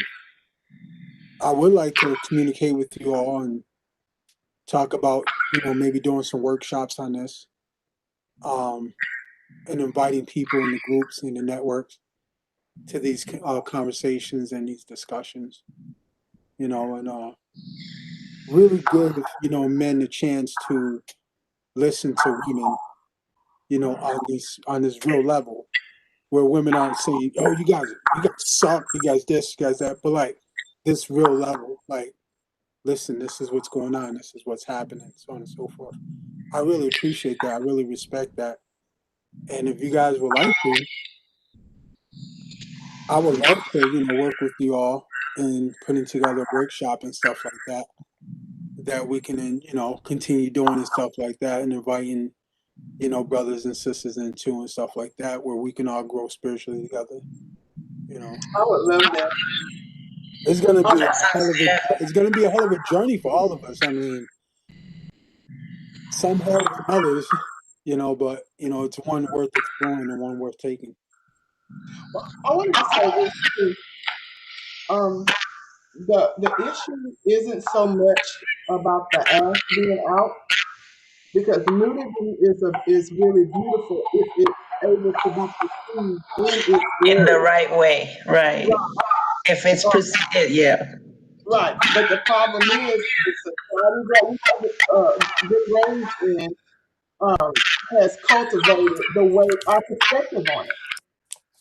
I would like to communicate with you all and talk about, maybe doing some workshops on this, um, and inviting people in the groups and the networks to these conversations and these discussions. And really give men the chance to listen to women, on this real level, where women aren't saying, "Oh, you guys suck, you guys this, you guys that," but like this real level, like, listen, this is what's going on, this is what's happening, so on and so forth. I really appreciate that. I really respect that. And if you guys would like to, I would love to, work with you all in putting together a workshop and stuff like that, that we can then, continue doing and stuff like that, and inviting, brothers and sisters into and stuff like that, where we can all grow spiritually together. You know, I would love that. it's gonna Oh, be that a hell sounds of a, it's gonna be a hell of a journey for all of us. I mean, some harder than others, but it's one worth exploring and one worth taking. I wanted to say this too. Um, the issue isn't so much about the ass being out, because nudity is really beautiful if it's able to be perceived in its in the glory. right way, right? If it's presented, yeah. Right. But the problem is the society that we have been raised in has cultivated the way our perspective on it.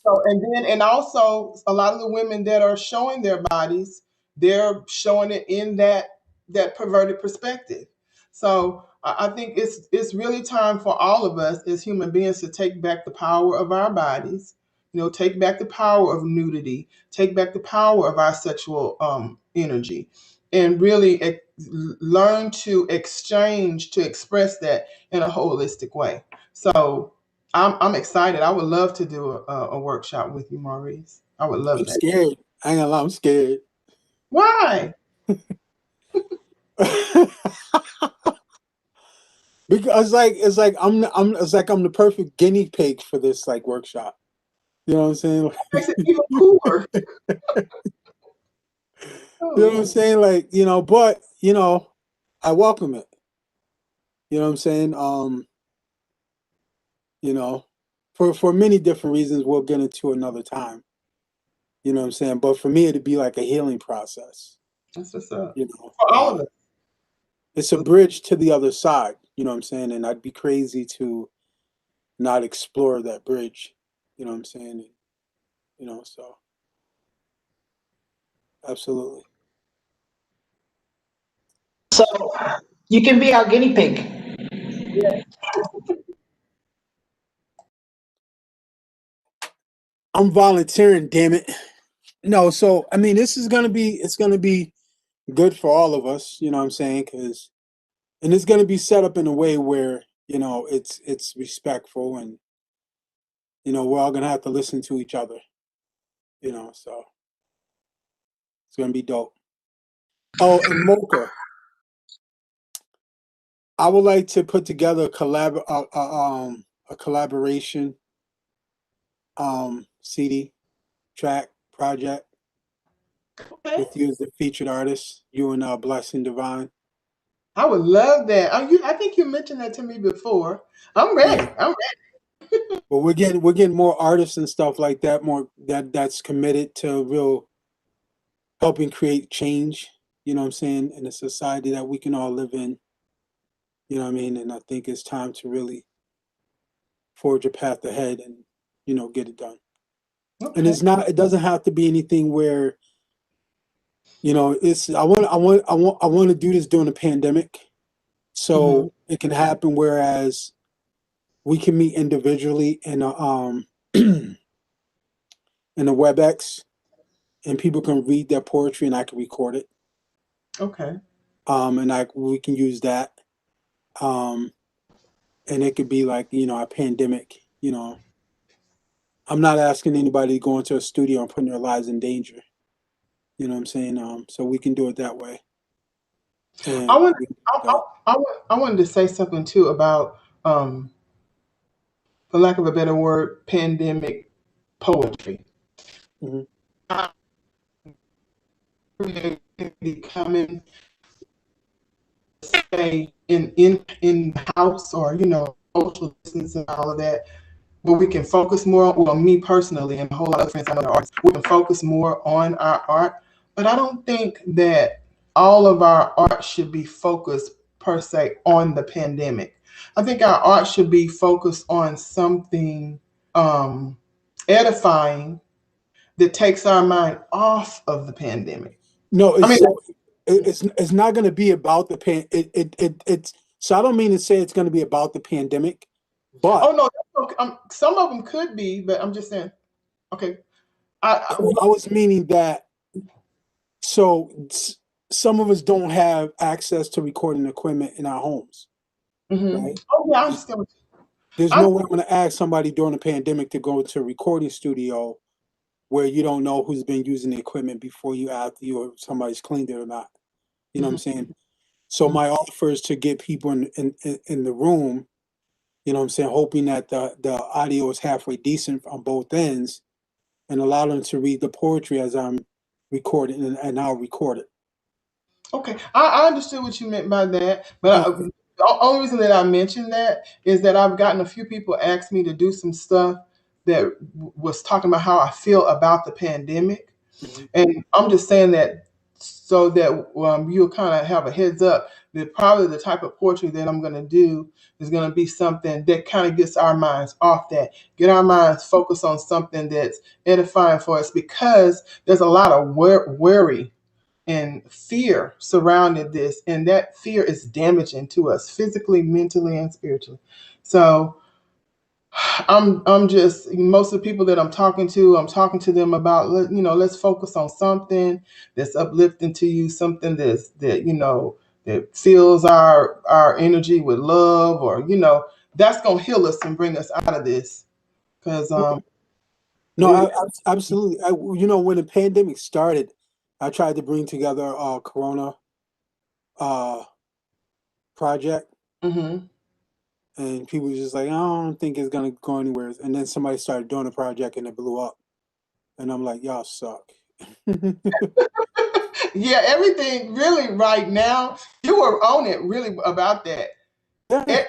So and also a lot of the women that are showing their bodies, they're showing it in that perverted perspective. So I think it's really time for all of us as human beings to take back the power of our bodies. Take back the power of nudity, take back the power of our sexual energy, and really learn to exchange, to express that in a holistic way. So I'm excited. I would love to do a workshop with you, Maurice. I would love I'm that. scared. I ain't gonna lie, I'm scared. Why? Because I'm the perfect guinea pig for this like workshop. You know what I'm saying? Makes it even cooler. You know what Oh, I'm saying? Like, but I welcome it. You know what I'm saying? You know, for many different reasons we'll get into another time. You know what I'm saying? But for me it'd be like a healing process. that's what's up. You know. For all of us. It's a bridge to the other side, you know what I'm saying? And I'd be crazy to not explore that bridge. You know what I'm saying? And, so absolutely. So you can be our guinea pig. I'm volunteering, damn it. No, so I mean it's gonna be good for all of us, you know what I'm saying? And it's gonna be set up in a way where, it's respectful and we're all gonna have to listen to each other, so it's gonna be dope. Oh, and Mocha, I would like to put together a collaboration CD track project Okay. with you as the featured artist, you and Blessing Divine. I would love that. I think you mentioned that to me before. I'm Yeah. ready. I'm But we're getting more artists and stuff like that, more that's committed to real helping create change, you know what I'm saying, in a society that we can all live in, you know what I mean? And I think it's time to really forge a path ahead and, get it done. ready. And Okay. it doesn't have to be anything where, it's I want to do this during the pandemic Hmm. so it can happen whereas we can meet individually in a in a WebEx and people can read their poetry and I can record it. Okay. And we can use that. Um, and it could be like, a pandemic, I'm not asking anybody to go into a studio and putting their lives in danger. You know what I'm saying? So we can do it that way. I And want. we can I, do that. I wanted to say something too about, for lack of a better word, pandemic poetry. Mhm. I becoming stay in the house or social distance and all of that, where we can focus more on, well, me personally and a whole lot of friends I know that are artists, we can focus more on our art. But I don't think that all of our art should be focused per se on the pandemic. I think our art should be focused on something um, edifying that takes our mind off of the pandemic. No, I mean, it's not going to be about the it's so I don't mean to say it's going to be about the pandemic, oh but no, that's okay. Some of them could be, but I'm just saying. Okay, I I was meaning that so some of us don't have access to recording equipment in our homes, mm-hmm. right? Oh yeah, I There's, understand. there's I'm no way I'm going to ask somebody during the pandemic to go into a recording studio where you don't know who's been using the equipment before you after you or somebody's cleaned it or not. You know what I'm mhm, saying? So my offer is to get people in the room, you know what I'm saying, hoping that the audio is halfway decent on both ends and allow them to read the poetry as I'm recording and I'll record it. okay. I understood what you meant by that, but Okay. the only reason that I mentioned that is that I've gotten a few people ask me to do some stuff that was talking about how I feel about the pandemic. Mhm. And I'm just saying that so that you'll kind of have a heads up that probably the type of poetry that I'm going to do is going to be something that kind of gets our minds off that, get our minds focused on something that's edifying for us, because there's a lot of worry and fear surrounding this, and that fear is damaging to us physically, mentally, and spiritually. So I'm just, most of the people that I'm talking to them about, let's focus on something that's uplifting to you, something that fills our energy with love, or that's gonna heal us and bring us out of this. Because Okay. No, it, absolutely. When the pandemic started, I tried to bring together a Corona uh, project, mhm. and people were just like, I don't think it's gonna go anywhere. And then somebody started doing a project, and it blew up. And I'm like, y'all suck. Yeah, everything really right now, you were on it really about that. Yeah, E-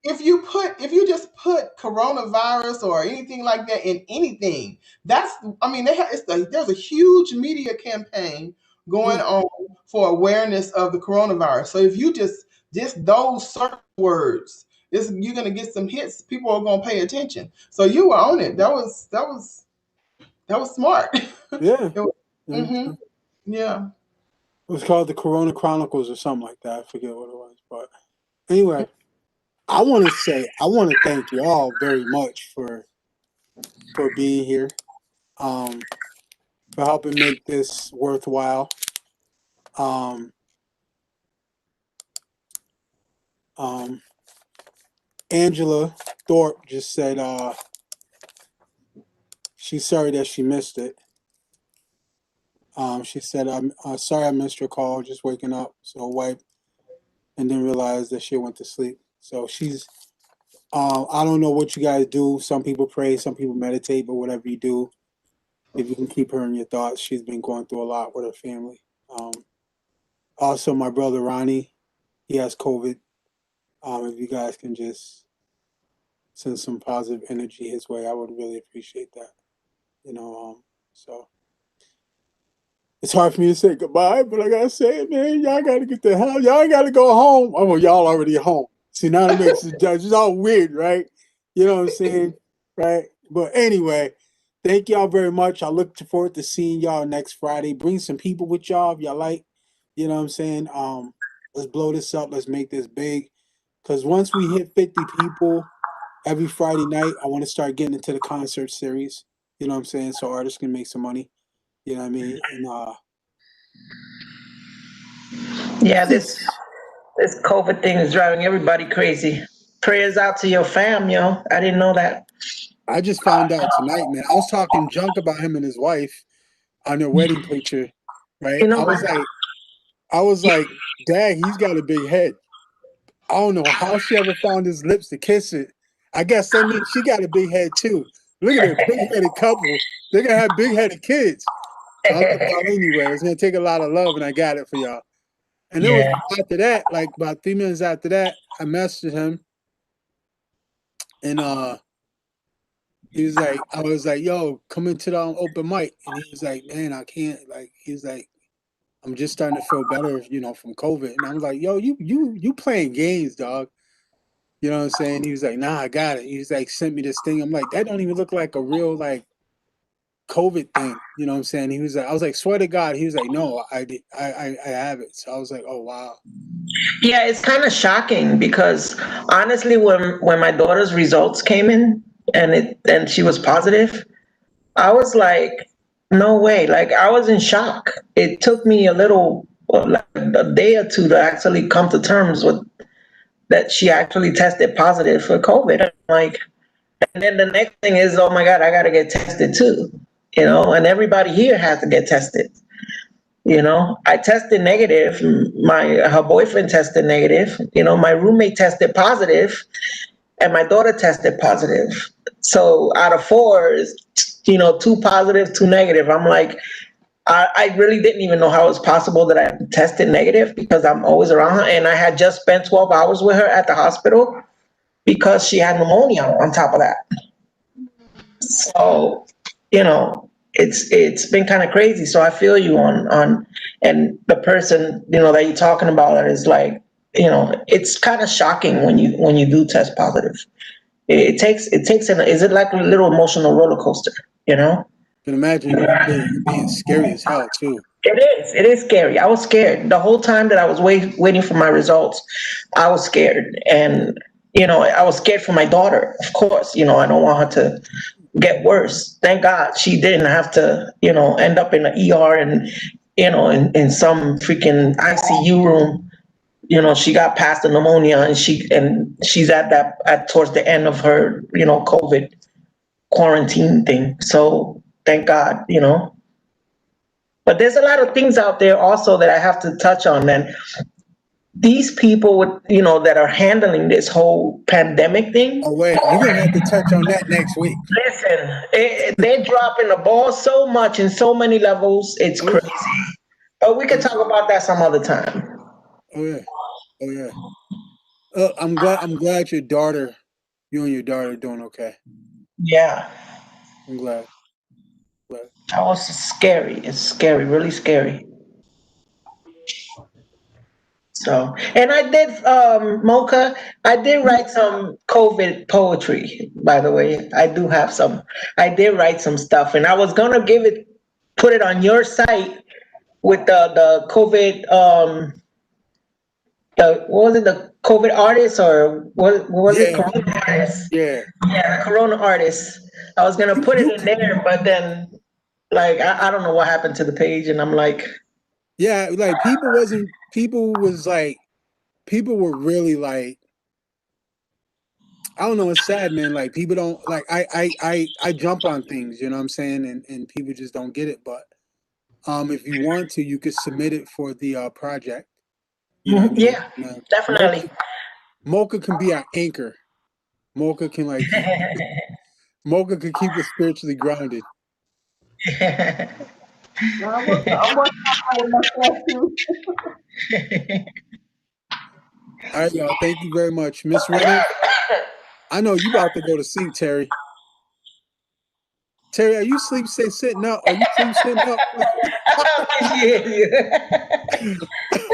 if you just put coronavirus or anything like that in anything, that's, I mean, there's a huge media campaign going yeah, on for awareness of the coronavirus. So if you just those certain words, you're gonna get some hits. People are gonna pay attention. So you were on it. That was smart. yeah. It was, Yeah. hmm yeah. It was called the Corona Chronicles or something like that. I forget what it was, but anyway, I want to thank you all very much for being here, um, for helping make this worthwhile. Um, um, Angela Thorpe just said she's sorry that she missed it. She said, I'm sorry I missed your call, just waking up. So wipe and then realized that she went to sleep. So I don't know what you guys do. Some people pray, some people meditate, but whatever you do, if you can keep her in your thoughts, she's been going through a lot with her family. Um, Also, my brother Ronnie, he has COVID. If you guys can just send some positive energy his way, I would really appreciate that. You know, so it's hard for me to say goodbye, but I gotta say it, man. Y'all gotta get the hell. Y'all gotta go home. Oh, well, y'all already home. See, now it makes it just all weird, right? You know what I'm saying, right? But anyway, thank y'all very much. I look forward to seeing y'all next Friday. Bring some people with y'all if y'all like. You know what I'm saying? Let's blow this up. Let's make this big. Because once we hit 50 people every Friday night, I want to start getting into the concert series. You know what I'm saying? So artists can make some money. You know what I mean? And Yeah, this peace. this COVID thing is driving everybody crazy. Prayers out to your fam, yo. I didn't know that. I just found out tonight, man. I was talking junk about him and his wife on their wedding picture, right? You know, I was like, dang, he's got a big head. I don't know how she ever found his lips to kiss it. I guess that means she got a big head too. Look at her, big headed couple. They're gonna have big headed kids. So I was like, well, anyway, it's gonna take a lot of love, and I got it for y'all. And it was yeah. after that, like about 3 minutes after that, I messaged him, and he was like, I was like, yo, come into the open mic, and he was like, man, I can't. Like, he was like, I'm just starting to feel better, from COVID, and I was like, yo, you playing games, dog. You know what I'm saying? He was like, nah, I got it. He was like, sent me this thing. I'm like, that don't even look like a real like COVID thing. You know what I'm saying? He was like, I was like, swear to God. He was like, no, I have it. So I was like, oh wow. Yeah, it's kind of shocking because honestly, when my daughter's results came in and she was positive, I was like, no way. Like I was in shock. It took me a little, like a day or two to actually come to terms with that she actually tested positive for COVID. I'm like, and then the next thing is, oh my God, I got to get tested too, and everybody here has to get tested. I tested negative. Her boyfriend tested negative. My roommate tested positive, and my daughter tested positive. So out of four, two positive, two negative. I'm like, I really didn't even know how it was possible that I tested negative because I'm always around her, and I had just spent 12 hours with her at the hospital because she had pneumonia on top of that. So, you know, it's been kind of crazy. So I feel you on and the person, that you're talking about is like, it's kind of shocking when you do test positive. It takes an, is it like a little emotional roller coaster, you know? Can imagine it being scary as hell too. It is scary. I was scared the whole time that I was waiting for my results. I was scared, and I was scared for my daughter. Of course, I don't want her to get worse. Thank God she didn't have to, end up in the ER and in some freaking ICU room. She got past the pneumonia, and she's at towards the end of her COVID quarantine thing. So thank God. But there's a lot of things out there also that I have to touch on. And these people that are handling this whole pandemic thing, Oh wait, you're gonna have to touch on that next week. listen, they're dropping the ball so much in so many levels. It's Oh yeah, crazy. But we could talk about that some other time. oh yeah, oh yeah. I'm glad you and your daughter are doing okay. Yeah, I'm glad. Glad. that was scary. It's scary, really scary. So, and I did, Mocha, I did write some COVID poetry, by the way. I do have some. I did write some stuff, and I was gonna put it on your site with the COVID, what was it, the COVID artist, or what was it, Yeah, Corona artist? yeah. Yeah, the Corona artist. I was gonna put it You in there, but then, like, I don't know what happened to the page, and I'm like, yeah, like people were really like, I don't know, it's sad, man. Like people don't like I jump on things, you know what I'm saying, and people just don't get it. But if you want to, you could submit it for the project. You know what I mean? yeah, Man, definitely. Mocha can be our anchor. Mocha can like Mocha could keep us spiritually grounded. I'm working on myself too. All right, y'all. Thank you very much, Miss Reynolds. I know you about to go to sleep, Terry. Terry, are you sitting up? Are you sleep sitting up? Appreciate you.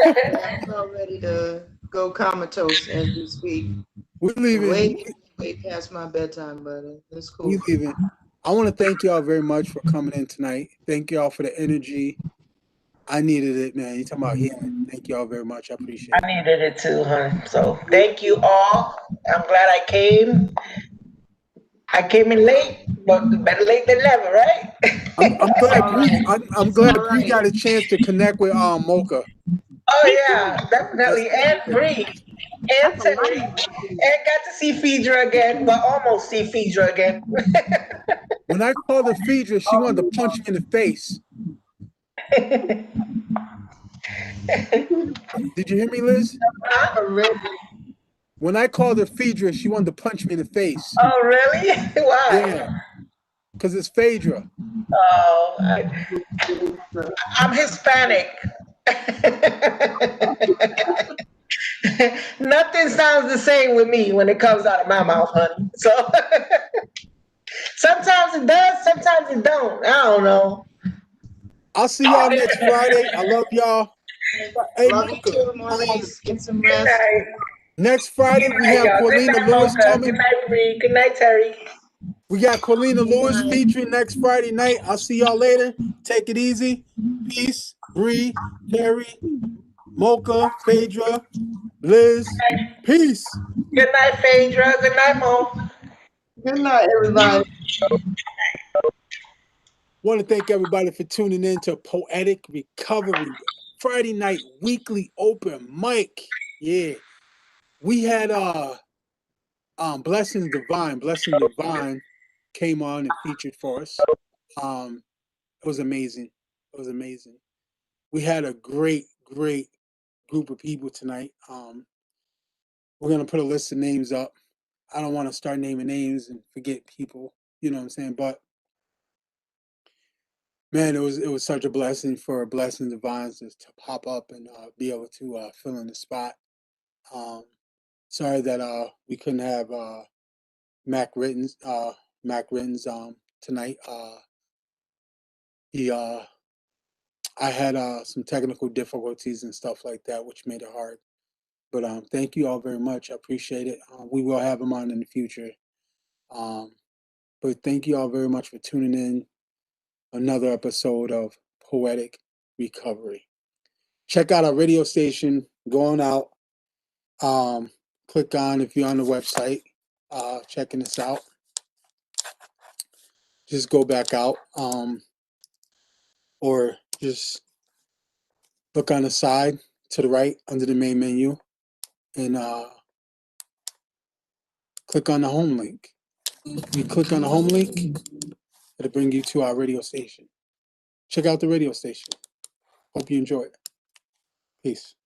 Yeah, I'm about ready to go comatose as we speak. We're leaving. Way past my bedtime, but it's We cool. leaving. I want to thank y'all very much for coming in tonight. Thank y'all for the energy. I needed it, man. You talking about healing. Thank y'all very much. I appreciate I it. needed it too, hon. So thank you all. I'm glad I came. I came in late, but better late than never, right? I'm It's glad all Bree. right. I'm It's all glad Bree right. got a chance to connect with Mocha. Oh Me yeah, too. That's definitely. And Bree and That's a lot Terry. of energy. And got to see Phaedra again, but almost see Phaedra again. When I called her Phaedra, she wanted to punch me in the face. Did you hear me, Liz? Huh? Already. When I called her Phaedra, she wanted to punch me in the face. Oh really? Yeah, Why? because it's Phaedra. Oh, I'm Hispanic. Nothing sounds the same with me when it comes out of my mouth, honey. So sometimes it does, sometimes it don't. I don't know. I'll see y'all next Friday. I love y'all. Hey, Love you Mocha. too, Maurice. Get some Good rest. night. Next Good Friday we night, have y'all. Good Corlina night, Lewis Mocha. Good coming. night, Bree. Good night, Terry. We got Corlina Good Lewis night. featuring next Friday night. I'll see y'all later. Take it easy. Peace. Bree, Terry, Mocha, Phaedra, Liz. Peace. Good night, Phaedra. Good night, Mo. Good night, everybody. Want to thank everybody for tuning in to Poetic Recovery Friday night weekly open mic. Yeah. We had Blessing Divine came on and featured for us. It was amazing. It was amazing. We had a great group of people tonight. We're gonna put a list of names up. I don't want to start naming names and forget people, you know what I'm saying? But man, it was such a blessing for Blessing Divines to pop up and be able to fill in the spot. Um, sorry that we couldn't have Mac Rittens Mac Rittens tonight. I had some technical difficulties and stuff like that, which made it hard. But thank you all very much. I appreciate it. We will have him on in the future. But thank you all very much for tuning in. Another episode of Poetic Recovery. Check out our radio station. Go on out. Click on, if you're on the website, checking this out. Just go back out. Or just look on the side to the right under the main menu and click on the home link. If you click on the home link, it'll bring you to our radio station. Check out the radio station. Hope you enjoy it. Peace.